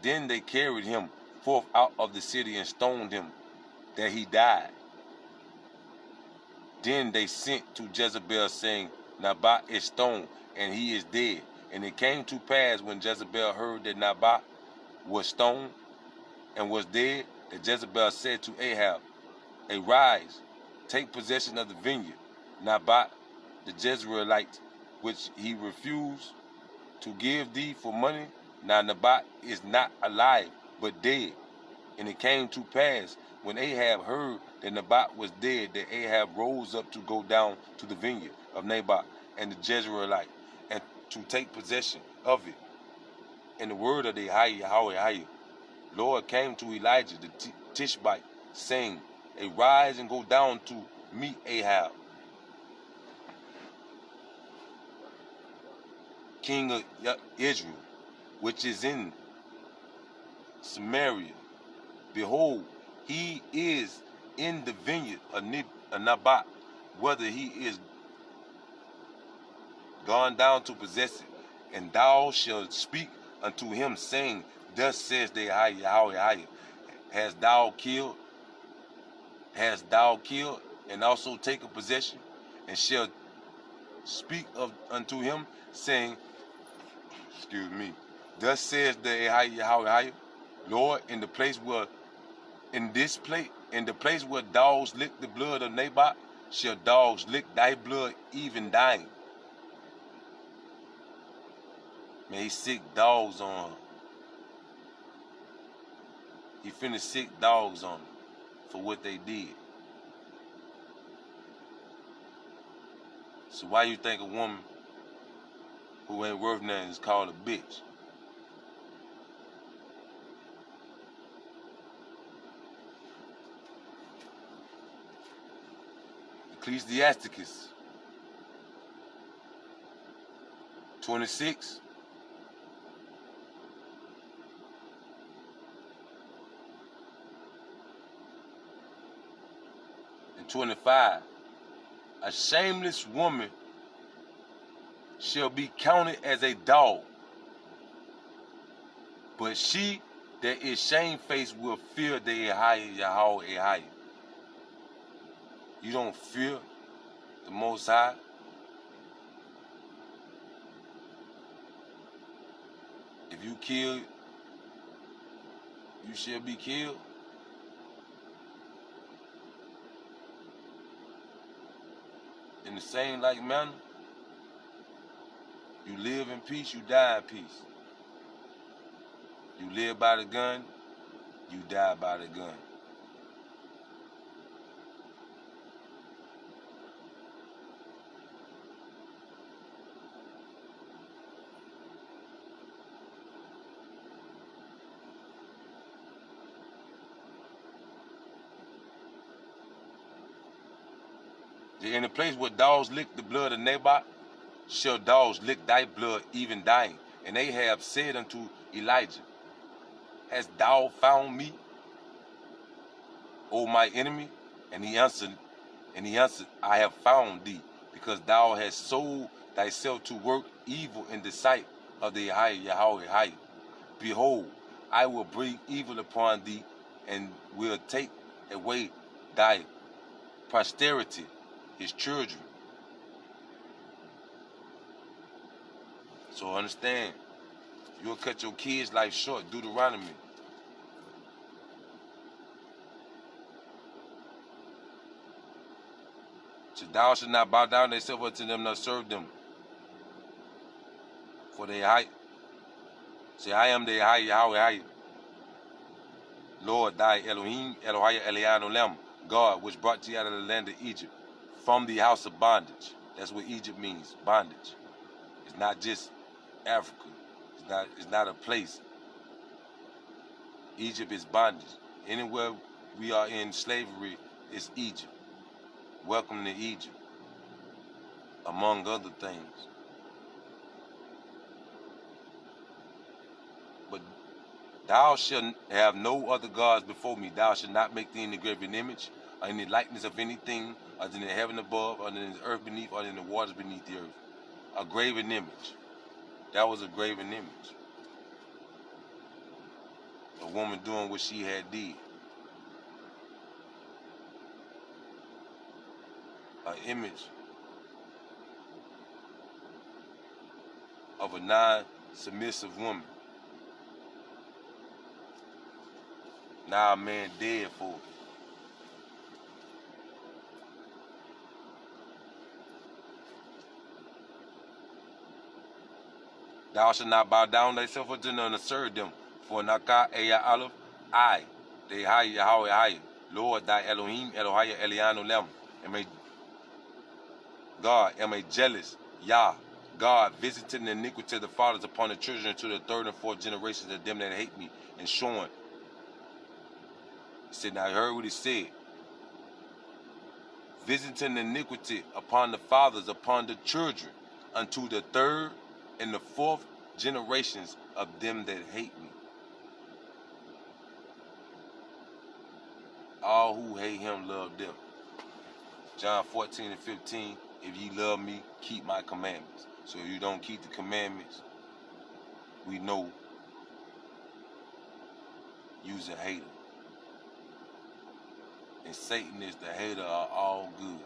Then they carried him forth out of the city and stoned him, that he died. Then they sent to Jezebel, saying, Naboth is stoned, and he is dead. And it came to pass, when Jezebel heard that Naboth was stoned and was dead, that Jezebel said to Ahab, arise, take possession of the vineyard, Naboth the Jezreelite, which he refused to give thee for money. Now Naboth is not alive, but dead. And it came to pass, when Ahab heard that Naboth was dead, that Ahab rose up to go down to the vineyard of Naboth and the Jezreelite, and to take possession of it. And the word of the Yahweh, Lord, came to Elijah the Tishbite, saying, Arise and go down to meet Ahab, king of Israel, which is in Samaria. Behold, he is in the vineyard of Naboth, whether he is gone down to possess it. And thou shalt speak unto him, saying, Thus says the Yahweh, Hast thou killed, and also taken possession? And shalt speak unto him, saying, Thus says the Yahweh, Lord, in the place where dogs lick the blood of Naboth, shall dogs lick thy blood, even thine. Man, he sick dogs on her. He finna sick dogs on her for what they did. So why you think a woman who ain't worth nothing is called a bitch? Ecclesiasticus 26 and 25. A shameless woman shall be counted as a dog, but she that is shamefaced will fear the Yahweh. You don't fear the Most High? If you kill, you shall be killed. In the same like manner, you live in peace, you die in peace. You live by the gun, you die by the gun. In the place where dogs lick the blood of Naboth, shall dogs lick thy blood, even thine. And Ahab said unto Elijah, Hast thou found me, O my enemy? And he answered, I have found thee, because thou hast sold thyself to work evil in the sight of the Yahweh. Behold, I will bring evil upon thee, and will take away thy posterity, his children. So understand, you'll cut your kids' life short. Deuteronomy. So thou shalt not bow down thyself unto them, nor serve them. For they high. Say, I am the Yahweh, Lord thy Elohim, Elohim, Elian, God, which brought thee out of the land of Egypt, from the house of bondage. That's what Egypt means, bondage. It's not just Africa. It's not a place. Egypt is bondage. Anywhere we are in slavery is Egypt. Welcome to Egypt, among other things. But thou shalt have no other gods before me. Thou shalt not make thee any graven image, or any likeness of anything other than the heaven above, other than the earth beneath, other than the waters beneath the earth. A graven image. That was a graven image. A woman doing what she had did. An image of a non-submissive woman. Now a man dead for it. Thou shalt not bow down thyself unto them, nor serve them. For Nakah Eya Aleph, I, they higher Yahweh higher. Lord thy Elohim Elohaya Elianu Lem. Am a jealous Yah. God visiting the iniquity of the fathers upon the children to the third and fourth generations of them that hate me, and showing. He said, now I heard what he said. Visiting the iniquity upon the fathers, upon the children, unto the third and the fourth generations of them that hate me. All who hate him love them. John 14 and 15, if ye love me, keep my commandments. So if you don't keep the commandments, we know you's a hater. And Satan is the hater of all good.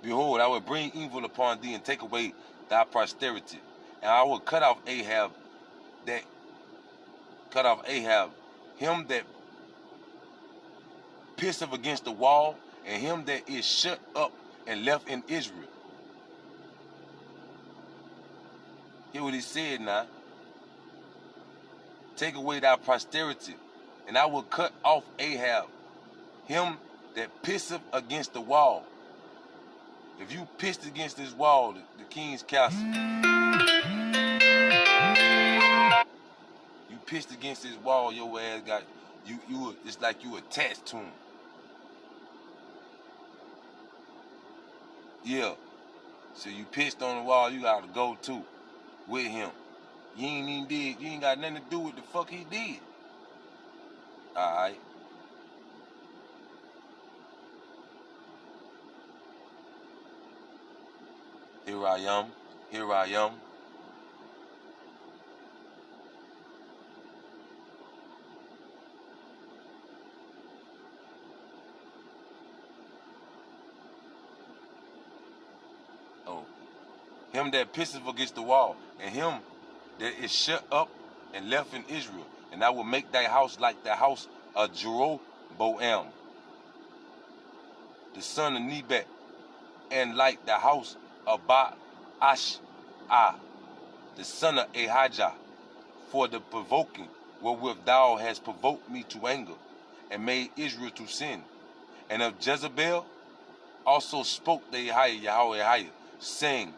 Behold, I will bring evil upon thee and take away thy posterity. And I will cut off Ahab, him that pisseth against the wall, and him that is shut up and left in Israel. Hear what he said now. Take away thy posterity, and I will cut off Ahab, him that pisseth against the wall. If you pissed against this wall, the king's castle, you pissed against this wall, your ass got, it's like you attached to him. Yeah. So you pissed on the wall, you gotta go too with him. You ain't got nothing to do with the fuck he did. Alright. Here I am. Oh. Him that pisseth against the wall, and him that is shut up and left in Israel. And I will make thy house like the house of Jeroboam, the son of Nebat, and like the house of Baasha, the son of Ahijah, for the provoking wherewith thou hast provoked me to anger, and made Israel to sin. And of Jezebel also spoke the Yahweh, saying,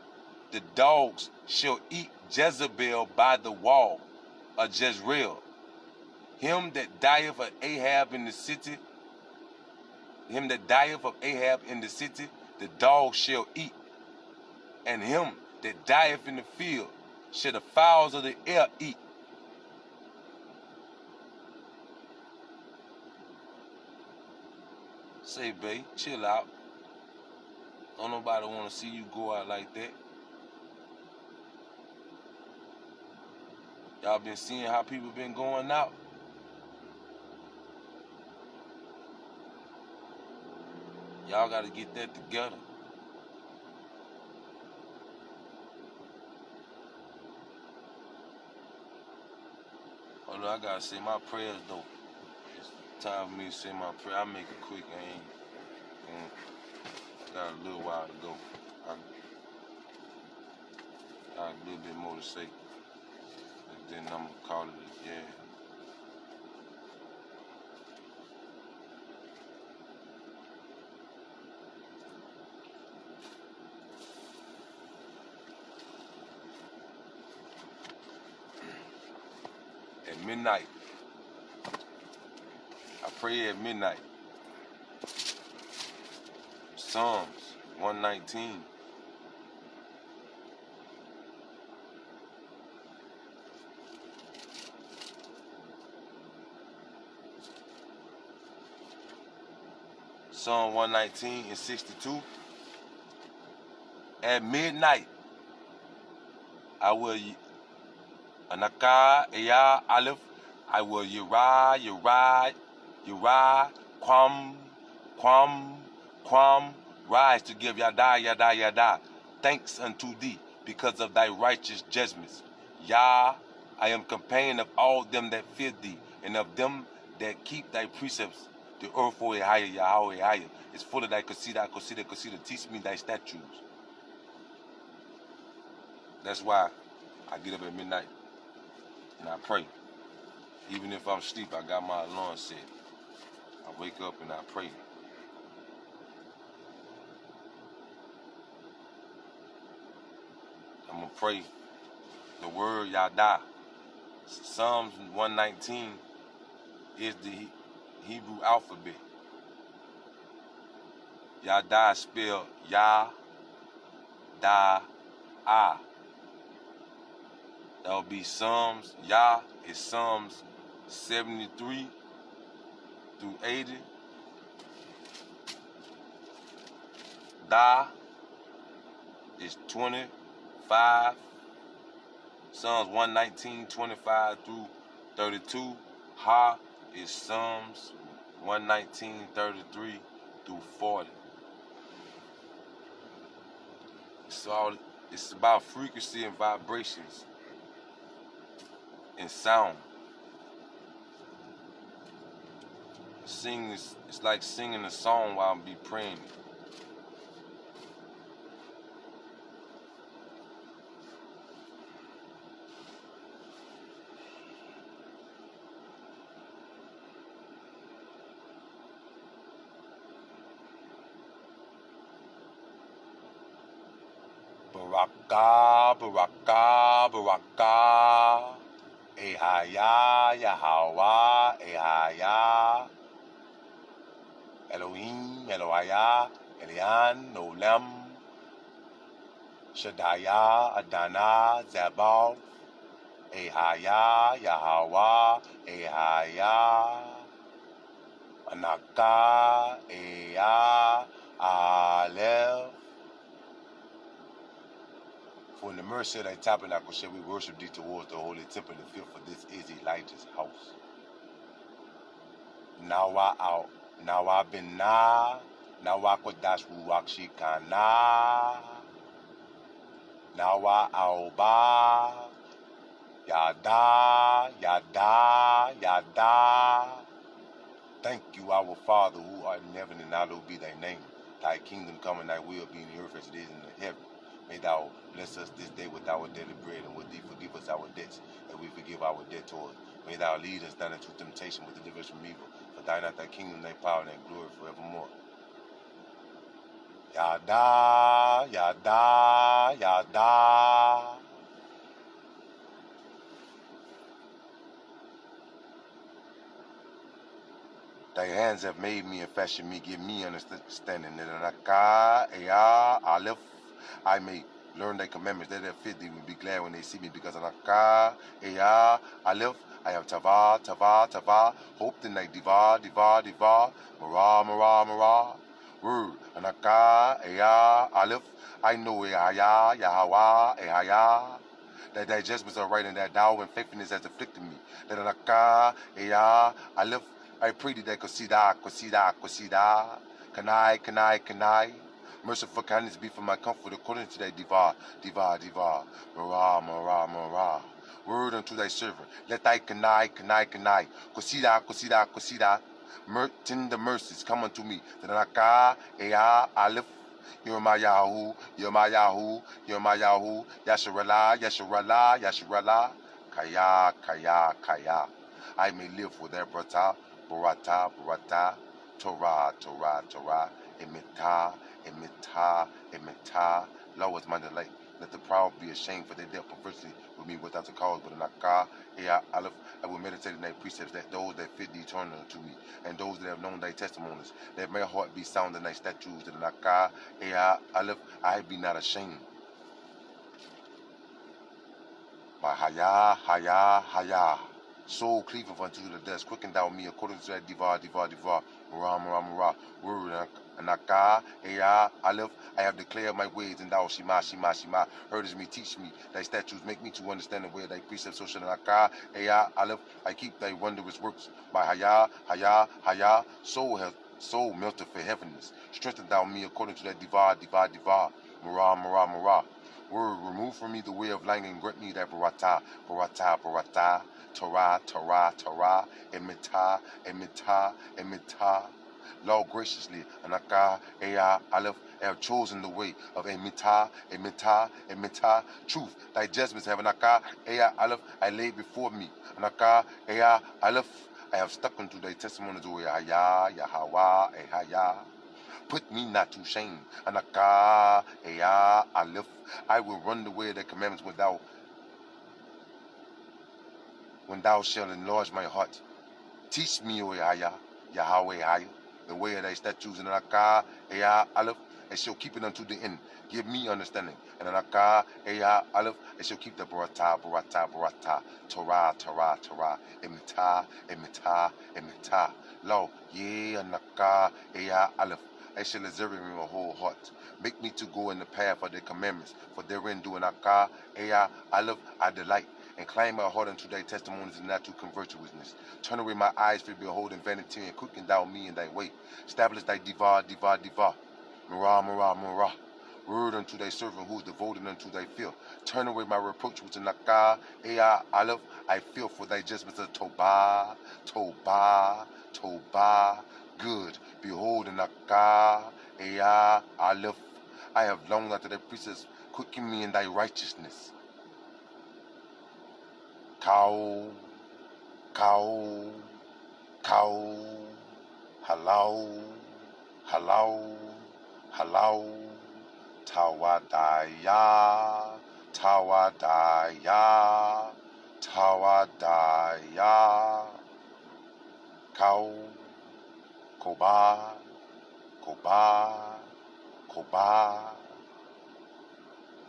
the dogs shall eat Jezebel by the wall of Jezreel. Him that dieth of Ahab in the city, the dogs shall eat. And him that dieth in the field shall the fowls of the air eat. Say, babe, chill out. Don't nobody want to see you go out like that. Y'all been seeing how people been going out? Y'all got to get that together. Oh no, I got to say my prayers though. It's time for me to say my prayer. I'll make it quick. I got a little while to go. I got a little bit more to say. And then I'm going to call it yeah. At midnight. I pray at midnight. Psalms 119. Psalm 119 and 62. At midnight, I will Anaka Eya Aleph. I will Yirah, Quam, rise to give Yada, thanks unto thee, because of thy righteous judgments. Yah, I am companion of all them that fear thee, and of them that keep thy precepts. The earth for a higher, Yahweh higher. It's full of thy consider. Teach me thy statutes. That's why I get up at midnight and I pray. Even if I'm asleep, I got my alarm set. I wake up and I pray. I'm going to pray the word Yada. Psalms 119 is the Hebrew alphabet. Yada is spelled Ya, Da, Ah. That will be Psalms. Ya is Psalms 73 through 80. Da is 25. Psalms 119, 25 through 32. Ha is Psalms 119, 33 through 40. It's about frequency and vibrations and sound. It's like singing a song while I'm be praying. Baraka, Baraka, Baraka, Ehaya, Yahweh, Ehaya, Elohim, Elohaya, Elian, Olem, Shaddaya, Adana, Zabal, Ehaya, Yahweh, Ehaya, Anaka, Eya, Aleph. For in the mercy of thy tabernacle shall we worship thee towards the holy temple, and fill for this is Elijah's house. Nawa Bina, Nawa Kodash Ruakshikana, Nawa Aoba, Yada, Yada, Yada. Thank you, our Father, who art in heaven, and hallowed be thy name. Thy kingdom come, and thy will be in the earth as it is in the heaven. May thou bless us this day with our daily bread, and with thee forgive us our debts, and we forgive our debtors. May thou lead us not into temptation, but deliver us from evil. For thine art thy kingdom, thy power, and thy glory forevermore. Yada, Yada, Yada. Thy hands have made me and fashioned me, give me understanding. I may learn thy commandments, that fit thee will be glad when they see me, because Anaka, Eya, Aleph, I have Tava, Tava, Tava, hoped in thy Diva, Diva, Diva, Mara, Mara, Mara, word, Anaka, Eya, Aleph, I know Ehaya, Yahweh, Ehaya, that thy judgments are right and that thou in faithfulness has afflicted me, that Anaka, Eya, Aleph, I pray thee that Kosida, Kanai, merciful kindness be for my comfort according to thy Diva, Mara, Mara, Mara. Word unto thy servant, let thy Kanai, Kosida, tender mercies come unto me. Tanaka, Ea, Aleph, you're my Yahoo, Yasharala, Kaya. I may live for their Barata, Torah, Emita, law is my delight. Let the proud be ashamed, for they dealt perversely with me without a cause. But in Akka, Aleph, I will meditate in thy precepts, that those that fit thee turn unto me, and those that have known thy testimonies, that my heart be sound in thy statutes. That in Akka, Aleph, I be not ashamed. By Haya. Soul cleaving unto the dust, quicken thou me according to that Diva, Mara, word, Anaka, Ea, Aleph, I have declared my ways, and thou Shema, heardest me, teach me, thy statutes, make me to understand the way of thy precepts, so shall Anaka, Ea, Aleph, I keep thy wondrous works, by Haya, soul melted for heaviness, strengthen thou me according to that Diva, Mara, Word, remove from me the way of lying and grant me that barata, barata, barata, Torah, Torah, Torah, emitah, emitah, emitah. Lord graciously, Anaka, Ea, Aleph, have chosen the way of emitah, emitah, emitah, truth. Thy judgments have Anaka, Ea, Aleph, I laid before me. Anaka, Ea, Aleph, I have stuck unto thy testimonies, O Yahya, Yahweh, Ehaya. Put me not to shame. Anaka, Ea, Aleph, I will run the way of thy commandments when thou shalt enlarge my heart. Teach me, O Yahya, Yahweh, the way of thy statutes, and Anaka, Ea, Aleph, I shall keep it unto the end. Give me understanding. And Anaka, Ea, Aleph, I shall keep the barata, barata, barata, Torah, Torah, Torah, emitah, emitah, emitah. Lo, ye, Anaka, Ea, Aleph, I shall observe it with my whole heart. Make me to go in the path of the commandments, for therein do Anaka, Ea, Aleph, I delight. Incline my heart unto thy testimonies and not to covetousness. Turn away my eyes for beholding vanity and quicken thou me in thy way. Establish thy diva, diva, diva. Mirah, mirah, mirah. Word unto thy servant who is devoted unto thy fear. Turn away my reproach with Naka, Ea, Aleph. I feel for thy judgments of Tobah, Tobah, Tobah. Good. Behold, Naka, Ea, Aleph. I have longed after thy precepts. Quicken me in thy righteousness. Cow, cow, cow, halau, halau, halau, tawadaya, tawadaya, tawadaya, cow, koba, koba, koba,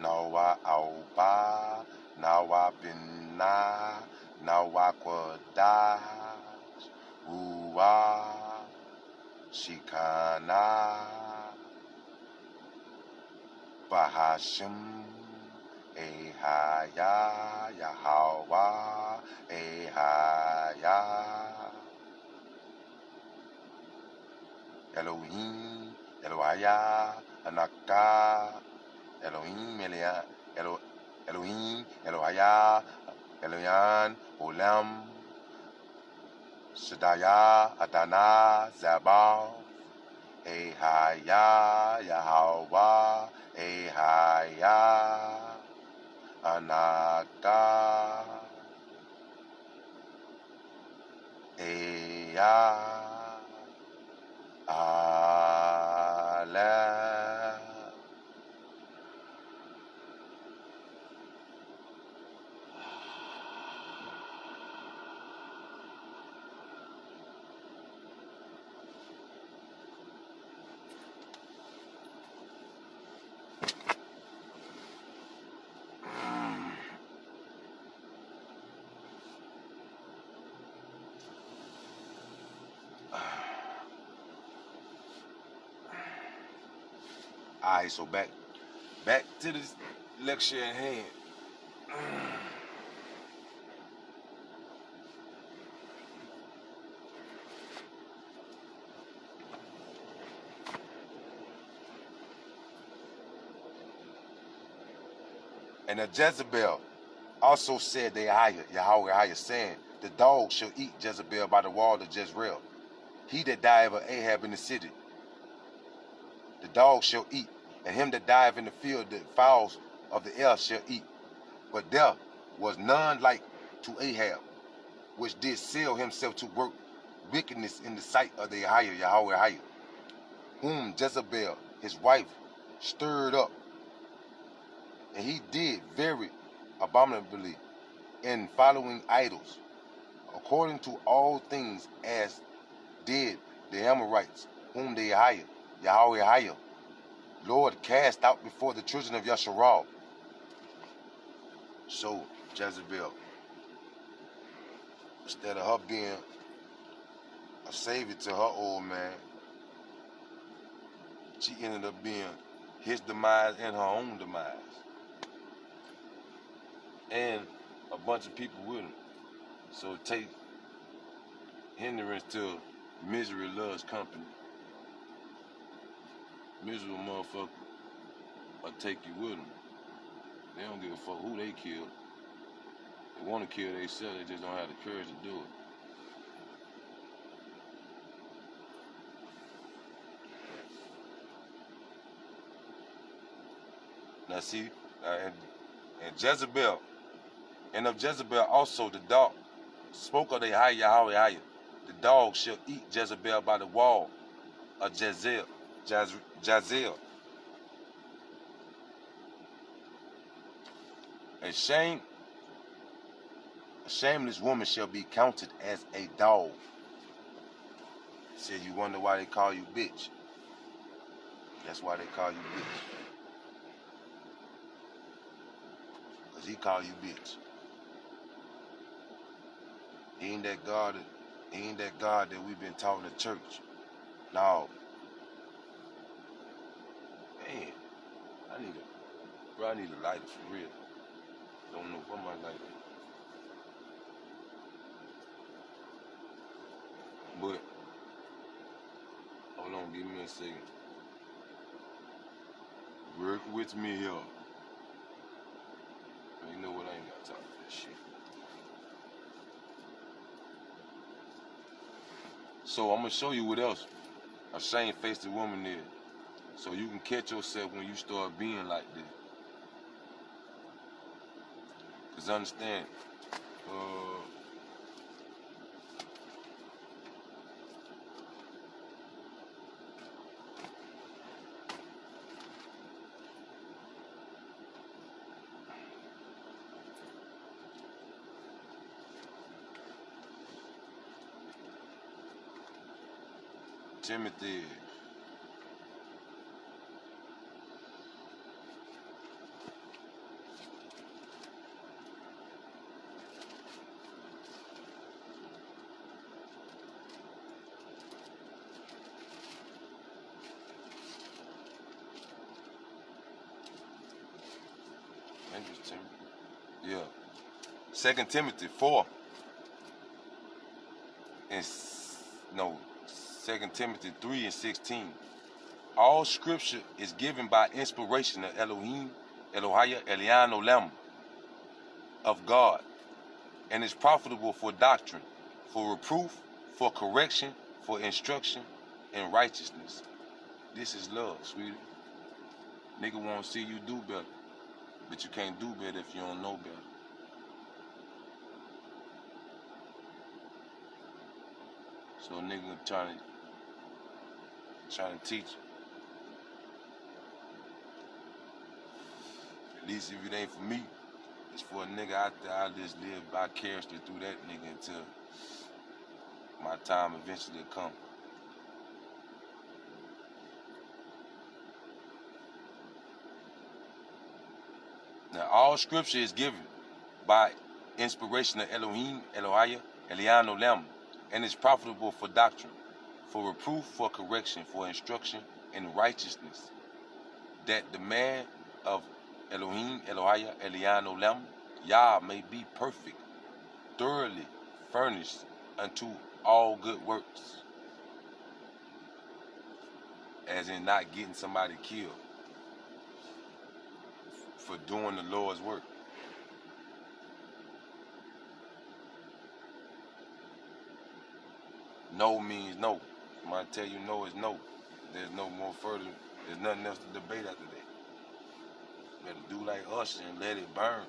nawa auba, nawa binna, nawa kwadash, uwa, shikana, bahashim, ehaya, yahawa, ehaya, Elohim, Elohaya, Anaka, Elohim, Elohim, Elohaya, Eloyan, Olam, Shadaya, Adana, Zabal, Ehaya, Yahweh, Ehaya, Anaka, Eya, Aleph. Alright, so back to this lecture at hand. And the Jezebel also said they Yahweh, saying, the dog shall eat Jezebel by the wall of Jezreel. He that dieth of Ahab in the city, the dog shall eat, and him that dieth in the field, the fowls of the air shall eat. But there was none like to Ahab, which did sell himself to work wickedness in the sight of the Yahweh, whom Jezebel, his wife, stirred up. And he did very abominably in following idols, according to all things as did the Amorites, whom they Yahweh, Lord cast out before the children of Yasharal. So Jezebel, instead of her being a savior to her old man, she ended up being his demise and her own demise. And a bunch of people with him. So take hindrance to misery loves company. Miserable motherfucker will take you with him. They don't give a fuck who they kill. They want to kill themselves, they just don't have the courage to do it. Now see, and Jezebel, and of Jezebel also the dog spoke of the higher. The dog shall eat Jezebel by the wall of Jazel. A shameless woman shall be counted as a dog. Said you wonder why they call you bitch. That's why they call you bitch. Because he call you bitch. He ain't that God that we've been taught in the church. No. Man, I need a lighter for real. Don't know what my lighter is. But hold on, give me a second. Work with me here. You know what? I ain't got time for this shit. So I'm gonna show you what else a shamefaced woman is, so you can catch yourself when you start being like this. Cause understand, Timothy. I think it's Timothy. Yeah. 2 Timothy 4. And 2 Timothy 3 and 16. All scripture is given by inspiration of Elohim, Elohaya, Elian Olam, of God, and is profitable for doctrine, for reproof, for correction, for instruction in righteousness. This is love, sweetie. Nigga wanna see you do better, but you can't do better if you don't know better. So a nigga trying to teach you. At least if it ain't for me, it's for a nigga out there. I just live vicariously through that nigga until my time eventually come. Now all scripture is given by inspiration of Elohim, Elohaya, Elian Olam, and is profitable for doctrine, for reproof, for correction, for instruction in righteousness, that the man of Elohim, Elohaya, Elian Olam, Yah may be perfect, thoroughly furnished unto all good works. As in not getting somebody killed for doing the Lord's work. No means no. When I tell you no is no. There's no more further. There's nothing else to debate after that. Better do like Usher and let it burn.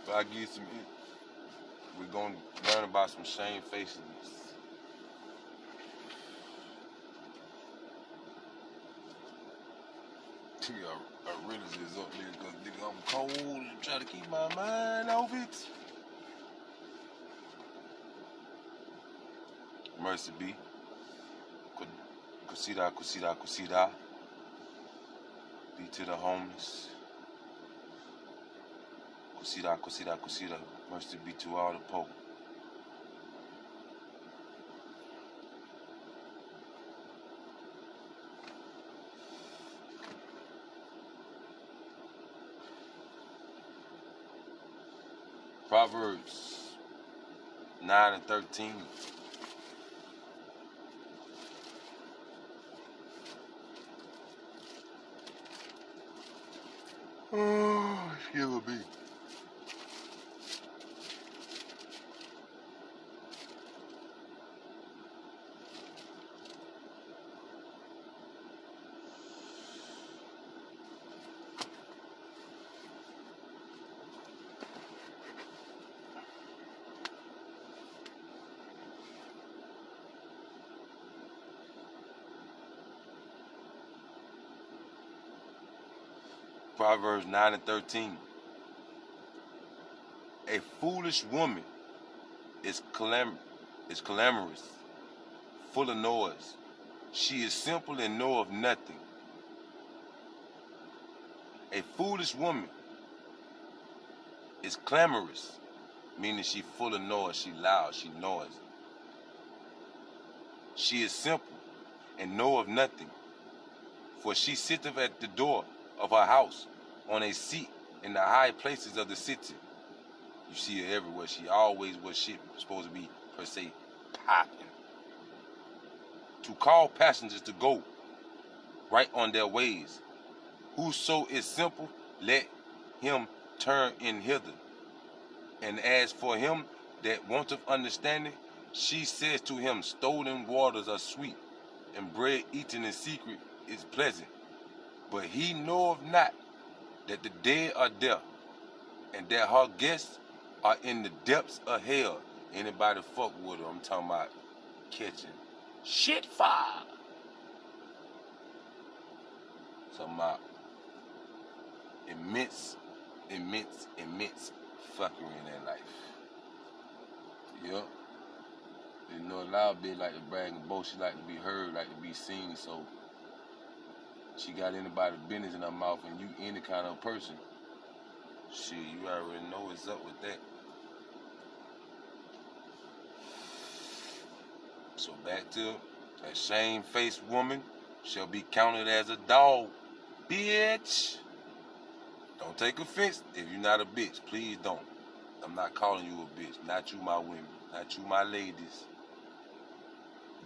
If I get some, we're gonna learn about some shamefacedness. I really just up there because nigga I'm cold and try to keep my mind off it. Mercy be. Kusida. Be to the homeless. Kusida. Mercy be to all the poor. Proverbs 9 and 13. Oh, excuse me. Proverbs 9 and 13. A foolish woman is clamorous, full of noise. She is simple and knoweth nothing. A foolish woman is clamorous, meaning she full of noise, she loud, she noisy. She is simple and knoweth nothing, for she sitteth at the door of her house on a seat in the high places of the city. You see her everywhere. She always was shit supposed to be, per se, popping. To call passengers to go right on their ways. Whoso is simple, let him turn in hither. And as for him that wanteth understanding, she says to him, stolen waters are sweet, and bread eaten in secret is pleasant. But he knoweth not that the dead are there, and that her guests are in the depths of hell. Anybody fuck with her, I'm talking about catching shit fire. Talking about immense fuckery in that life. Yup. You know, a lot of bitch like to brag and boast. She like to be heard, like to be seen. So she got anybody's business in her mouth, and you any kind of person. Shit, you already know what's up with that. So back to that shamefaced woman shall be counted as a dog. Bitch. Don't take offense if you're not a bitch. Please don't. I'm not calling you a bitch. Not you, my women. Not you, my ladies.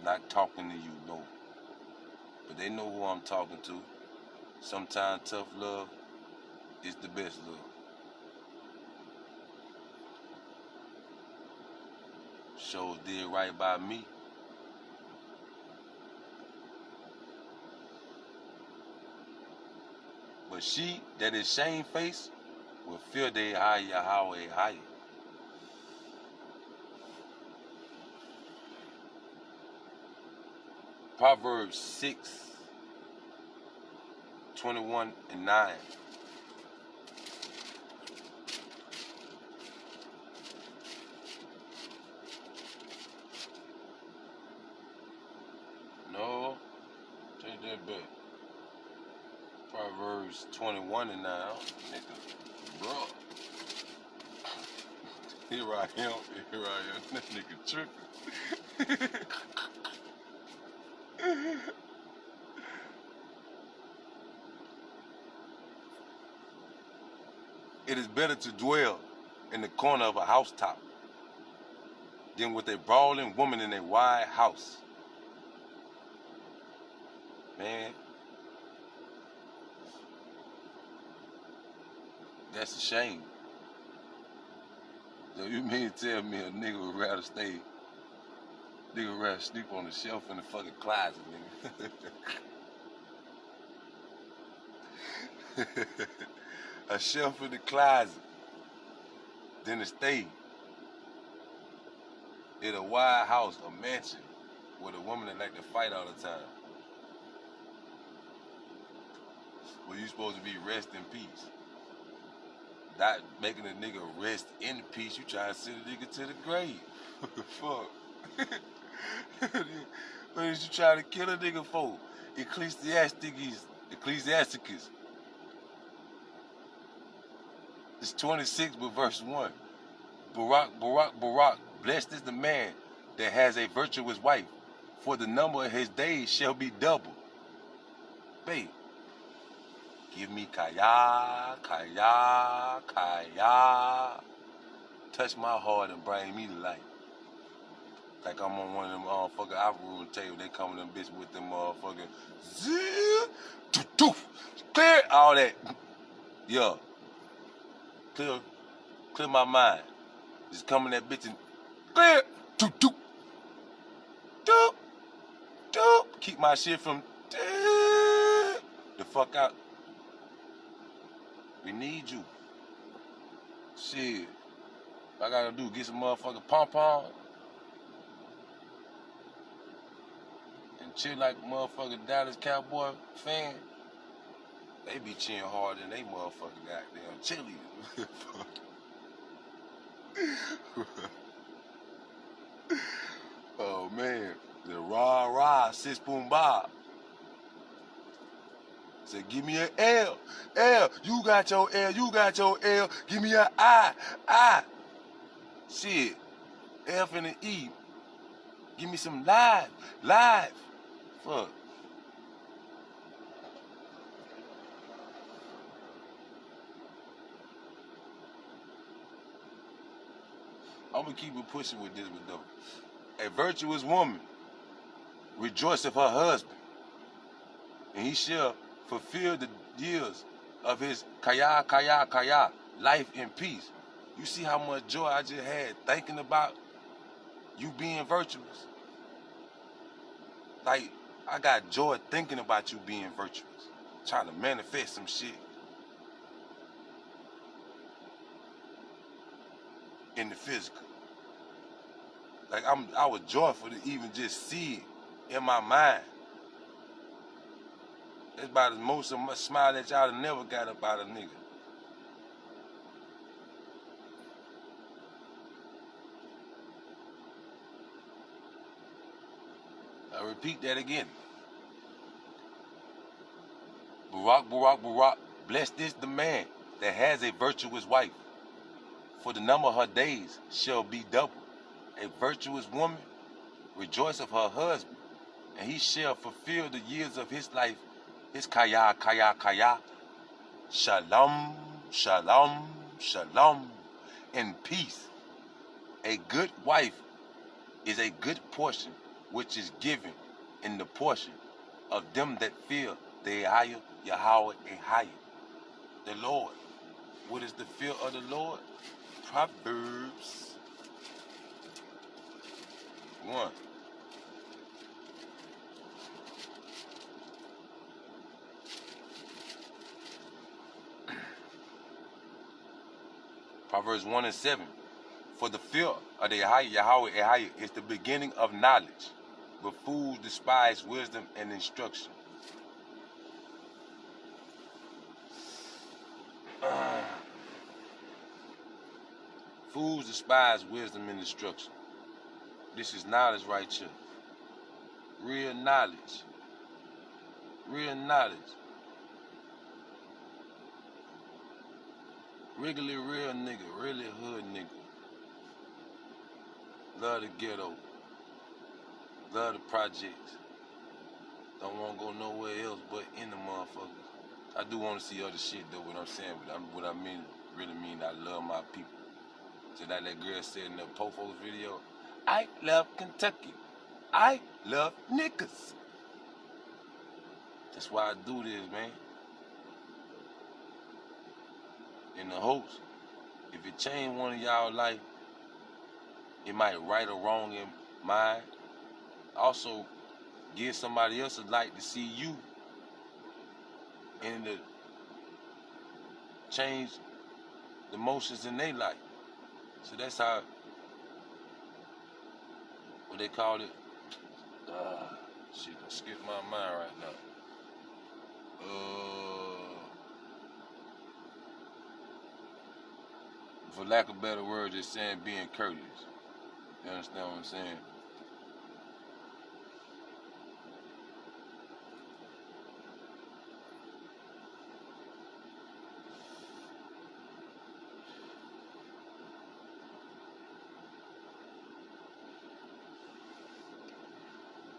Not talking to you, no. But they know who I'm talking to. Sometimes tough love is the best love. Sure did right by me. But she that is shamefaced will fear they higher. Proverbs 6:21 and 9. No, take that back. Proverbs 21 and 9. Nigga, bro. Here I am. That nigga tripping. It is better to dwell in the corner of a housetop than with a brawling woman in a wide house. Man, that's a shame. So you mean to tell me a nigga would rather sleep on the shelf in the fucking closet, nigga? A shelf in the closet than to stay in a wide house, a mansion, with a woman that like to fight all the time. Where you supposed to be rest in peace. Not making a nigga rest in peace, you trying to send a nigga to the grave. Fuck. What is you trying to kill a nigga for? Ecclesiasticus. It's 26 but verse 1. Barak, blessed is the man that has a virtuous wife, for the number of his days shall be double. Babe, give me kaya. Touch my heart and bring me to life. Like I'm on one of them motherfucking opera room table. They come with them bitch with them motherfucking clear all that. Yeah. Clear my mind. Just come in that bitch and clear. Doop, doop. Doop. Doop. Keep my shit from the fuck out. We need you. Shit. What I gotta do, get some motherfucking pom-pom and chill like a motherfucking Dallas Cowboy fan. They be cheering harder than they motherfucking goddamn cheerleaders. Oh man, the rah-rah, sis boom bob. Say, give me an L. L, you got your L, you got your L. Give me an I. Shit, F and an E. Give me some live. Fuck. I'm gonna keep it pushing with this one though. A virtuous woman rejoiceth her husband, and he shall fulfill the years of his kaya, life in peace. You see how much joy I just had thinking about you being virtuous? Like, I got joy thinking about you being virtuous. Trying to manifest some shit in the physical. Like, I was joyful to even just see it in my mind. That's about as much smile that y'all have never got about a nigga. I repeat that again. Barak, blessed is the man that has a virtuous wife, for the number of her days shall be double. A virtuous woman rejoices of her husband, and he shall fulfill the years of his life, his kaya. Shalom, in peace. A good wife is a good portion, which is given in the portion of them that fear the higher Yahweh and higher. The Lord. What is the fear of the Lord? Proverbs 1. Proverbs 1 and 7. For the fear of the higher Yahweh and higher is the beginning of knowledge, but fools despise wisdom and instruction. Fools despise wisdom and instruction. This is knowledge right here. Real knowledge. Real knowledge. Regularly real nigga. Really hood nigga. Love the ghetto. Love the projects. Don't want to go nowhere else but in the motherfuckers. I do want to see other shit though, what I'm saying. But what I mean, really mean, I love my people. So like that girl said in the Pofo's video, I love Kentucky. I love niggas. That's why I do this, man. In the hopes, if it change one of y'all life, it might right or wrong in mine. Also, give somebody else a light to see you and to change the motions in their life. So that's how, what they call it, shit, I skipped my mind right now. For lack of better words, just saying being courteous. You understand what I'm saying?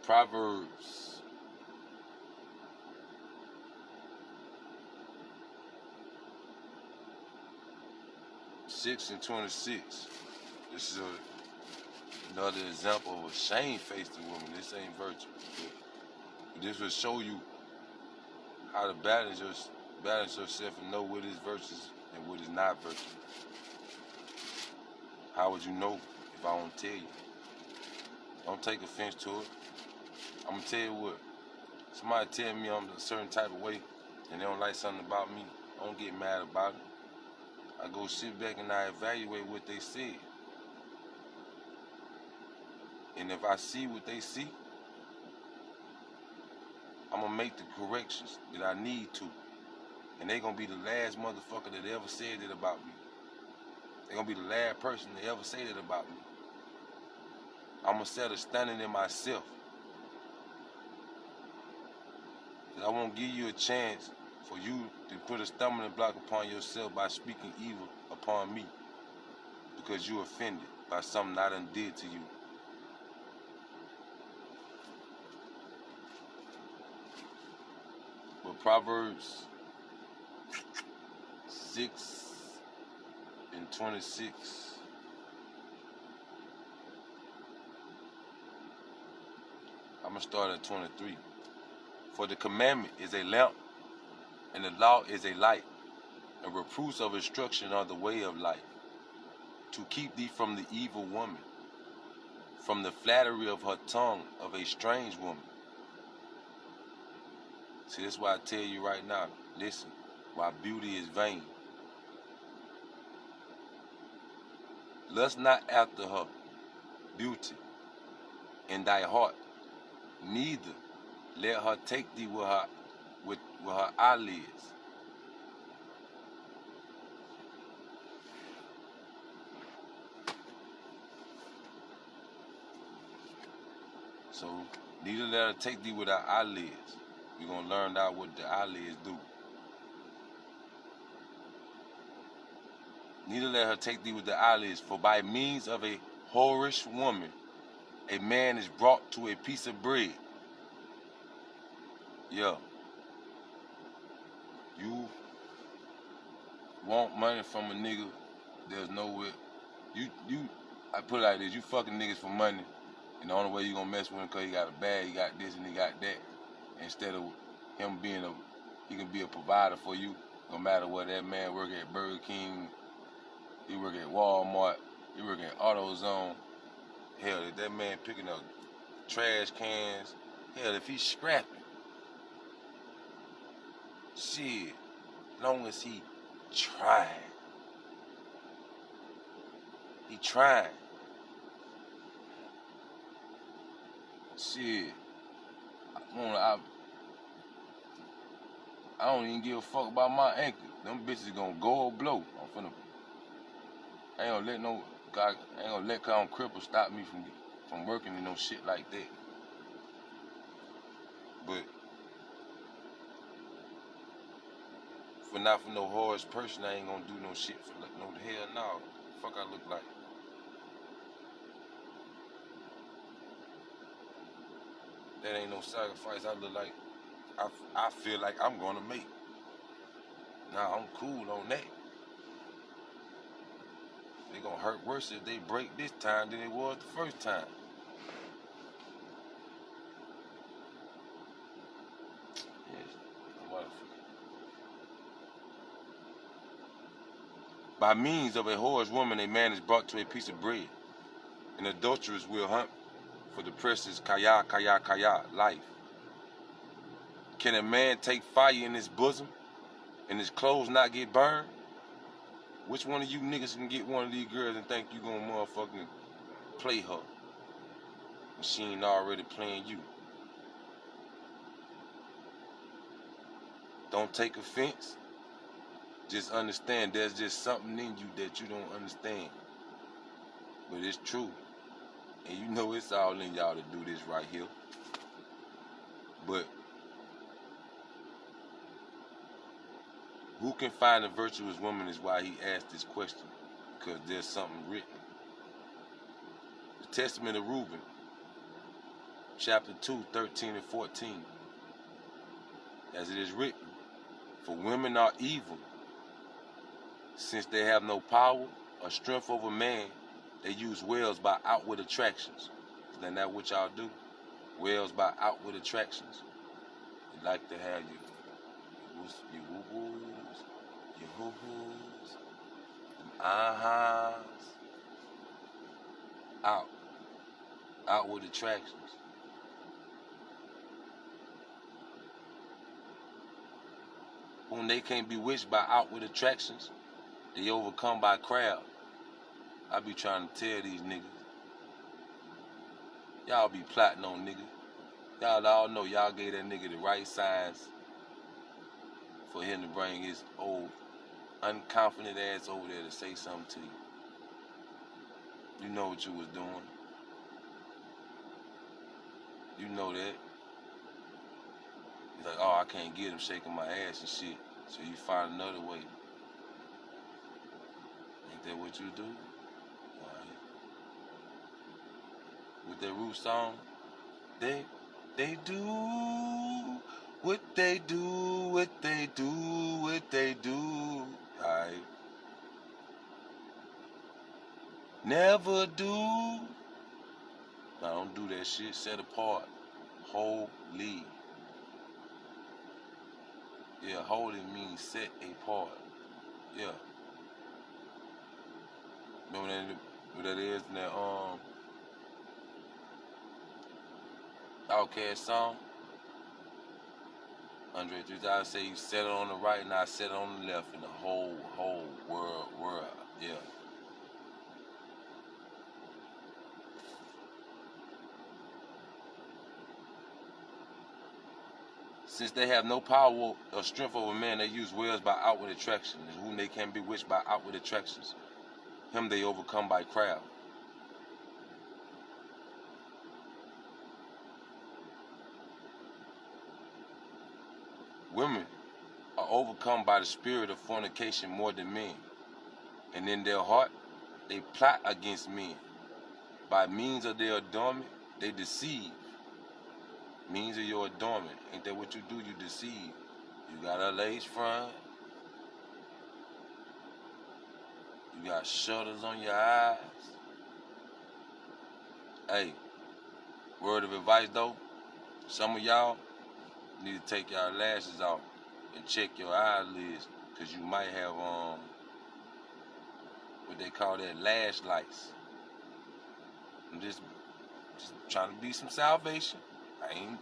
Proverbs 6 and 26. This is another example of a shamefaced woman. This ain't virtue. But this will show you how to balance Balance yourself and know what is virtuous and what is not virtuous. How would you know if I don't tell you? Don't take offense to it. I'm gonna tell you what. Somebody tell me I'm a certain type of way and they don't like something about me, I don't get mad about it. I go sit back and I evaluate what they said. And if I see what they see, I'm gonna make the corrections that I need to. And they gonna be the last motherfucker that ever said it about me. They gonna be the last person that ever said it about me. I'm gonna set a standard in myself. I won't give you a chance for you to put a stumbling block upon yourself by speaking evil upon me because you offended by something I done did to you. But Proverbs 6:26, I'm gonna start at 23. For the commandment is a lamp, and the law is a light, and reproofs of instruction are the way of life, to keep thee from the evil woman, from the flattery of her tongue of a strange woman. See, that's why I tell you right now, listen, why beauty is vain. Lust not after her beauty in thy heart, neither let her take thee with her eyelids. So, neither let her take thee with her eyelids. We're going to learn out what the eyelids do. Neither let her take thee with the eyelids, for by means of a whorish woman, a man is brought to a piece of bread. Yeah. You want money from a nigga, there's no way. I put it like this, you fucking niggas for money, and the only way you gonna mess with him because he got a bag, he got this and he got that. Instead of him being he can be a provider for you, no matter what. That man work at Burger King, he work at Walmart, he work at AutoZone. Hell, if that man picking up trash cans, hell, if he's scrapping, shit, long as he trying. He trying. Shit, I don't even give a fuck about my ankle. Them bitches gonna go or blow. I ain't gonna let Crown Cripple stop me from working and no shit like that. But for no horse person, I ain't gonna do no shit for no hell no. Fuck I look like. That ain't no sacrifice I look like. I feel like I'm gonna make. Nah, I'm cool on that. They gonna hurt worse if they break this time than it was the first time. Yes, by means of a whorish woman, a man is brought to a piece of bread. An adulteress will hunt for the precious kaya, life. Can a man take fire in his bosom and his clothes not get burned? Which one of you niggas can get one of these girls and think you gonna motherfucking play her and she ain't already playing you? Don't take offense. Just understand there's just something in you that you don't understand. But it's true. And you know it's all in y'all to do this right here. But who can find a virtuous woman is why he asked this question. Because there's something written. The Testament of Reuben, chapter 2, 13 and 14. As it is written, for women are evil, since they have no power or strength over man, they use wells by outward attractions. Isn't that what y'all do? Wells by outward attractions. They like to have you your woo-woos, your hoo-hoos, them ahas. Outward attractions. Whom they can't be bewitched by outward attractions, they overcome by crowd. I be trying to tell these niggas. Y'all be plotting on niggas. Y'all all know y'all gave that nigga the right signs for him to bring his old unconfident ass over there to say something to you. You know what you was doing. You know that. He's like, oh, I can't get him shaking my ass and shit. So you find another way. Ain't that what you do? Alright. With that root song, they do what they do, what they do, what they do. Alright. Never do. Now don't do that shit. Set apart. Holy. Yeah, holy means set apart. Yeah. Remember what that is in that Outkast song? Andre 3000 say you set it on the right and I set it on the left in the whole world. Yeah. Since they have no power or strength over man, they use wills by outward attraction, and whom they can bewitch by outward attractions. Him they overcome by crowd. Women are overcome by the spirit of fornication more than men, and in their heart they plot against men. By means of their adornment, they deceive. Means of your adornment. Ain't that what you do? You deceive. You got a lace front. You got shutters on your eyes. Hey, word of advice though, some of y'all need to take y'all lashes off and check your eyelids, cause you might have what they call that lash lights. I'm just trying to be some salvation. I ain't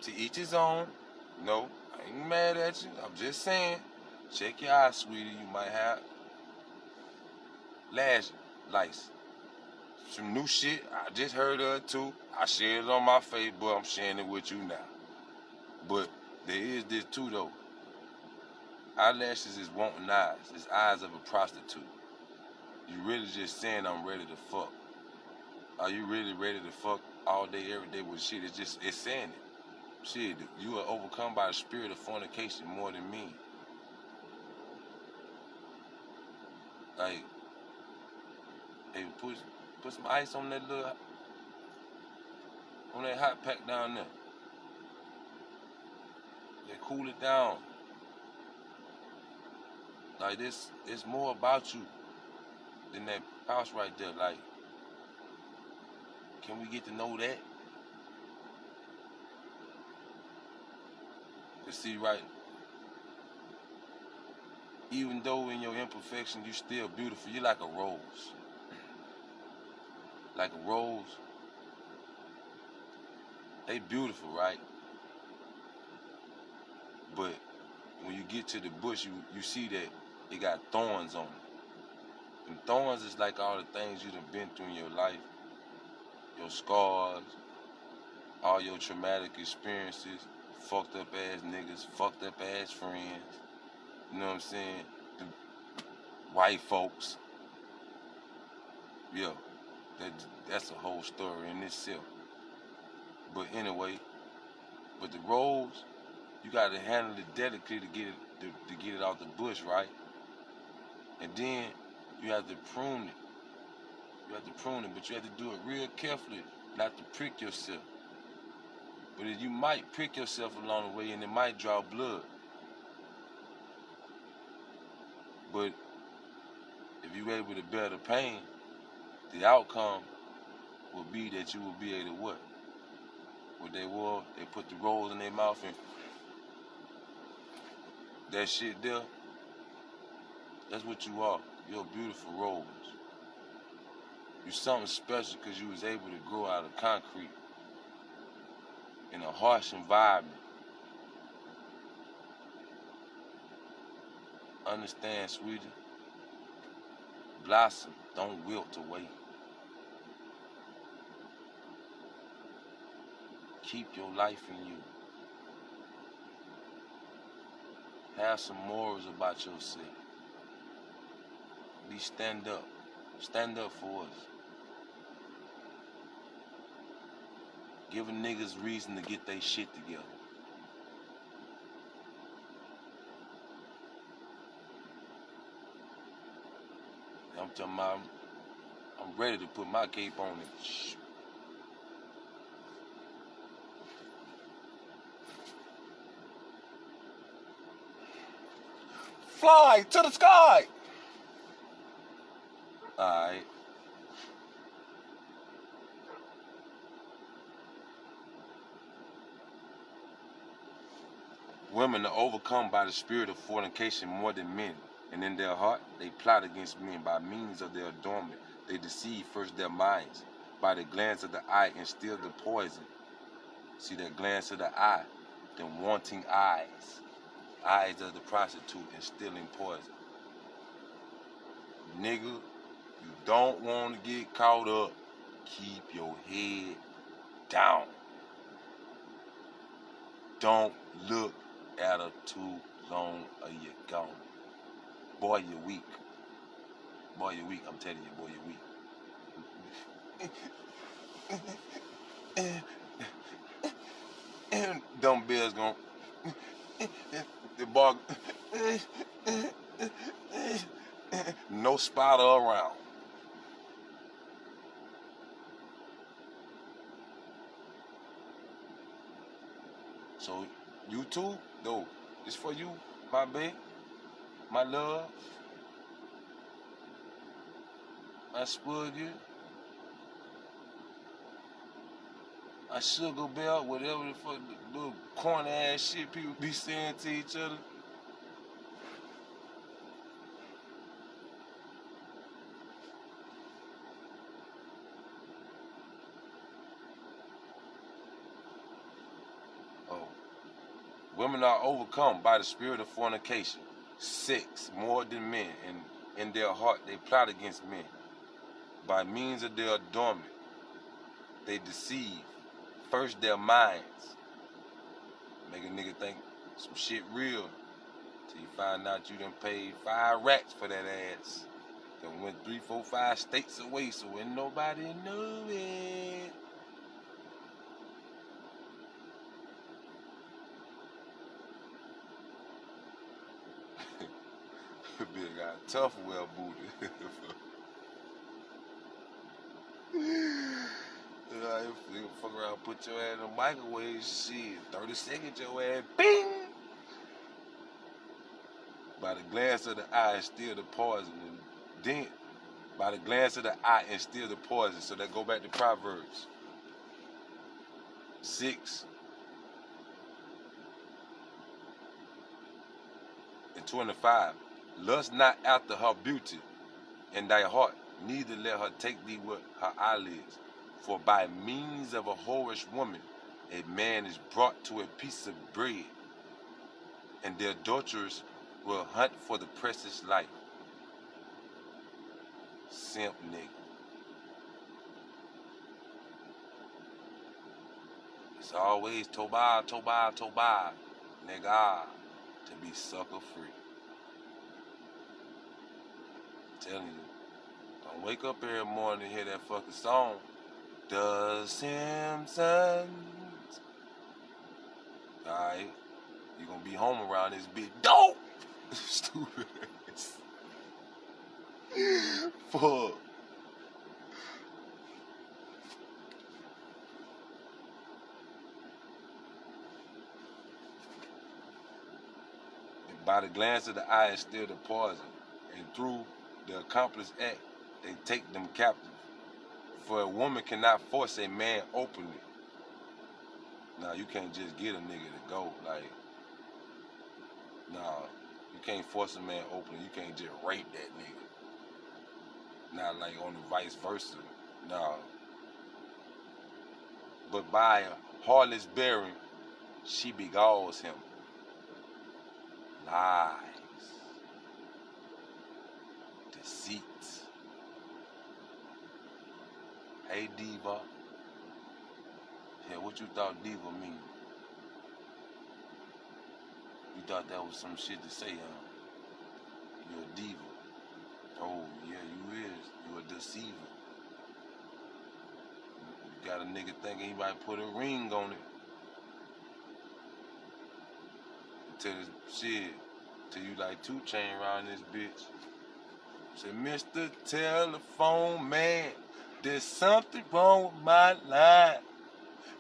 to each his own. No, I ain't mad at you. I'm just saying, check your eyes, sweetie. You might have lash lights. Some new shit. I just heard of it too. I shared it on my Facebook. I'm sharing it with you now. But there is this too though. Eyelashes is wanting eyes. It's eyes of a prostitute. You really just saying I'm ready to fuck. Are you really ready to fuck all day, every day with shit? It's saying it. Shit, you are overcome by the spirit of fornication more than me. Like, hey, put some ice on that hot pack down there. Yeah, cool it down. Like this, it's more about you than that house right there. Like, can we get to know that? To see right, even though in your imperfection you still beautiful, you're like a rose. Like a rose, they beautiful, right? But when you get to the bush, you see that it got thorns on it. And thorns is like all the things you done been through in your life, your scars, all your traumatic experiences, fucked up ass niggas, fucked up ass friends, you know what I'm saying? The white folks. Yeah, that's a whole story in itself. But anyway, but the rose, you gotta handle it delicately to get it out the bush, right? And then you have to prune it. You have to prune it, but you have to do it real carefully, not to prick yourself. But you might prick yourself along the way and it might draw blood. But if you're able to bear the pain, the outcome will be that you will be able to what? What they will, they put the rolls in their mouth and That shit there, that's what you are. You're a beautiful rose. You're something special because you was able to grow out of concrete in a harsh environment. Understand, sweetie? Blossom, don't wilt away. Keep your life in you. Have some morals about yourself. Stand up. Stand up for us. Give a niggas reason to get their shit together. I'm talking about, I'm ready to put my cape on it. Fly to the sky! Alright. Women are overcome by the spirit of fornication more than men, and in their heart they plot against men by means of their adornment. They deceive first their minds. By the glance of the eye instill the poison. See that glance of the eye, them wanting eyes. Eyes of the prostitute instilling poison. Nigga, you don't want to get caught up. Keep your head down. Don't look at her too long or you're gone. Boy, you're weak. Boy, you're weak. I'm telling you, boy, you're weak. And dumb bears gon' the bar no spider around. So you too, though, it's for you, my babe, my love, my spuggy, my sugar bear, whatever the fuck the little corny ass shit people be saying to each other. Oh. Women are overcome by the spirit of fornication, sex more than men, and in their heart they plot against men. By means of their adornment, they deceive first their minds. Make a nigga think some shit real till you find out you done paid 5 racks for that ass. Done went 3, 4, 5 states away so when nobody knew it. Bitch got a tough well booty. You fuck around, put your ass in the microwave, shit. 30 seconds, your ass, bing! By the glance of the eye, instill the poison. And then, by the glance of the eye, instill the poison. So that go back to Proverbs 6 and 25. Lust not after her beauty in thy heart, neither let her take thee with her eyelids. For by means of a whorish woman, a man is brought to a piece of bread, and the adulterers will hunt for the precious life. Simp nigga. It's always Toba, Toba, Toba, nigga, to be sucker free. I'm telling you, don't wake up every morning and hear that fucking song. The Simpsons. Alright, you gonna be home around this bitch. Dope! Stupid ass. Fuck. By the glance of the eye instill the poison, and through the accomplice act, they take them captive. For a woman cannot force a man openly. Now, you can't just get a nigga to go, like, Nah, you can't force a man open. You can't just rape that nigga. Not like on the vice versa. Nah. But by a heartless bearing, she beguiles him. Lies. Deceit. Hey, diva. Yeah, what you thought diva mean? You thought that was some shit to say, huh? You're a diva. Oh, yeah, you is. You a deceiver. You got a nigga thinking he might put a ring on it. Till this shit, till you like 2 chain around this bitch. Say, Mr. Telephone Man, there's something wrong with my line.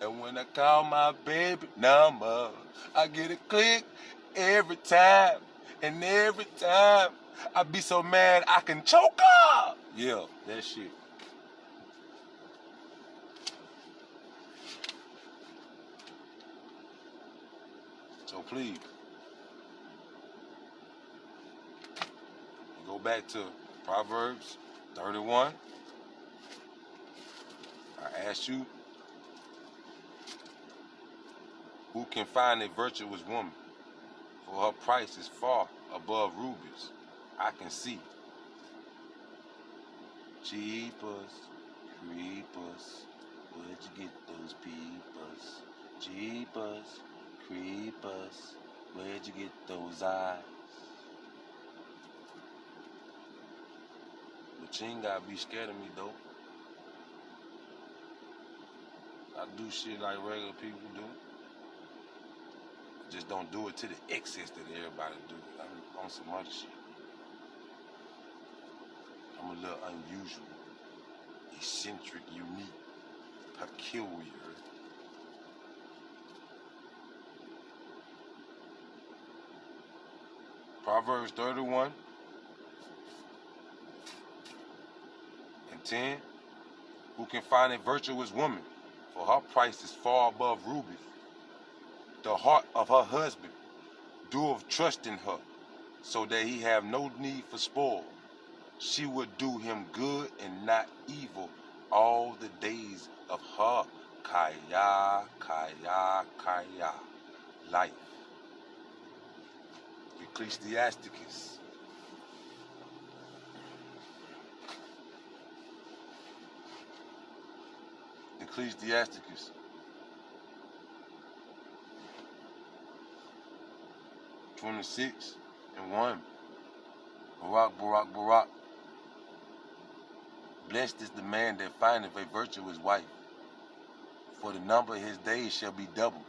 And when I call my baby number, I get a click every time. And every time, I be so mad I can choke her. Yeah, that shit. So please, go back to Proverbs 31. I asked you, who can find a virtuous woman? For her price is far above rubies. I can see. Jeepers, creepers, where'd you get those peepers? Jeepers, creepers, where'd you get those eyes? But you ain't gotta be scared of me, though. I do shit like regular people do. Just don't do it to the excess that everybody do. I'm on some other shit. I'm a little unusual, eccentric, unique, peculiar. Proverbs 31 and 10. Who can find a virtuous woman? For her price is far above rubies. The heart of her husband doeth trust in her, so that he have no need for spoil. She would do him good and not evil all the days of her kaya life. Ecclesiasticus. Ecclesiasticus 26:1. Barak. Blessed is the man that findeth a virtuous wife, for the number of his days shall be double.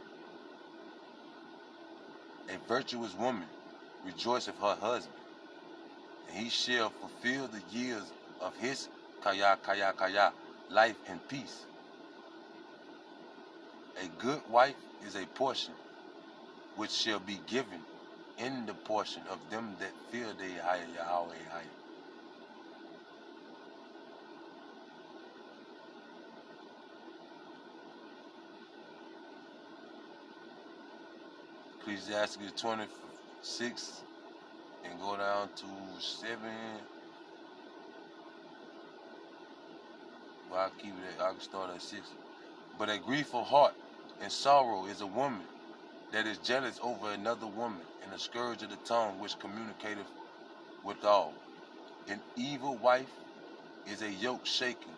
A virtuous woman rejoiceth her husband, and he shall fulfill the years of his kaya life in peace. A good wife is a portion which shall be given in the portion of them that fear the Yahweh. Ecclesiastes 26 and go down to 7. Well, I'll keep it. I can start at 6. But a grieful heart and sorrow is a woman that is jealous over another woman, and a scourge of the tongue which communicateth withal. An evil wife is a yoke shaken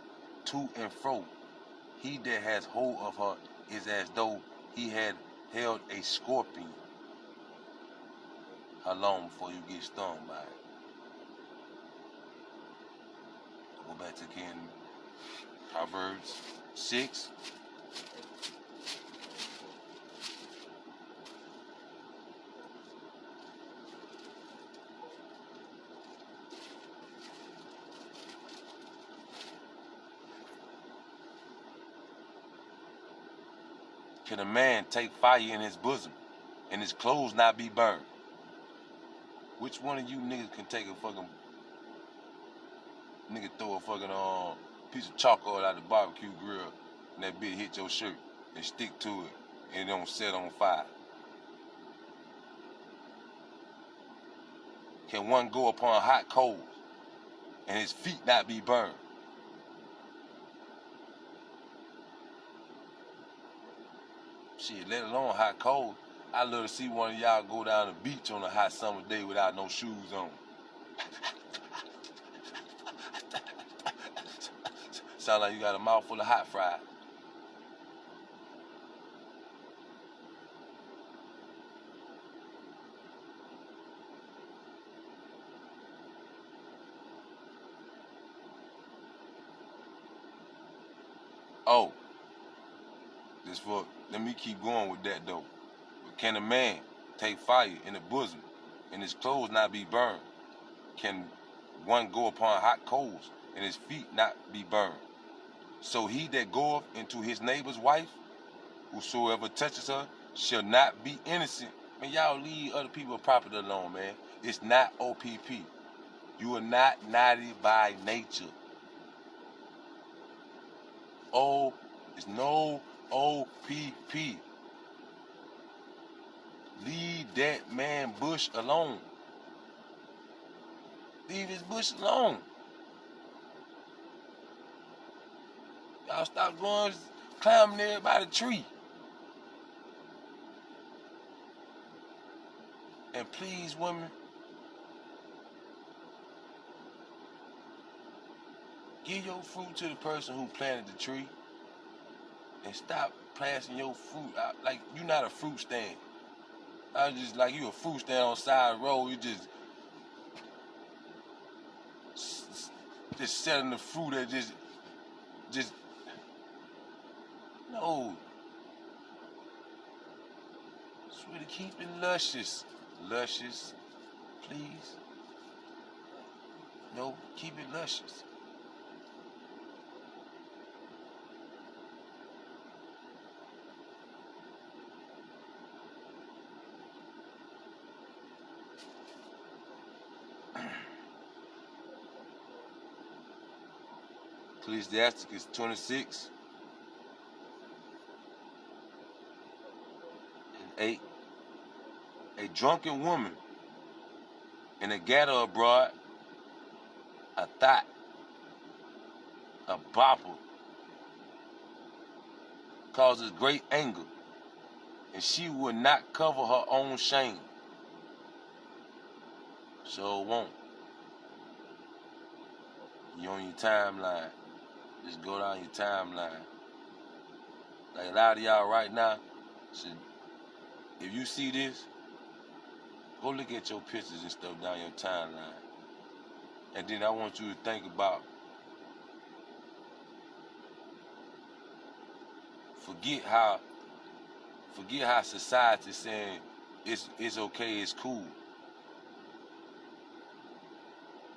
to and fro. He that has hold of her is as though he had held a scorpion. How long before you get stung by it? Go back to again Proverbs 6. Can a man take fire in his bosom and his clothes not be burned? Which one of you niggas can take a fucking nigga throw a fucking piece of charcoal out the barbecue grill and that bitch hit your shirt and stick to it and it don't set on fire? can one go upon hot coals and his feet not be burned? Shit, let alone hot coals. I'd love to see one of y'all go down the beach on a hot summer day without no shoes on. Sound like you got a mouthful of hot fries. Oh, let me keep going with that though. But can a man take fire in the bosom and his clothes not be burned? Can one go upon hot coals and his feet not be burned? So he that goeth into his neighbor's wife, whosoever touches her, shall not be innocent. Man, y'all leave other people's property alone, man. It's not OPP. You are not naughty by nature. Oh, it's no OPP. Leave that man Bush alone. Leave his bush alone. Y'all stop going climbing there by the tree. And please, women, give your fruit to the person who planted the tree and stop passing your fruit out. Like, you're not a fruit stand. I just like you a fruit stand on the side of the road. You just selling the fruit that just no. Sweetie, keep it luscious. Luscious, please. No, keep it luscious. Ecclesiasticus 26 and 8. A drunken woman and a gatter abroad, a thought, a bopper, causes great anger, and she will not cover her own shame. So won't. You on your timeline. Just go down your timeline. Like a lot of y'all right now, if you see this, go look at your pictures and stuff down your timeline. And then I want you to think about, forget how society's saying it's okay, it's cool.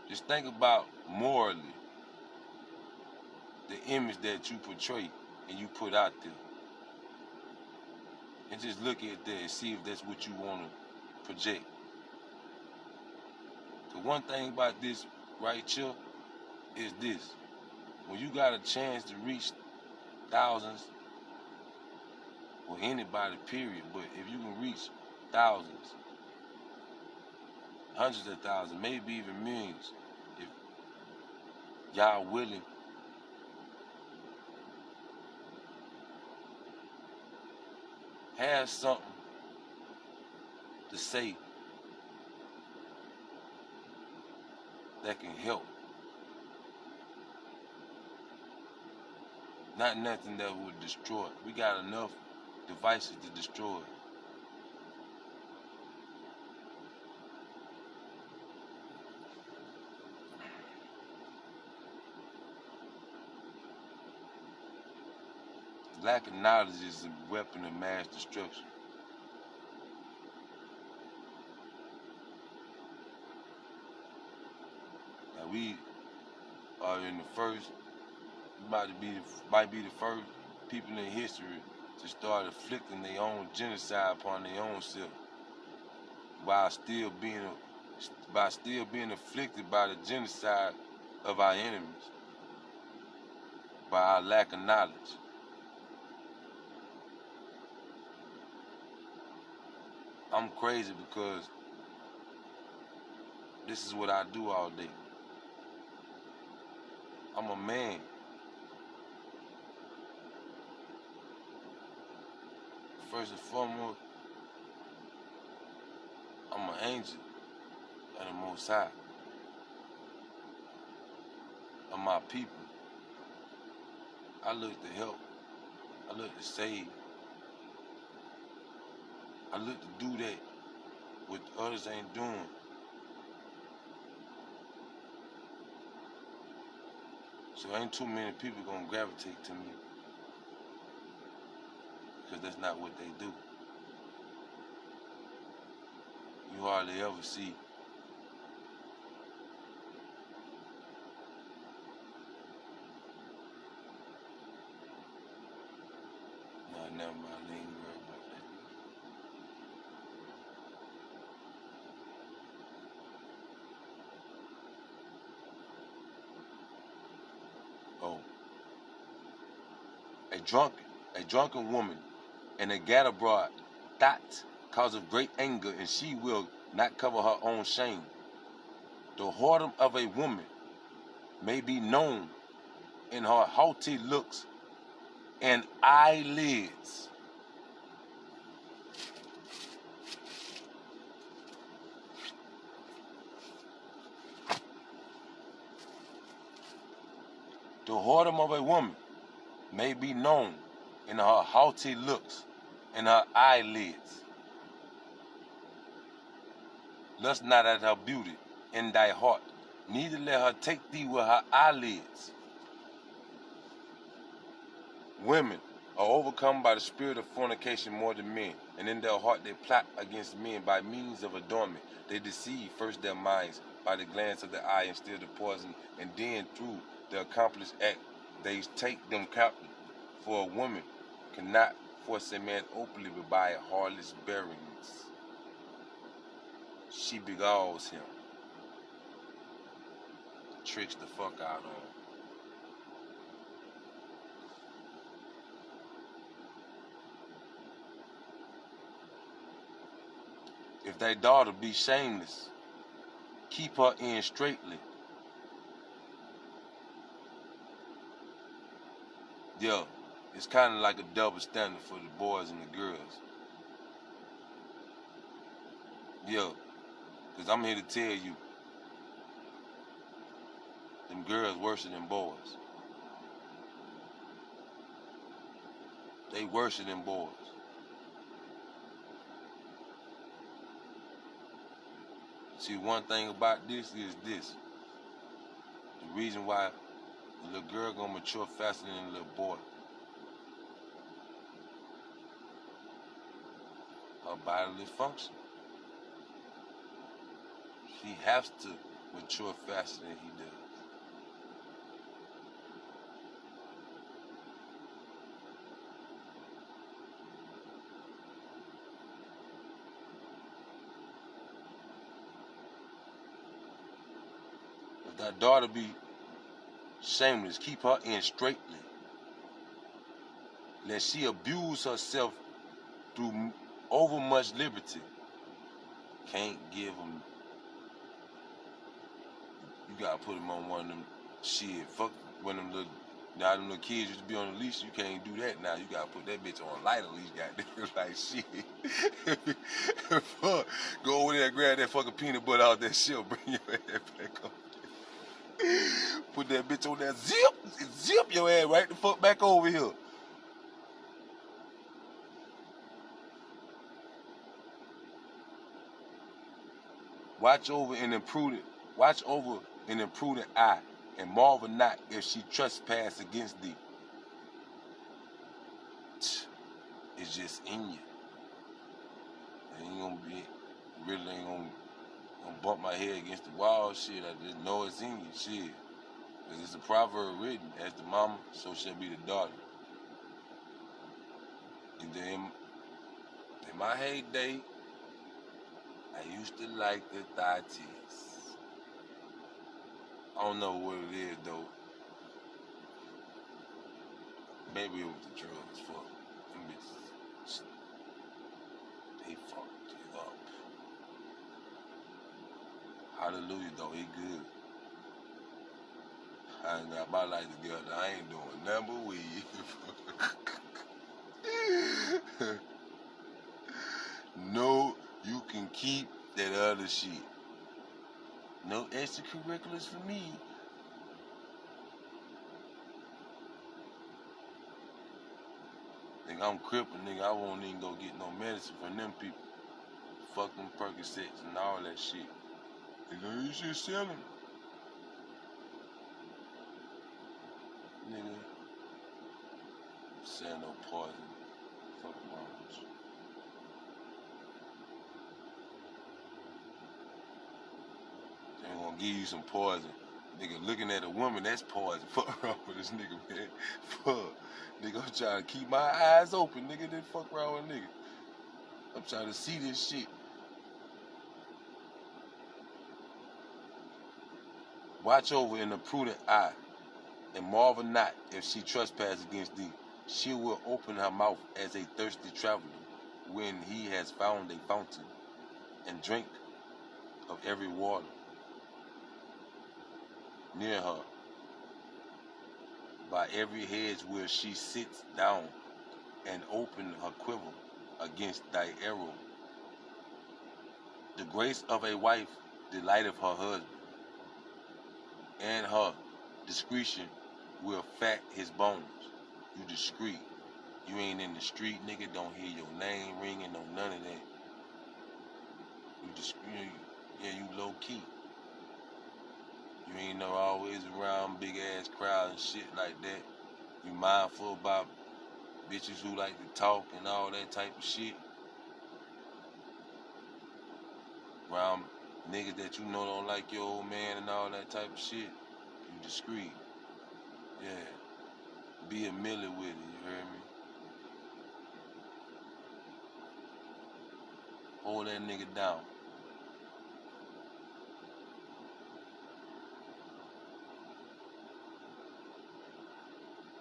Just think about morally the image that you portray and you put out there. And just look at that and see if that's what you want to project. The one thing about this right here is this. When you got a chance to reach thousands, or anybody, period, but if you can reach thousands, hundreds of thousands, maybe even millions, if y'all willing, have something to say that can help. Not nothing that would destroy it. We got enough devices to destroy it. Lack of knowledge is a weapon of mass destruction. Now we are in the first, might be the first people in history to start inflicting their own genocide upon their own self, while still being afflicted by the genocide of our enemies, by our lack of knowledge. I'm crazy because This is what I do all day. I'm a man. First and foremost, I'm an angel of the Most High. Of my people. I look to help. I look to save. I look to do that what others ain't doing. So ain't too many people gonna gravitate to me, because that's not what they do. You hardly ever see no, never mind, I ain't worried about that. Oh, a drunken woman and a gad abroad that cause of great anger, and she will not cover her own shame. The whoredom of a woman may be known in her haughty looks and eyelids. The whoredom of a woman may be known in her haughty looks and her eyelids. Lust not at her beauty in thy heart, neither let her take thee with her eyelids. Women are overcome by the spirit of fornication more than men, and in their heart they plot against men by means of adornment. They deceive first their minds by the glance of the eye and steal the poison, and then through the accomplished act they take them captive. For a woman cannot force a man openly, but by heartless bearings she beguiles him, tricks the fuck out of him. If thy daughter be shameless, keep her in straitly. Yeah, it's kind of like a double standard for the boys and the girls. Yeah, because I'm here to tell you, them girls worse than boys. They worse than boys. See, one thing about this is this. The reason why a little girl gonna mature faster than a little boy. Her bodily function. She has to mature faster than he does. If thy daughter be shameless, keep her in straitly, lest she abuse herself through overmuch liberty. Can't give them. You gotta put them on one of them shit. Fuck one of them little. Now them little kids used to be on the leash. You can't do that now. You gotta put that bitch on lighter leash. Goddamn, like shit. Fuck. Go over there and grab that fucking peanut butter out that shit. Bring your ass back up. Put that bitch on that zip your ass right the fuck back over here. Watch over an imprudent eye, and marvel not if she trespass against thee. It's just in you. It ain't gonna be, really ain't gonna bump my head against the wall. Shit, I just know it's in you. Shit. Because it's a proverb written, as the mama, so shall be the daughter. And then, in my heyday, I used to like the thigh tees. I don't know what it is, though. Maybe it was the drugs. Fuck. Them bitches, they fucked it up. Hallelujah, though, he good. I ain't got my life together. I ain't doing nothing but weed. No, you can keep that other shit. No extracurriculars for me. Nigga, I'm crippled, nigga. I won't even go get no medicine from them people. Fuck them Percocets and all that shit. Nigga, you should sell them. Nigga, sell no poison. Fuck wrong with you. They gonna give you some poison. Nigga, looking at a woman, that's poison. Fuck around with this nigga, man. Fuck. Nigga, I'm trying to keep my eyes open, nigga. Then fuck around with nigga. I'm trying to see this shit. Watch over in a prudent eye, and marvel not if she trespass against thee. She will open her mouth as a thirsty traveler when he has found a fountain, and drink of every water near her. By every hedge where she sits down, and open her quiver against thy arrow. The grace of a wife delighteth her husband, and her discretion will fat his bones. You discreet. You ain't in the street, nigga. Don't hear your name ringing, no none of that. You discreet. Yeah, you low key. You ain't no always around big ass crowd and shit like that. You mindful about bitches who like to talk and all that type of shit. Around niggas that you know don't like your old man and all that type of shit. You discreet. Yeah. Be a millie with it, you heard me? Hold that nigga down.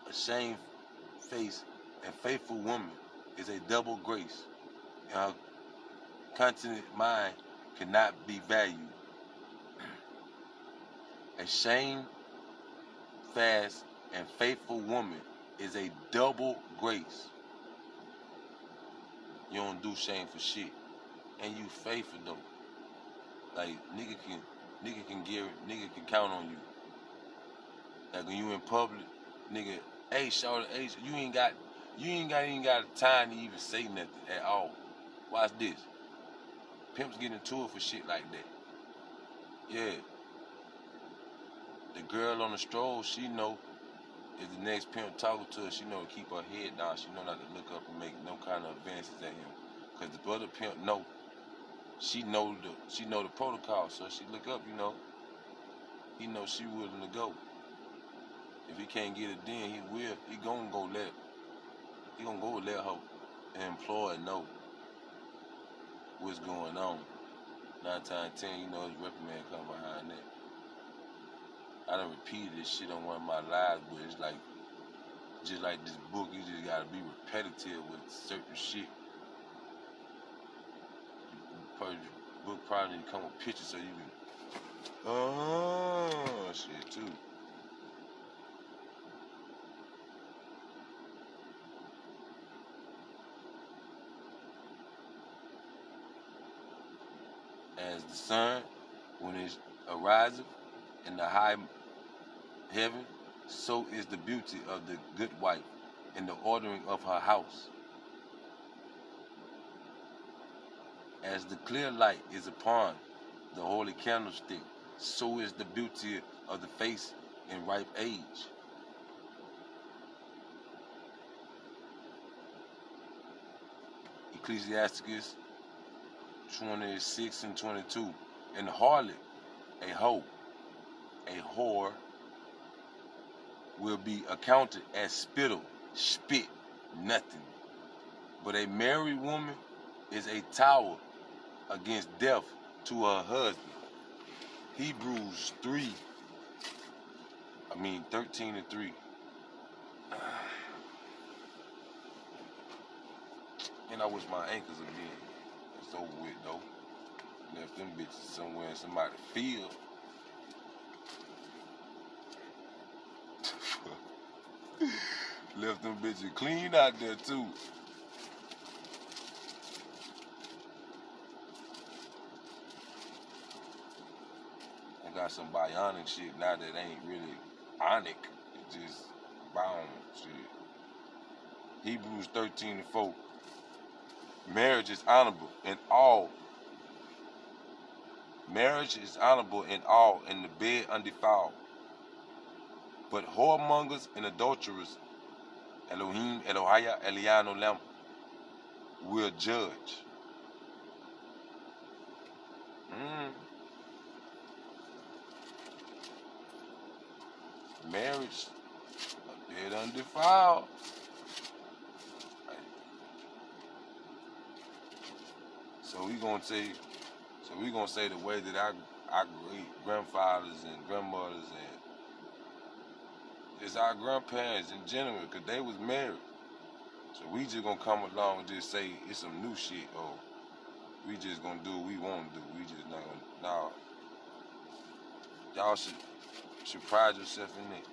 A shamefaced and faithful woman is a double grace, and her continent mind cannot be valued. A shamefast and faithful woman is a double grace. You don't do shameful shit, and you faithful though. Like nigga can count on you. Like when you in public, nigga, hey, shawty, hey, you ain't even got time to even say nothing at all. Watch this. Pimps get into it for shit like that. Yeah. The girl on the stroll, she know if the next pimp talking to her, she know to keep her head down. She know not to look up and make no kind of advances at him. Cause the other pimp know. She know the protocol, so she look up, you know. He know she willing to go. If he can't get it then, he will. He gonna go let her employer know what's going on. 9 times 10, you know his reprimand come behind that. I done repeated this shit on one of my lives, but it's like, just like this book, you just gotta be repetitive with certain shit. The book probably need to come with pictures so you can, shit too. As the sun, when it arises in the high heaven, so is the beauty of the good wife in the ordering of her house. As the clear light is upon the holy candlestick, so is the beauty of the face in ripe age. Ecclesiasticus 26 and 22. And harlot, a hoe, a whore, will be accounted as spittle, spit, nothing. But a married woman is a tower against death to her husband. Hebrews 13 and 3. And I wish my ankles again. It's over with though. Left them bitches somewhere in somebody's field. Left them bitches clean out there too. I got some bionic shit now that ain't really onic. It's just bound shit. Hebrews 13:4. Marriage is honorable in all. Marriage is honorable in all, and the bed undefiled. But whoremongers and adulterers, Elohim, Elohaya, Elian, Olam, will judge. Marriage, a bed undefiled. So we gonna say the way that our great grandfathers and grandmothers and it's our grandparents in general, cause they was married. So we just gonna come along and just say it's some new shit, or we just gonna do what we want to do. We just not gonna. Nah, y'all should pride yourself in it.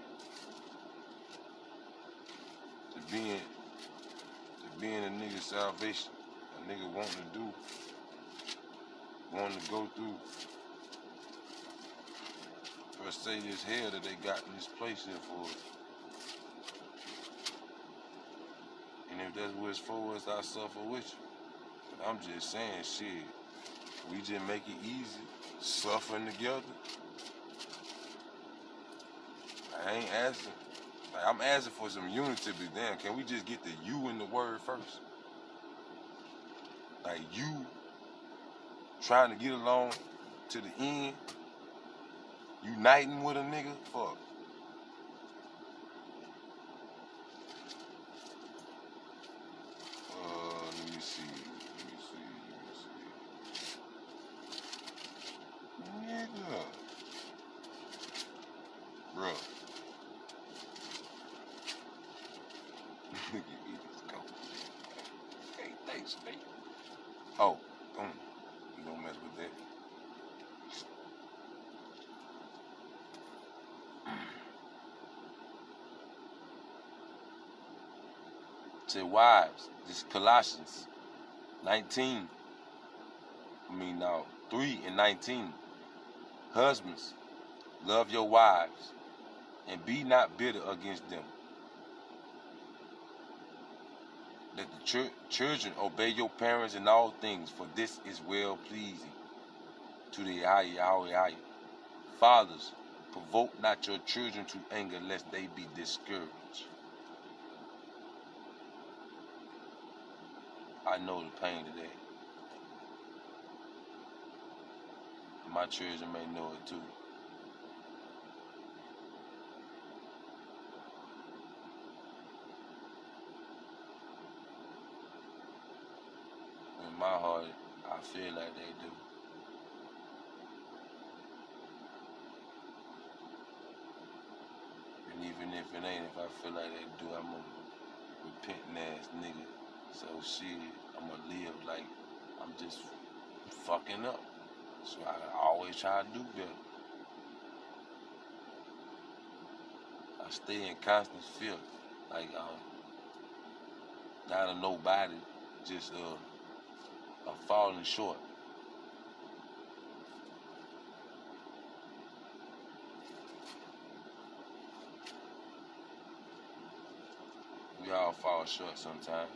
To being a nigga's salvation, a nigga wanting to go through per se this hell that they got in this place here for us. And if that's what it's for us, I suffer with you. But I'm just saying, shit, we just make it easy, suffering together. I ain't asking. Like, I'm asking for some unity, but damn, can we just get the you in the word first? Like, you trying to get along to the end, uniting with a nigga, fuck. Let me see. Nigga. Bruh. Look at me, let's go. Hey, thanks, mate. Oh, you don't mess with that. To wives, this Colossians 3:19. Husbands, love your wives, and be not bitter against them. Let the children obey your parents in all things, for this is well pleasing to the Yahweh. Fathers, provoke not your children to anger, lest they be discouraged. I know the pain of that. My children may know it too. In my heart, I feel like they do. And even if it ain't, if I feel like they do, I'm a repentant ass nigga. So shit, I'ma live like I'm just fucking up. So I always try to do better. I stay in constant fear, like not of nobody, just I'm falling short. We all fall short sometimes.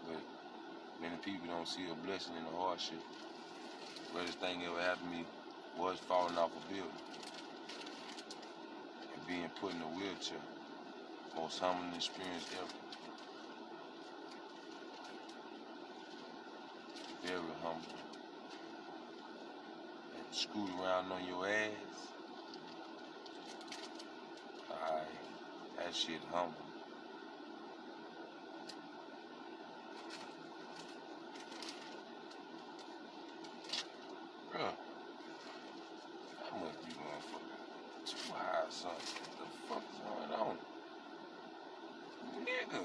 But many people don't see a blessing in the hardship. The greatest thing ever happened to me was falling off a building and being put in a wheelchair. Most humbling experience ever. Very humbling. And scoot around on your ass. That shit humbling. Bruh, that must be motherfucking too high, son. What the fuck is going on? Nigga.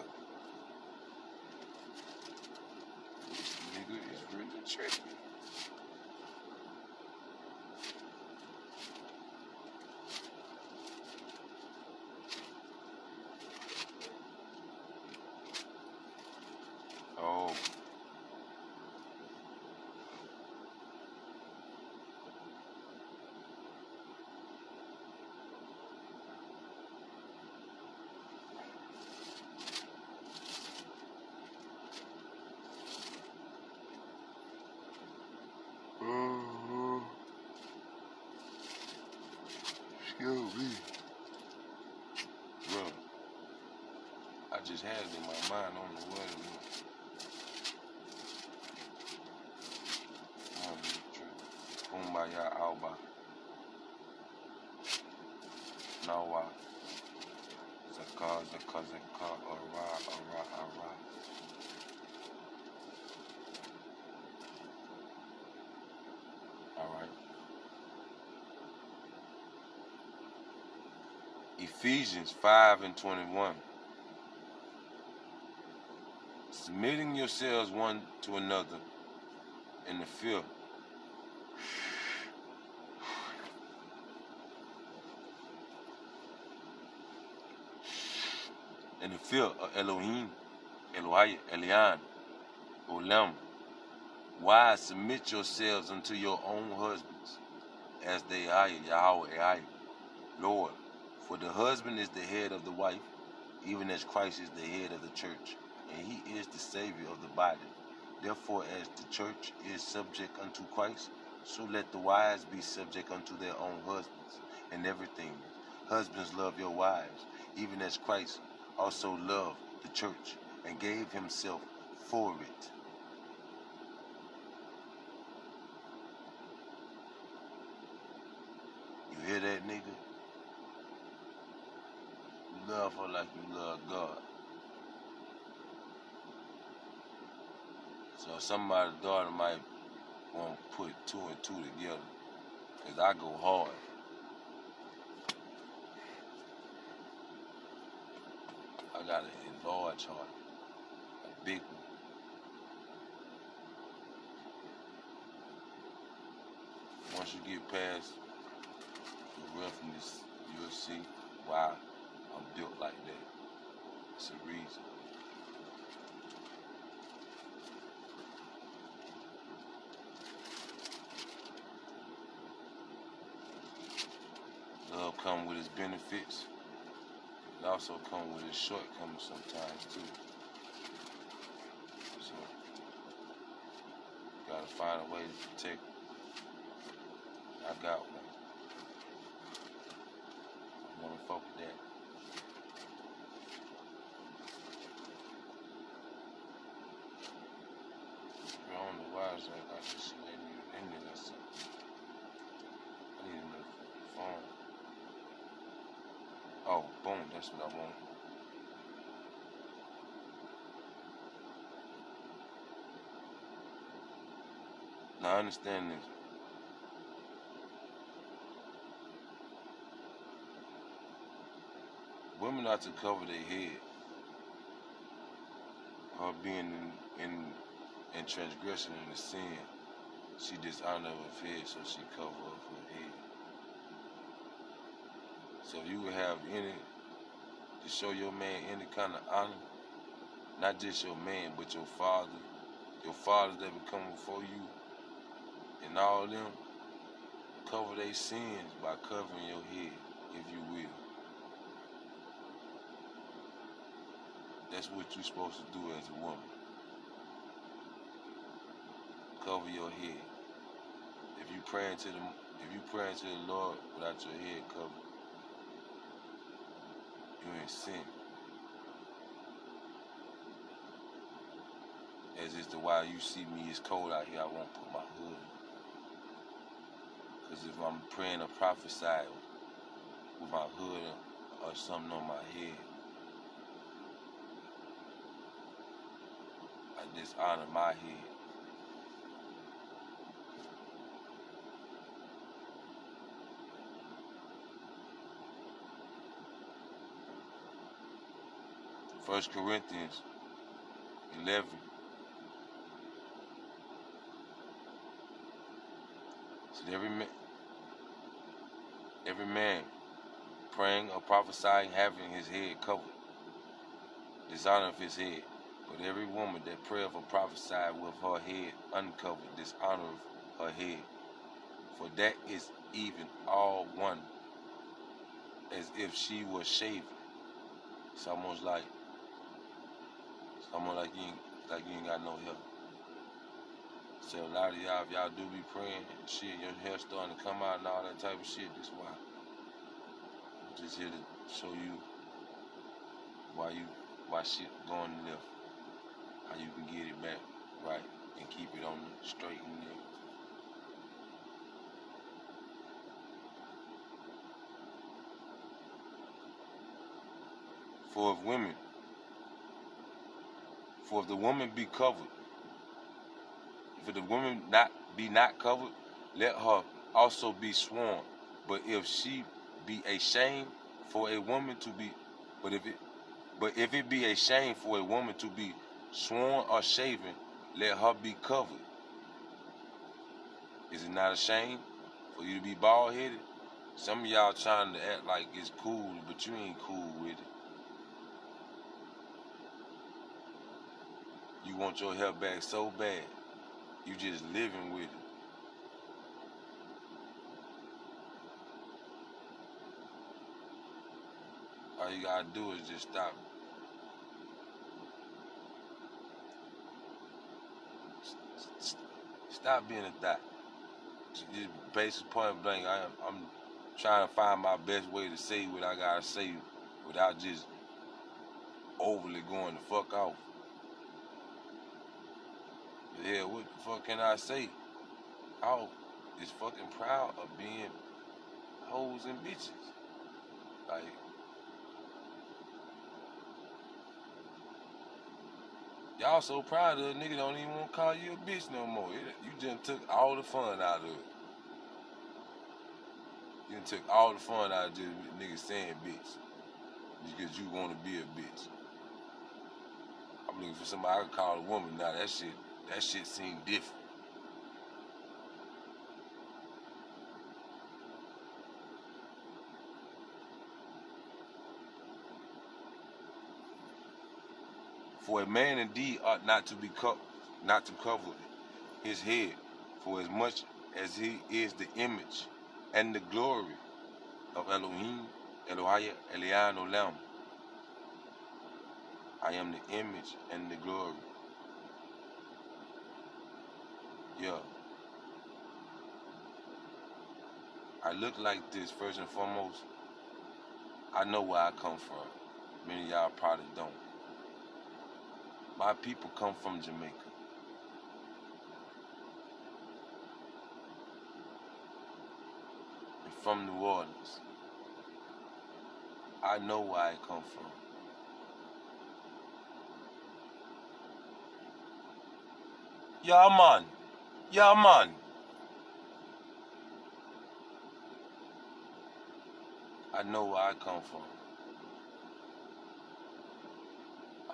Yo, me. Bro, I just had it in my mind on the way. Kumbaya Alba. Nawa. Zaka, Zaka, Zaka, Ara, Ara, Ara. Alright. Ephesians 5:21. Submitting yourselves one to another in the fear. In the fear of Elohim, Elohai, Elian, Olam. Wives, submit yourselves unto your own husbands, as they are Yahweh, Lord. For the husband is the head of the wife, even as Christ is the head of the church, and he is the Savior of the body. Therefore, as the church is subject unto Christ, so let the wives be subject unto their own husbands in everything. Husbands, love your wives, even as Christ also loved the church and gave himself for it. You hear that, nigga? You love her like you love God. So somebody's daughter might want to put two and two together, because I go hard. I got a large heart, a big one. Once you get past the roughness, you'll see why I'm built like that. It's a reason. Love comes with its benefits. It also comes with its shortcomings sometimes too. So you gotta find a way to protect it. I got one. I'm gonna fuck with that. I don't know why it's like I just see that nigga in there or something. I need another phone. Oh, boom, that's what I want. Now understand this. Women are to cover their head. Her being in transgression and the sin, she dishonor her head, so she cover up her head. So if you would have any, to show your man any kind of honor, not just your man, but your fathers that will come before you, and all them, cover their sins by covering your head, if you will. That's what you're supposed to do as a woman. Cover your head. If you praying to the Lord without your head covered, you in sin. As is the why you see me, it's cold out here, I won't put my hood on. Because if I'm praying or prophesying with my hood or something on my head, I dishonor my head. First Corinthians 11. So every man praying or prophesying having his head covered, dishonor of his head. But every woman that prayeth or prophesieth with her head uncovered, dishonor of her head. For that is even all one, as if she was shaven. It's almost like you ain't got no hair. So a lot of y'all, if y'all do be praying and shit, your hair starting to come out and all that type of shit, that's why. I'm just here to show you why shit going left, how you can get it back right and keep it on the straight and narrow. For if the woman be covered, if the woman not covered, let her also be sworn. But if she be a shame for a woman to be, but if it be a shame for a woman to be sworn or shaven, let her be covered. Is it not a shame for you to be bald headed? Some of y'all trying to act like it's cool, but you ain't cool with it. You want your hair back so bad, you just living with it. All you gotta do is just stop. Stop being a thot. Just basic point blank. I'm trying to find my best way to say what I gotta say without just overly going the fuck off. But yeah, what the fuck can I say? I is fucking proud of being hoes and bitches. Like, y'all so proud of a nigga don't even want to call you a bitch no more. You just took all the fun out of it. You done took all the fun out of just niggas saying bitch. Because you want to be a bitch. I'm looking for somebody I can call a woman now. That shit seems different. For a man indeed ought not to cover his head, for as much as he is the image and the glory of Elohim, Elohaya, Elian, Olam. I am the image and the glory. Yeah. I look like this first and foremost. I know where I come from. Many of y'all probably don't. My people come from Jamaica. And from New Orleans. I know where I come from. Yeah, man. Yeah, man. I know where I come from.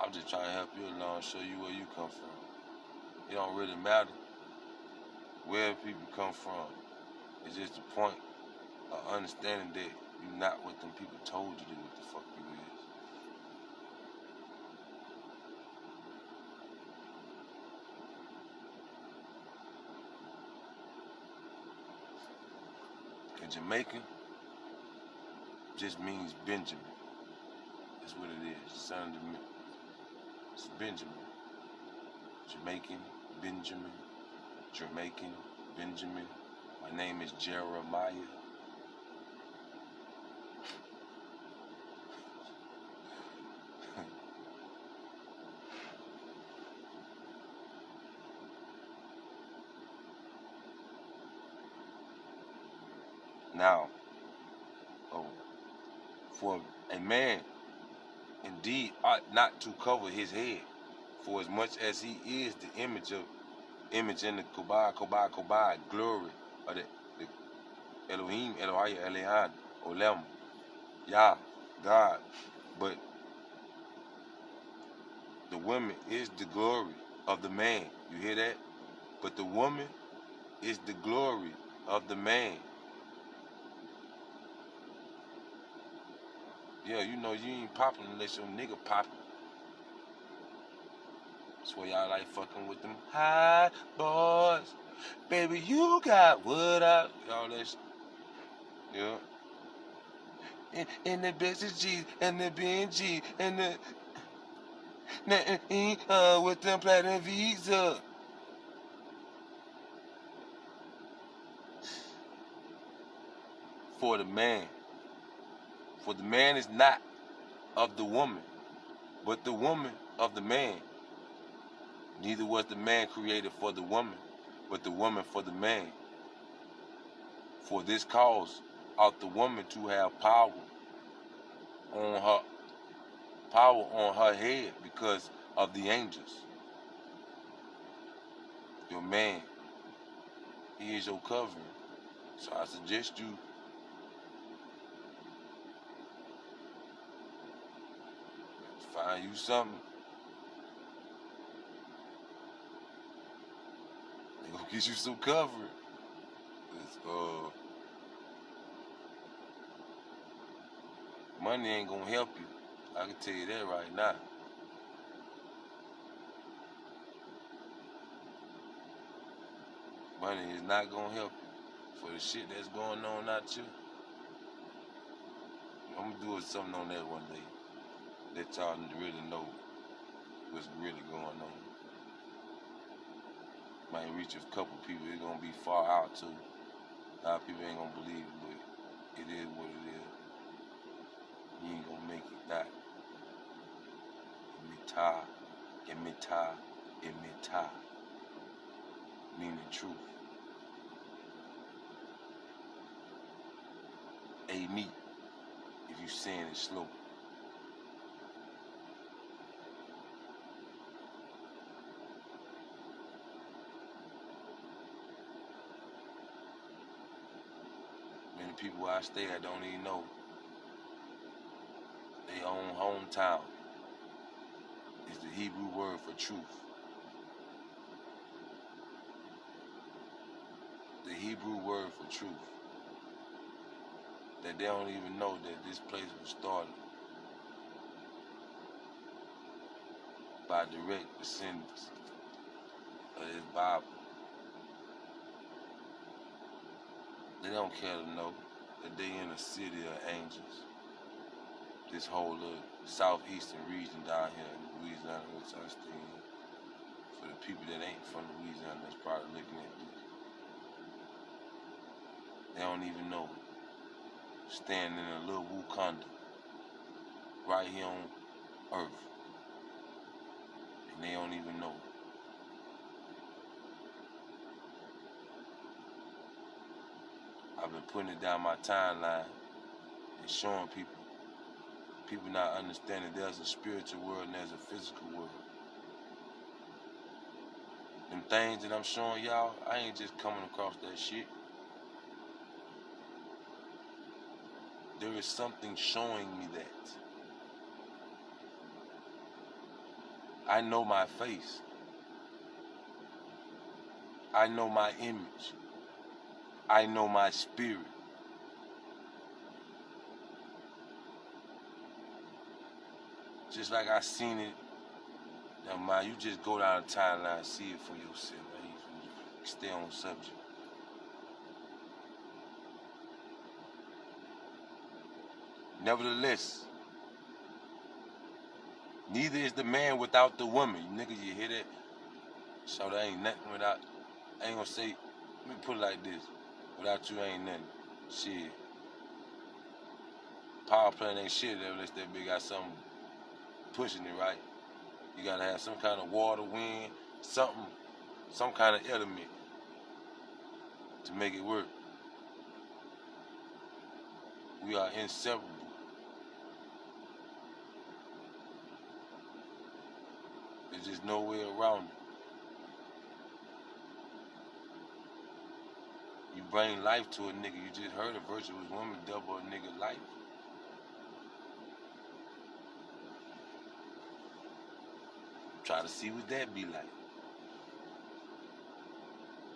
I'm just trying to help you along, show you where you come from. It don't really matter where people come from. It's just the point of understanding that you're not what them people told you to what the fuck you is. And Jamaican just means Benjamin. That's what it is. Son of the, it's Benjamin. Jamaican, Benjamin. Jamaican, Benjamin. My name is Jeremiah. Now, for a man indeed ought not to cover his head, for as much as he is the image in the Kobah, glory of the Elohim, Elohaya, Elian, Olam, Yah, God. But the woman is the glory of the man. You hear that? But the woman is the glory of the man. Yeah, you know you ain't popping unless your nigga popping. That's why y'all like fucking with them hot boys. Baby, you got what up? All that shit. Yeah. And the best G and the BNG and the with them platinum visa. For the man, For the man is not of the woman, but the woman of the man. Neither was the man created for the woman, but the woman for the man. For this cause ought the woman to have power on her head because of the angels. Your man, he is your covering. So I suggest you find you something. They gonna get you some covering. Money ain't gonna help you. I can tell you that right now. Money is not gonna help you for the shit that's going on out here. I'm gonna do something on that one day. Let y'all really know what's really going on. Might reach a couple people. It's gonna be far out too. A lot of people ain't gonna believe it, but it is what it is. You ain't gonna make it not. Imita, meaning truth. Me, if you saying it slow. Many people where I stay at don't even know their own hometown is the Hebrew word for truth. The Hebrew word for truth. That they don't even know that this place was started by direct descendants of this Bible. They don't care to know that they in a city of angels. This whole little southeastern region down here in Louisiana, which I stay in. For the people that ain't from Louisiana that's probably looking at this. They don't even know. Standing in a little Wakanda, right here on Earth. And they don't even know. I've been putting it down my timeline and showing people not understanding there's a spiritual world and there's a physical world. Them things that I'm showing y'all, I ain't just coming across that shit. There is something showing me that. I know my face. I know my image. I know my spirit. Just like I seen it. Now, man, you just go down the timeline and see it for yourself. Man. You stay on subject. Nevertheless, neither is the man without the woman. You niggas, you hear that? So there ain't nothing without, I ain't gonna say, let me put it like this. Without you ain't nothing. Shit. Power plant ain't shit unless that bitch got something pushing it, right? You gotta have some kind of water, wind, something, some kind of element to make it work. We are inseparable. There's just no way around it. You bring life to a nigga. You just heard a virtuous woman double a nigga life. Try to see what that be like.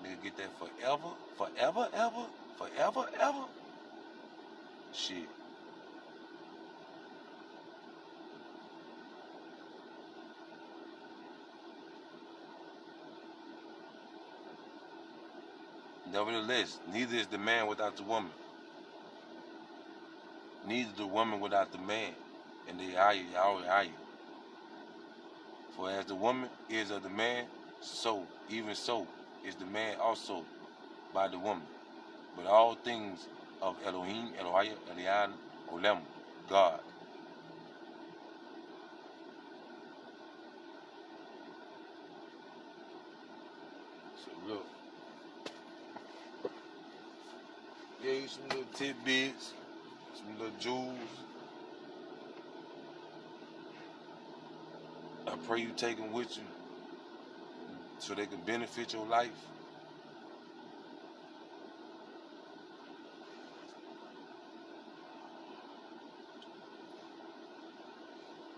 Nigga get that forever, ever. Shit. Nevertheless, neither is the man without the woman. Neither the woman without the man. And they higher. For as the woman is of the man, so, even so, is the man also by the woman. But all things of Elohim, Elohim, Elian, Olem, God. So look, gave you some little tidbits, some little jewels. I pray you take them with you so they can benefit your life.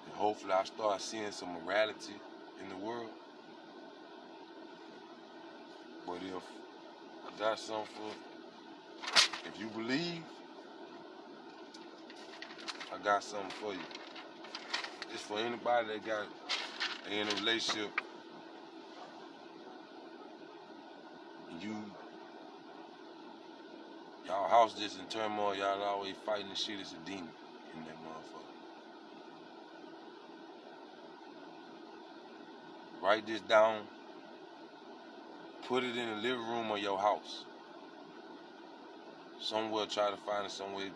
And hopefully I start seeing some morality in the world. But if I got something for, if you believe, I got something for you. It's for anybody that got in a relationship and y'all house just in turmoil, y'all always fighting the shit. It's a demon in that motherfucker. Write this down. Put it in the living room of your house. Somewhere, try to find it somewhere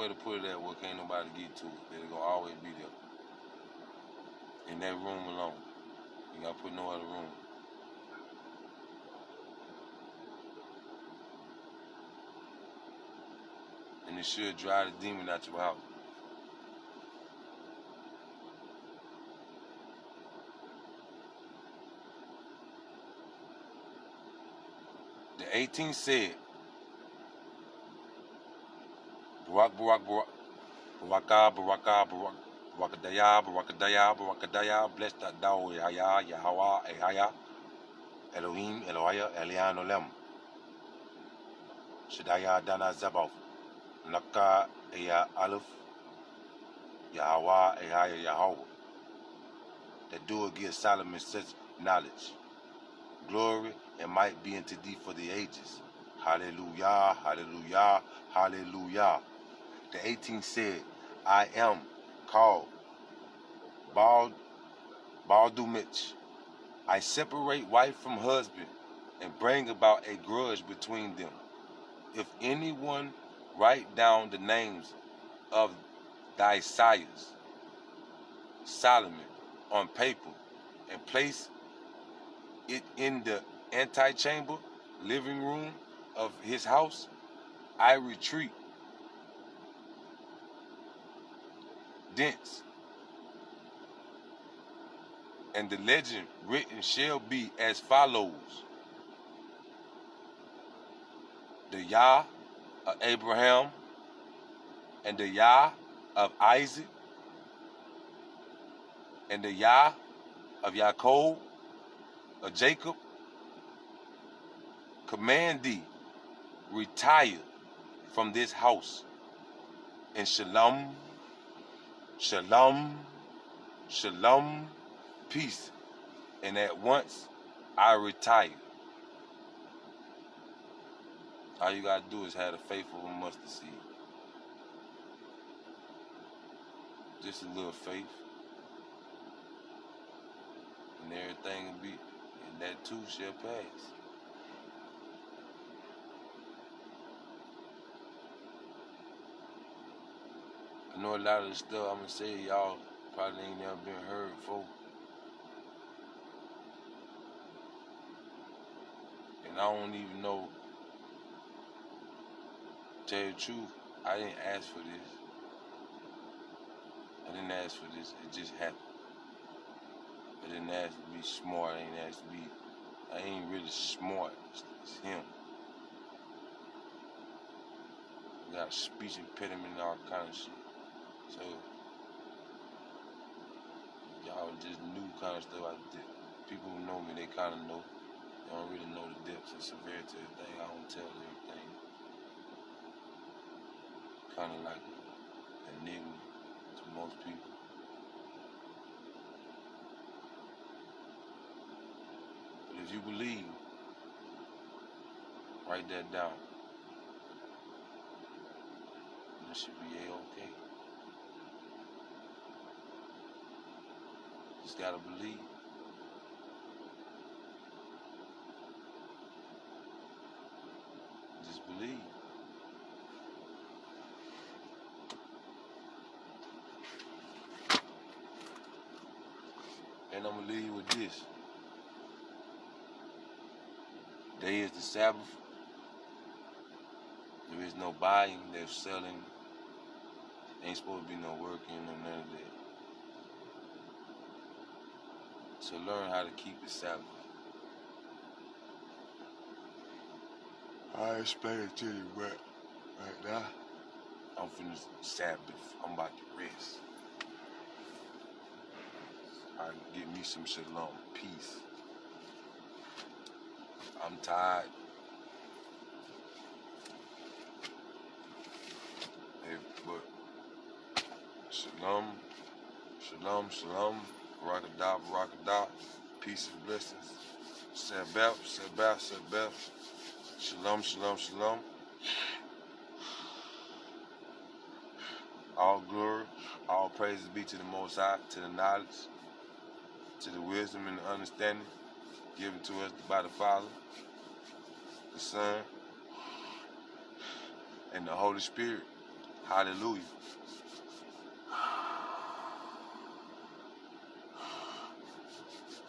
to put it at where can't nobody get to it. That it's gonna always be there. In that room alone. You gotta put no other room. And it should drive the demon out your house. The 18th said, Barakadaya, bless that thou, Yahweh, Elohim, Elohia, Elian Olem, Shadaya Dana Zabav, Naka Eya Aleph, Yahweh, Ehaya Yahweh, that do give Solomon such knowledge, glory, and might be unto thee for the ages. Hallelujah, hallelujah, hallelujah. The 18th said, I am called Baldumich. I separate wife from husband and bring about a grudge between them. If anyone write down the names of thy sires, Solomon, on paper and place it in the antechamber living room of his house, I retreat thence. And the legend written shall be as follows. The Yah of Abraham and the Yah of Isaac and the Yah of Yaakov, of Jacob, command thee, retire from this house in shalom, shalom, shalom, peace. And at once I retire. All you gotta do is have the faith of a mustard seed. Just a little faith. And everything will be, and that too shall pass. I know a lot of the stuff I'm gonna say y'all probably ain't never been heard before. And I don't even know, to tell you the truth, I didn't ask for this. I didn't ask for this, it just happened. I didn't ask to be smart, I ain't really smart, it's him. I got speech impediment and all kind of shit. So, y'all just knew kind of stuff I did. People who know me, they kind of know. They don't really know the depths and severity of everything. I don't tell everything. Kind of like an enigma to most people. But if you believe, write that down. And it should be A-okay. Just gotta believe. Just believe. And I'm going to leave you with this. Day is the Sabbath. There is no buying, there's selling. Ain't supposed to be no working or none of that. So learn how to keep the Sabbath. I'll explain it to you right now. I'm finna Sabbath. I'm about to rest. I can get me some shalom, peace. I'm tired. Hey, but shalom, shalom, shalom, barakadah, barakadah, peace and blessings. Sabbath, sabbath, sabbath. Shalom, shalom, shalom. All glory, all praises be to the Most High, to the knowledge, to the wisdom and the understanding given to us by the Father, the Son, and the Holy Spirit. Hallelujah.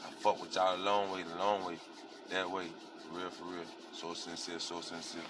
I fuck with y'all a long way, that way, for real, so sincere, so sincere.